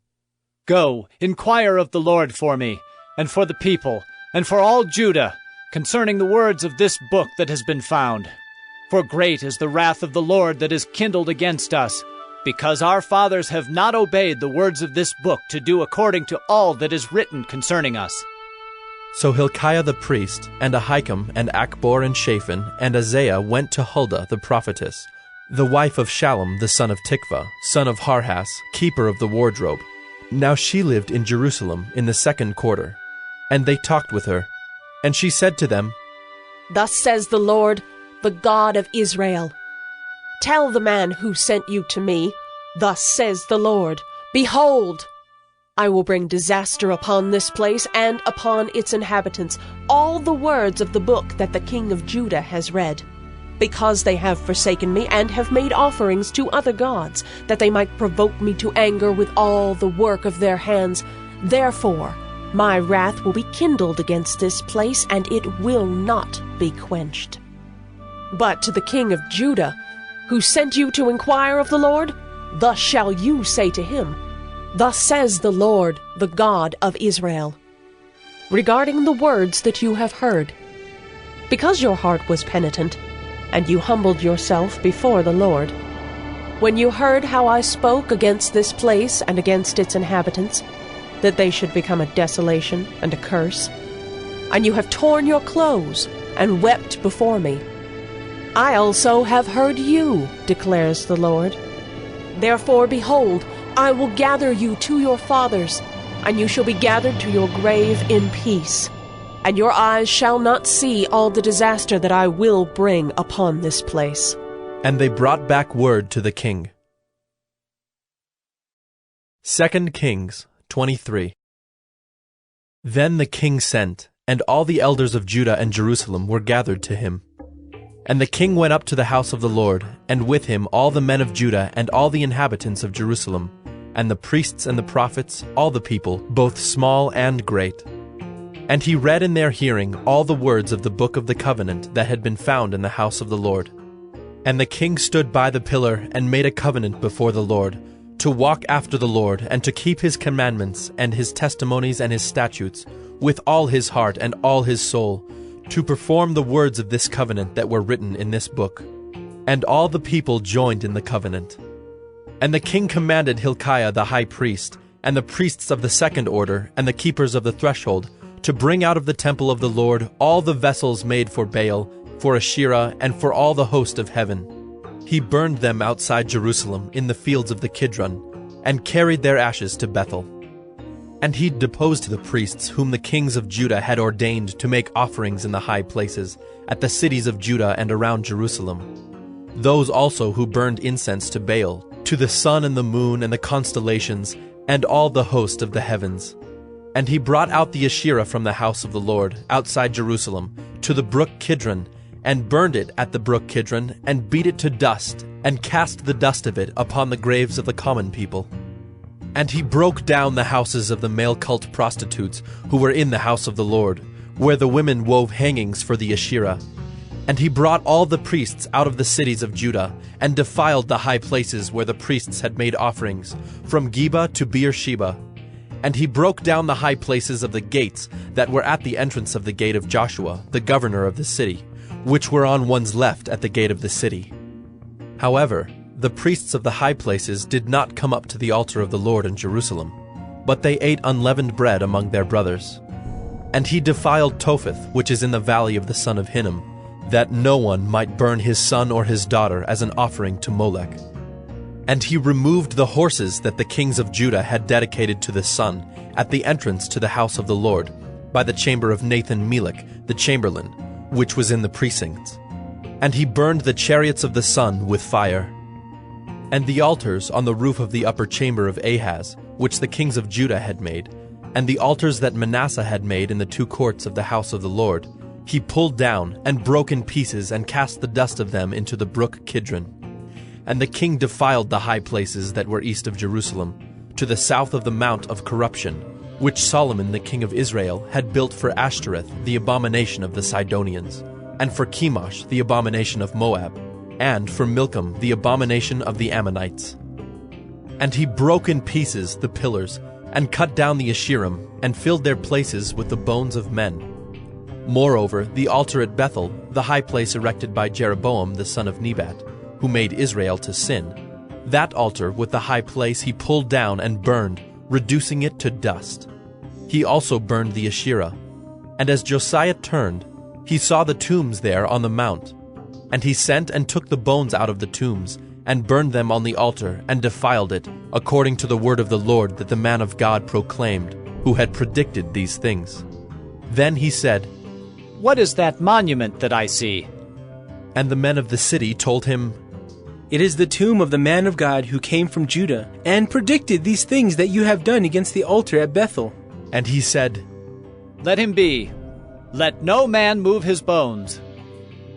[SPEAKER 5] Go, inquire of the Lord for me, and for the people, and for all Judah, concerning the words of this book that has been found. For great is the wrath of the Lord that is kindled against us, because our fathers have not obeyed the words of this book to do according to all that is written concerning us.
[SPEAKER 1] So Hilkiah the priest, and Ahikam, and Achbor, and Shaphan, and Isaiah went to Huldah the prophetess, the wife of Shallum the son of Tikvah, son of Harhas, keeper of the wardrobe. Now she lived in Jerusalem in the 2nd quarter. And they talked with her. And she said to them,
[SPEAKER 22] Thus says the Lord, the God of Israel, Tell the man who sent you to me, Thus says the Lord, Behold, I will bring disaster upon this place and upon its inhabitants, all the words of the book that the king of Judah has read, because they have forsaken me and have made offerings to other gods, that they might provoke me to anger with all the work of their hands. Therefore, my wrath will be kindled against this place, and it will not be quenched. But to the king of Judah, who sent you to inquire of the Lord, thus shall you say to him, Thus says the Lord, the God of Israel, regarding the words that you have heard. Because your heart was penitent, and you humbled yourself before the Lord, when you heard how I spoke against this place and against its inhabitants, that they should become a desolation and a curse, and you have torn your clothes and wept before me, I also have heard you, declares the Lord. Therefore, behold, I will gather you to your fathers, and you shall be gathered to your grave in peace, and your eyes shall not see all the disaster that I will bring upon this place.
[SPEAKER 1] And they brought back word to the king. 2 Kings 23. Then the king sent, and all the elders of Judah and Jerusalem were gathered to him. And the king went up to the house of the Lord, and with him all the men of Judah and all the inhabitants of Jerusalem, and the priests and the prophets, all the people, both small and great. And he read in their hearing all the words of the book of the covenant that had been found in the house of the Lord. And the king stood by the pillar and made a covenant before the Lord, to walk after the Lord, and to keep his commandments and his testimonies and his statutes, with all his heart and all his soul, to perform the words of this covenant that were written in this book. And all the people joined in the covenant. And the king commanded Hilkiah the high priest, and the priests of the second order, and the keepers of the threshold, to bring out of the temple of the Lord all the vessels made for Baal, for Asherah, and for all the host of heaven. He burned them outside Jerusalem in the fields of the Kidron, and carried their ashes to Bethel. And he deposed the priests whom the kings of Judah had ordained to make offerings in the high places, at the cities of Judah and around Jerusalem. Those also who burned incense to Baal, to the sun and the moon and the constellations, and all the host of the heavens. And he brought out the Asherah from the house of the Lord, outside Jerusalem, to the brook Kidron, and burned it at the brook Kidron, and beat it to dust, and cast the dust of it upon the graves of the common people. And he broke down the houses of the male cult prostitutes who were in the house of the Lord, where the women wove hangings for the Asherah. And he brought all the priests out of the cities of Judah, and defiled the high places where the priests had made offerings, from Geba to Beersheba. And he broke down the high places of the gates that were at the entrance of the gate of Joshua, the governor of the city, which were on one's left at the gate of the city. However, the priests of the high places did not come up to the altar of the Lord in Jerusalem, but they ate unleavened bread among their brothers. And he defiled Topheth, which is in the valley of the son of Hinnom, that no one might burn his son or his daughter as an offering to Molech. And he removed the horses that the kings of Judah had dedicated to the sun at the entrance to the house of the Lord, by the chamber of Nathan-Melech, the chamberlain, which was in the precincts. And he burned the chariots of the sun with fire. And the altars on the roof of the upper chamber of Ahaz, which the kings of Judah had made, and the altars that Manasseh had made in the two courts of the house of the Lord, he pulled down and broke in pieces and cast the dust of them into the brook Kidron. And the king defiled the high places that were east of Jerusalem, to the south of the Mount of Corruption, which Solomon the king of Israel had built for Ashtoreth, the abomination of the Sidonians, and for Chemosh, the abomination of Moab, and for Milcom, the abomination of the Ammonites. And he broke in pieces the pillars, and cut down the Asherim, and filled their places with the bones of men. Moreover, the altar at Bethel, the high place erected by Jeroboam the son of Nebat, who made Israel to sin, that altar with the high place he pulled down and burned, reducing it to dust. He also burned the Asherah. And as Josiah turned, he saw the tombs there on the mount. And he sent and took the bones out of the tombs, and burned them on the altar, and defiled it, according to the word of the Lord that the man of God proclaimed, who had predicted these things. Then he said,
[SPEAKER 5] "What is that monument that I see?"
[SPEAKER 1] And the men of the city told him,
[SPEAKER 3] "It is the tomb of the man of God who came from Judah, and predicted these things that you have done against the altar at Bethel."
[SPEAKER 1] And he said,
[SPEAKER 5] "Let him be. Let no man move his bones."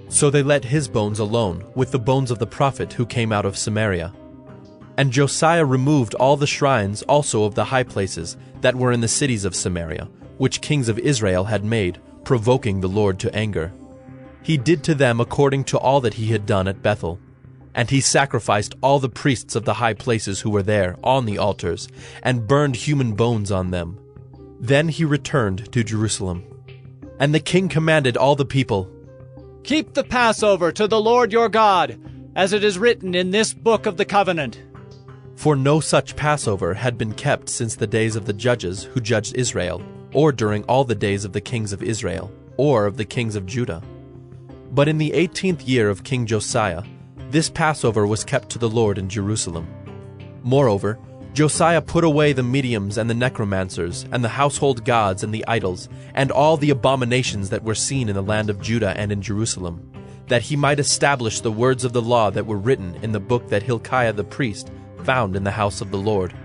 [SPEAKER 1] So they let his bones alone, with the bones of the prophet who came out of Samaria. And Josiah removed all the shrines also of the high places that were in the cities of Samaria, which kings of Israel had made, provoking the Lord to anger. He did to them according to all that he had done at Bethel. And he sacrificed all the priests of the high places who were there on the altars, and burned human bones on them. Then he returned to Jerusalem. And the king commanded all the people,
[SPEAKER 5] "Keep the Passover to the Lord your God, as it is written in this book of the covenant."
[SPEAKER 1] For no such Passover had been kept since the days of the judges who judged Israel, or during all the days of the kings of Israel, or of the kings of Judah. But in the 18th year of King Josiah, this Passover was kept to the Lord in Jerusalem. Moreover, Josiah put away the mediums and the necromancers, and the household gods and the idols, and all the abominations that were seen in the land of Judah and in Jerusalem, that he might establish the words of the law that were written in the book that Hilkiah the priest found in the house of the Lord.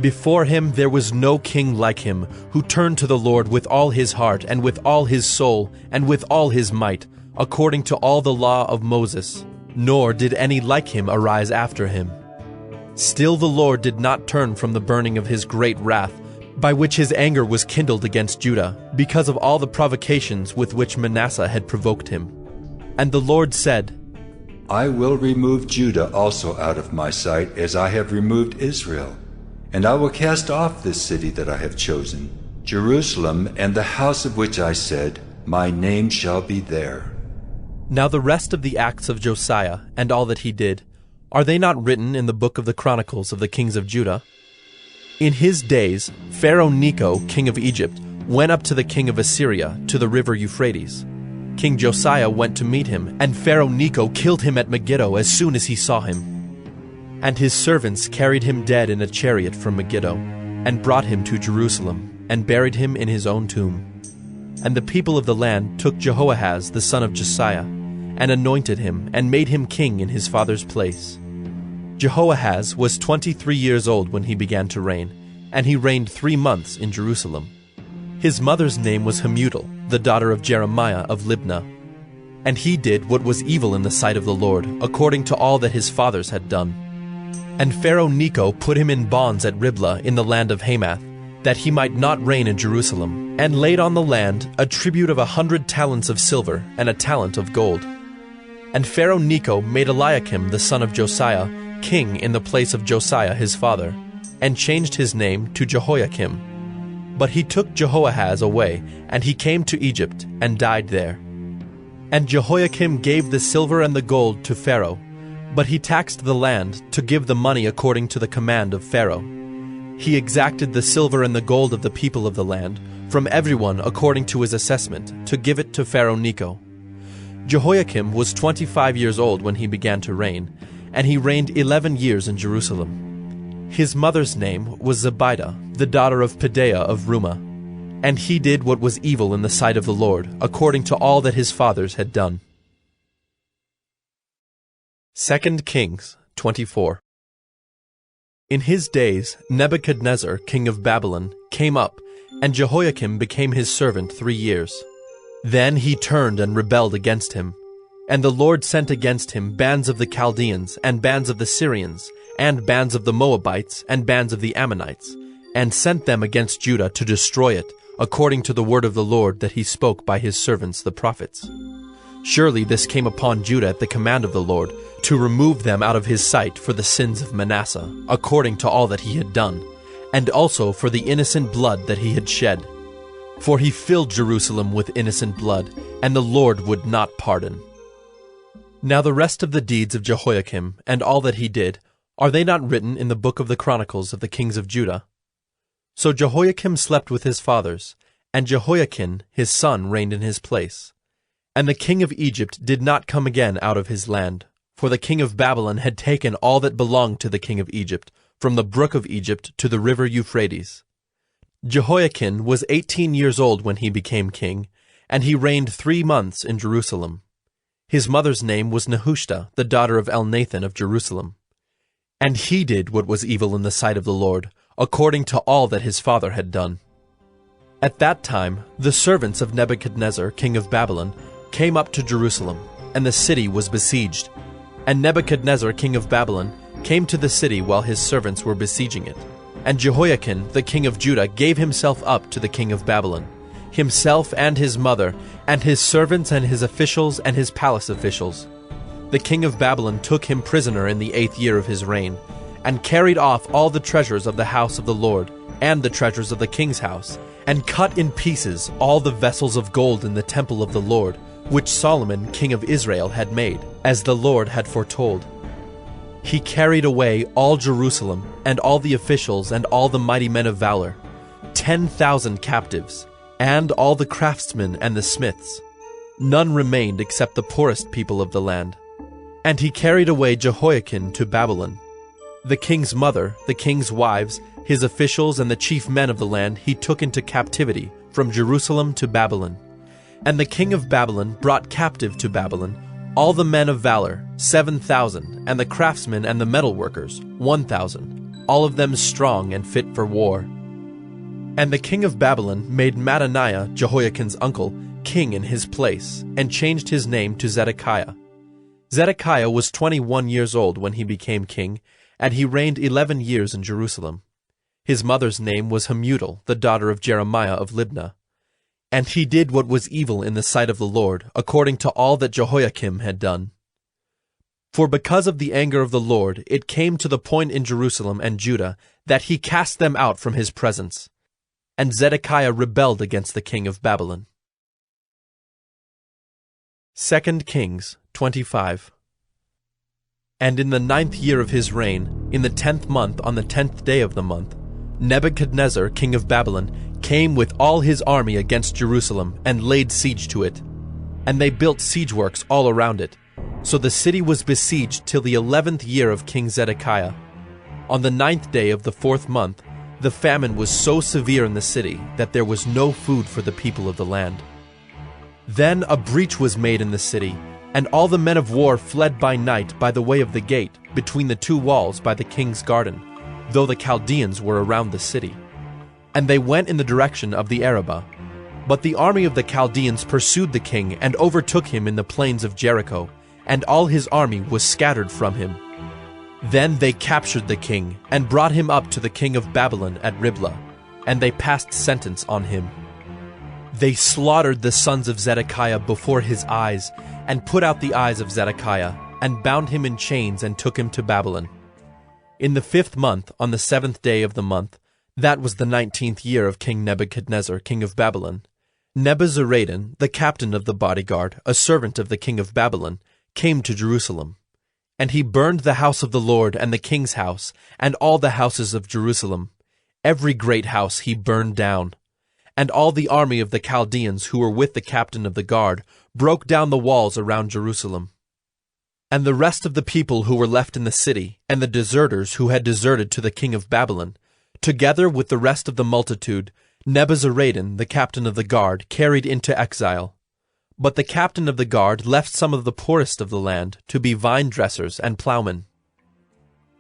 [SPEAKER 1] Before him there was no king like him, who turned to the Lord with all his heart, and with all his soul, and with all his might, according to all the law of Moses, nor did any like him arise after him. Still the Lord did not turn from the burning of his great wrath, by which his anger was kindled against Judah, because of all the provocations with which Manasseh had provoked him. And the Lord said,
[SPEAKER 18] I will remove Judah also out of my sight, as I have removed Israel. And I will cast off this city that I have chosen, Jerusalem, and the house of which I said, My name shall be there.
[SPEAKER 1] Now the rest of the acts of Josiah, and all that he did, are they not written in the book of the Chronicles of the kings of Judah? In his days, Pharaoh Necho, king of Egypt, went up to the king of Assyria, to the river Euphrates. King Josiah went to meet him, and Pharaoh Necho killed him at Megiddo as soon as he saw him. And his servants carried him dead in a chariot from Megiddo, and brought him to Jerusalem, and buried him in his own tomb. And the people of the land took Jehoahaz the son of Josiah, and anointed him, and made him king in his father's place. Jehoahaz was 23 years old when he began to reign, and he reigned 3 months in Jerusalem. His mother's name was Hamutal, the daughter of Jeremiah of Libnah. And he did what was evil in the sight of the Lord, according to all that his fathers had done. And Pharaoh Necho put him in bonds at Riblah in the land of Hamath, that he might not reign in Jerusalem, and laid on the land a tribute of 100 talents of silver and a talent of gold. And Pharaoh Necho made Eliakim the son of Josiah king in the place of Josiah his father, and changed his name to Jehoiakim. But he took Jehoahaz away, and he came to Egypt, and died there. And Jehoiakim gave the silver and the gold to Pharaoh, but he taxed the land to give the money according to the command of Pharaoh. He exacted the silver and the gold of the people of the land, from everyone according to his assessment, to give it to Pharaoh Necho. Jehoiakim was 25 years old when he began to reign, and he reigned 11 years in Jerusalem. His mother's name was Zebidah, the daughter of Pedaiah of Rumah. And he did what was evil in the sight of the Lord, according to all that his fathers had done. 2 Kings 24. In his days Nebuchadnezzar, king of Babylon, came up, and Jehoiakim became his servant 3 years. Then he turned and rebelled against him. And the Lord sent against him bands of the Chaldeans, and bands of the Syrians, and bands of the Moabites, and bands of the Ammonites, and sent them against Judah to destroy it, according to the word of the Lord that he spoke by his servants the prophets. Surely this came upon Judah at the command of the Lord, to remove them out of his sight for the sins of Manasseh, according to all that he had done, and also for the innocent blood that he had shed. For he filled Jerusalem with innocent blood, and the Lord would not pardon. Now the rest of the deeds of Jehoiakim, and all that he did, are they not written in the book of the Chronicles of the kings of Judah? So Jehoiakim slept with his fathers, and Jehoiachin his son reigned in his place. And the king of Egypt did not come again out of his land, for the king of Babylon had taken all that belonged to the king of Egypt, from the brook of Egypt to the river Euphrates. Jehoiachin was 18 years old when he became king, and he reigned 3 months in Jerusalem. His mother's name was Nehushta, the daughter of Elnathan of Jerusalem. And he did what was evil in the sight of the Lord, according to all that his father had done. At that time the servants of Nebuchadnezzar, king of Babylon, came up to Jerusalem, and the city was besieged. And Nebuchadnezzar, king of Babylon, came to the city while his servants were besieging it. And Jehoiachin, the king of Judah, gave himself up to the king of Babylon, himself and his mother, and his servants and his officials and his palace officials. The king of Babylon took him prisoner in the 8th year of his reign, and carried off all the treasures of the house of the Lord, and the treasures of the king's house, and cut in pieces all the vessels of gold in the temple of the Lord, which Solomon king of Israel had made, as the Lord had foretold. He carried away all Jerusalem, and all the officials and all the mighty men of valor, 10,000 captives, and all the craftsmen and the smiths. None remained except the poorest people of the land. And he carried away Jehoiachin to Babylon. The king's mother, the king's wives, his officials, and the chief men of the land he took into captivity from Jerusalem to Babylon. And the king of Babylon brought captive to Babylon all the men of valor, 7,000, and the craftsmen and the metalworkers, 1,000, all of them strong and fit for war. And the king of Babylon made Mattaniah, Jehoiachin's uncle, king in his place, and changed his name to Zedekiah. Zedekiah was 21 years old when he became king, and he reigned 11 years in Jerusalem. His mother's name was Hamutal, the daughter of Jeremiah of Libnah. And he did what was evil in the sight of the Lord, according to all that Jehoiakim had done. For because of the anger of the Lord, it came to the point in Jerusalem and Judah that he cast them out from his presence. And Zedekiah rebelled against the king of Babylon. 2 Kings 25. And in the 9th year of his reign, in the 10th month on the 10th day of the month, Nebuchadnezzar, king of Babylon, came with all his army against Jerusalem and laid siege to it. And they built siege works all around it. So the city was besieged till the 11th year of King Zedekiah. On the 9th day of the 4th month, the famine was so severe in the city that there was no food for the people of the land. Then a breach was made in the city, and all the men of war fled by night by the way of the gate, between the two walls by the king's garden, though the Chaldeans were around the city. And they went in the direction of the Arabah. But the army of the Chaldeans pursued the king and overtook him in the plains of Jericho, and all his army was scattered from him. Then they captured the king, and brought him up to the king of Babylon at Riblah, and they passed sentence on him. They slaughtered the sons of Zedekiah before his eyes, and put out the eyes of Zedekiah, and bound him in chains and took him to Babylon. In the 5th month, on the 7th day of the month, that was the 19th year of King Nebuchadnezzar, king of Babylon, Nebuzaradan, the captain of the bodyguard, a servant of the king of Babylon, came to Jerusalem. And he burned the house of the Lord and the king's house, and all the houses of Jerusalem. Every great house he burned down. And all the army of the Chaldeans who were with the captain of the guard broke down the walls around Jerusalem. And the rest of the people who were left in the city, and the deserters who had deserted to the king of Babylon, together with the rest of the multitude, Nebuzaradan, the captain of the guard, carried into exile. But the captain of the guard left some of the poorest of the land to be vine dressers and plowmen.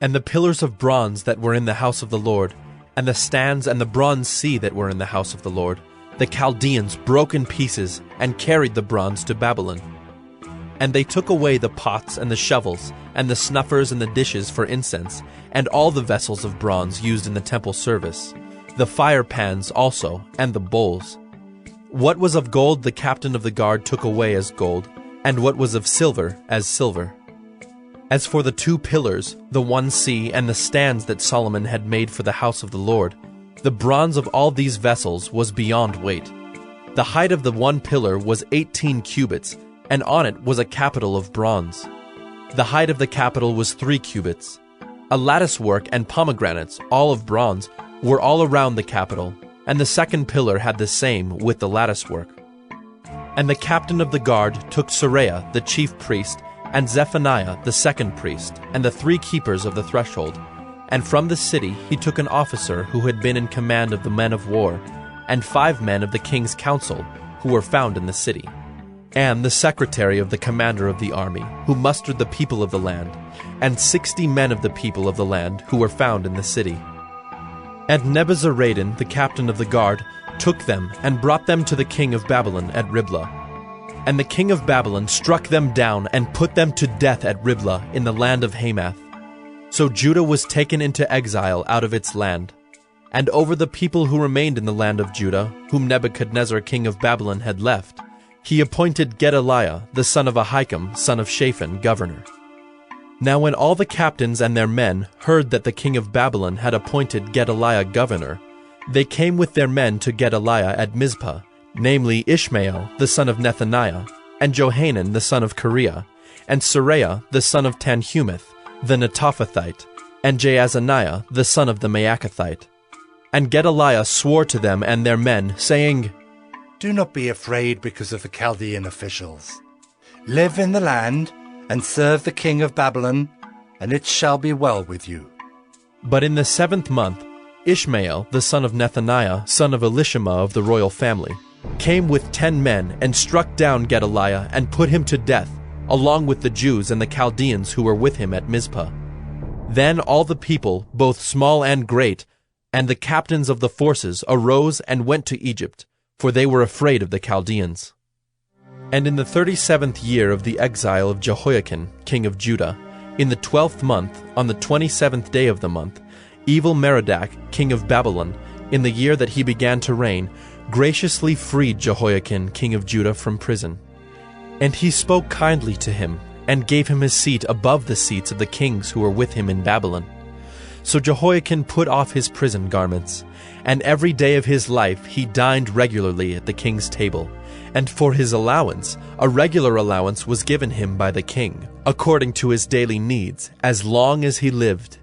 [SPEAKER 1] And the pillars of bronze that were in the house of the Lord, and the stands and the bronze sea that were in the house of the Lord, the Chaldeans broke in pieces and carried the bronze to Babylon. And they took away the pots and the shovels, and the snuffers and the dishes for incense, and all the vessels of bronze used in the temple service, the fire pans also, and the bowls. What was of gold the captain of the guard took away as gold, and what was of silver as silver. As for the 2 pillars, the one sea, and the stands that Solomon had made for the house of the Lord, the bronze of all these vessels was beyond weight. The height of the one pillar was 18 cubits, and on it was a capital of bronze. The height of the capital was 3 cubits. A latticework and pomegranates, all of bronze, were all around the capital, and the second pillar had the same with the latticework. And the captain of the guard took Seraiah the chief priest, and Zephaniah the second priest, and the 3 keepers of the threshold. And from the city he took an officer who had been in command of the men of war, and 5 men of the king's council, who were found in the city, and the secretary of the commander of the army, who mustered the people of the land, and 60 men of the people of the land, who were found in the city. And Nebuzaradan, the captain of the guard, took them and brought them to the king of Babylon at Riblah. And the king of Babylon struck them down and put them to death at Riblah in the land of Hamath. So Judah was taken into exile out of its land. And over the people who remained in the land of Judah, whom Nebuchadnezzar king of Babylon had left, he appointed Gedaliah, the son of Ahikam, son of Shaphan, governor. Now when all the captains and their men heard that the king of Babylon had appointed Gedaliah governor, they came with their men to Gedaliah at Mizpah, namely Ishmael the son of Nethaniah, and Johanan the son of Kareah, and Seraiah the son of Tanhumeth, the Netophathite, and Jaazaniah the son of the Maacathite. And Gedaliah swore to them and their men, saying,
[SPEAKER 10] Do not be afraid because of the Chaldean officials. Live in the land, and serve the king of Babylon, and it shall be well with you.
[SPEAKER 1] But in the 7th month, Ishmael, the son of Nethaniah, son of Elishama of the royal family, came with 10 men and struck down Gedaliah and put him to death, along with the Jews and the Chaldeans who were with him at Mizpah. Then all the people, both small and great, and the captains of the forces arose and went to Egypt, for they were afraid of the Chaldeans. And in the 37th year of the exile of Jehoiakim, king of Judah, in the 12th month, on the 27th day of the month, Evil-Merodach, king of Babylon, in the year that he began to reign, graciously freed Jehoiakim, king of Judah, from prison. And he spoke kindly to him, and gave him his seat above the seats of the kings who were with him in Babylon. So Jehoiakim put off his prison garments, and every day of his life he dined regularly at the king's table. And for his allowance, a regular allowance was given him by the king, according to his daily needs, as long as he lived.